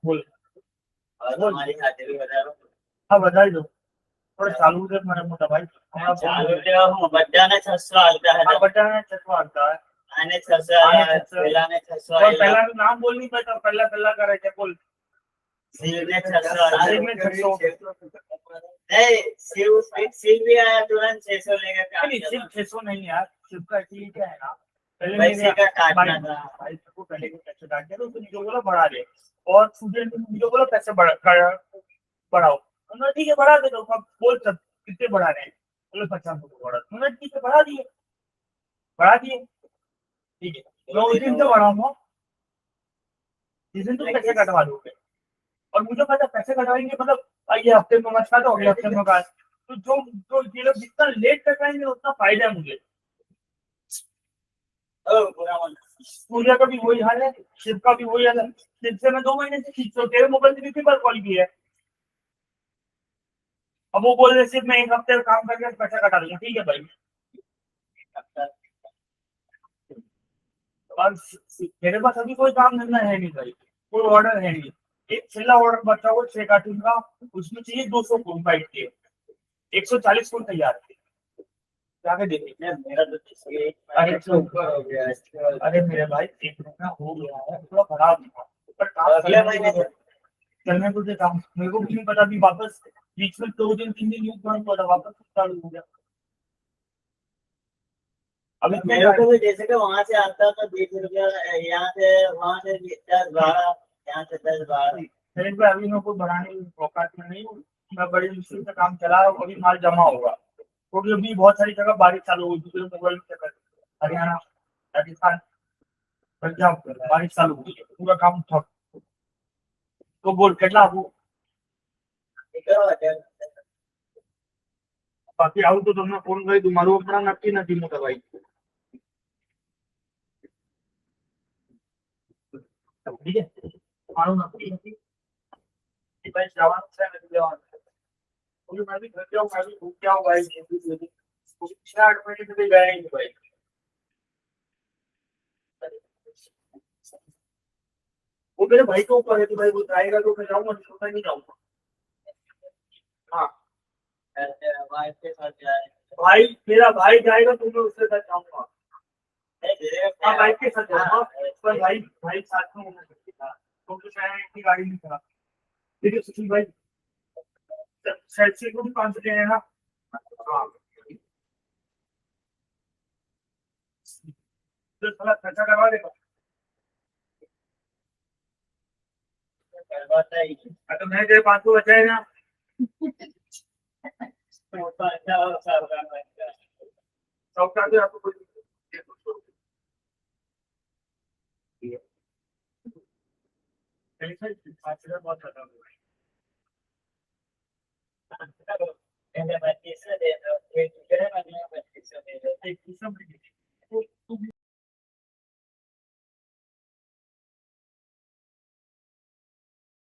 Speaker 1: बोल हाँ बता ही दो थोड़ा चालू से मेरा मोटा भाई
Speaker 3: बच्चा ने 600 आता है
Speaker 1: बच्चा ने चश्मा आता है
Speaker 3: आने 600 पहला ने 600
Speaker 1: और पहला तो नाम बोल नहीं पाता पहला पहला कर रहे थे बोल
Speaker 3: सिल में 600 नहीं सिल भी आया तुरंत 600 लेकर
Speaker 1: नहीं सिर्फ 600 नहीं यार सिर्फ का ठीक है ना पहले
Speaker 3: पैसे का काटना था
Speaker 1: भाई सबको पहले को पैसे काट दिया तो मुझे बोला बढ़ा दे और स्टूडेंट मुझे बोला पैसे बढ़ाओ उन्होंने ठीक है बढ़ा दे तो बोल सब कितने बढ़ा रहे हैं बोले 50 बढ़ा उन्होंने ठीक है बढ़ा दिए ठीक है मैं उस दिन से बढ़ाऊंगा जिस दिन तुम पैसे कटवा दोगे, और मुझे पता पैसे कटवाएंगे मतलब ये हफ्ते में मत काटो, अगले हफ्ते में काट, तो जो ये लोग जितना लेट कटवाएंगे उतना फायदा है मुझे। पूजा का भी वही हाल है, शिव का भी वही हाल है। शिव से मैं 2 महीने से खींच रहा हूँ, तेरे मोबाइल से भी पेपर कॉल की है। अब वो बोल रहे सिर्फ मैं 1 हफ्ते काम करके पैसा कटा दूंगा, ठीक है भाई। और मेरे पास अभी कोई काम धंधा है नहीं भाई, कोई ऑर्डर है नहीं। एक छिल्ला ऑर्डर बचा हुआ 6 कार्टून का, उसमें चाहिए 200 फूल बाइट के, 140 फूल तैयार थे। जाके देखिए मेरा तो अरे ऊपर हो गया है। अरे मेरे भाई एक महीना हो गया है, थोड़ा खराब हुआ, पर काम अगले महीने से चलने को दे काम। मेरे को भी नहीं पता, अभी वापस बीच में 2 दिन 3 दिन यूज बंद हुआ था, वापस चालू हो गया।
Speaker 3: अभी मेरे को भी जैसे कि वहां से आता था 20 रुपया, यहाँ से वहां से 10-12, यहाँ से 10-12।
Speaker 1: मेरे को अभी मैं कोई बढ़ाने की औकात में नहीं हूँ, मैं बड़ी मुश्किल से काम चला रहा हूँ, अभी माल जमा होगा क्योंकि अभी बहुत सारी जगह बारिश चालू हो चुकी है। मोबाइल में चक्कर, हरियाणा, राजस्थान, पंजाब बारिश चालू हो गई है, पूरा काम ठप। तो बोल કેટલા આપું? બાકી આવું તો તમને ફોન કરી દઉં, મારું હમણાં નક્કી નથી મોટા ભાઈ। ठीक है, મારું નક્કી નથી कि भाई जवान से नहीं जवान क्योंकि मैं भी घर जाऊँ, मैं भी भूख जाऊँ भाई। 6-8 महीने से भी गया ही नहीं भाई। वो मेरे भाई के ऊपर है कि भाई वो जाएगा तो मैं जाऊंगा, नहीं तो मैं नहीं जाऊंगा। हाँ
Speaker 3: वाइफ के साथ जाए,
Speaker 1: भाई, मेरा भाई जाएगा तो मैं उसके साथ जाऊंगा। हाँ बाइक के साथ जाऊंगा, पर भाई भाई साथ में होना चाहिए था क्योंकि मैं इतनी गाड़ी नहीं चला। देखिए सुशील भाई, सेल्फी को भी 5 लेना है ना। हाँ तो थोड़ा खर्चा करवा देगा। तो मैं तेरे 500 बचाए ना, सब का आपको कोई बहुत खत्म हुआ है।
Speaker 3: पहले 32 दे दो, एक दूसरे महीने में 32 दे दो।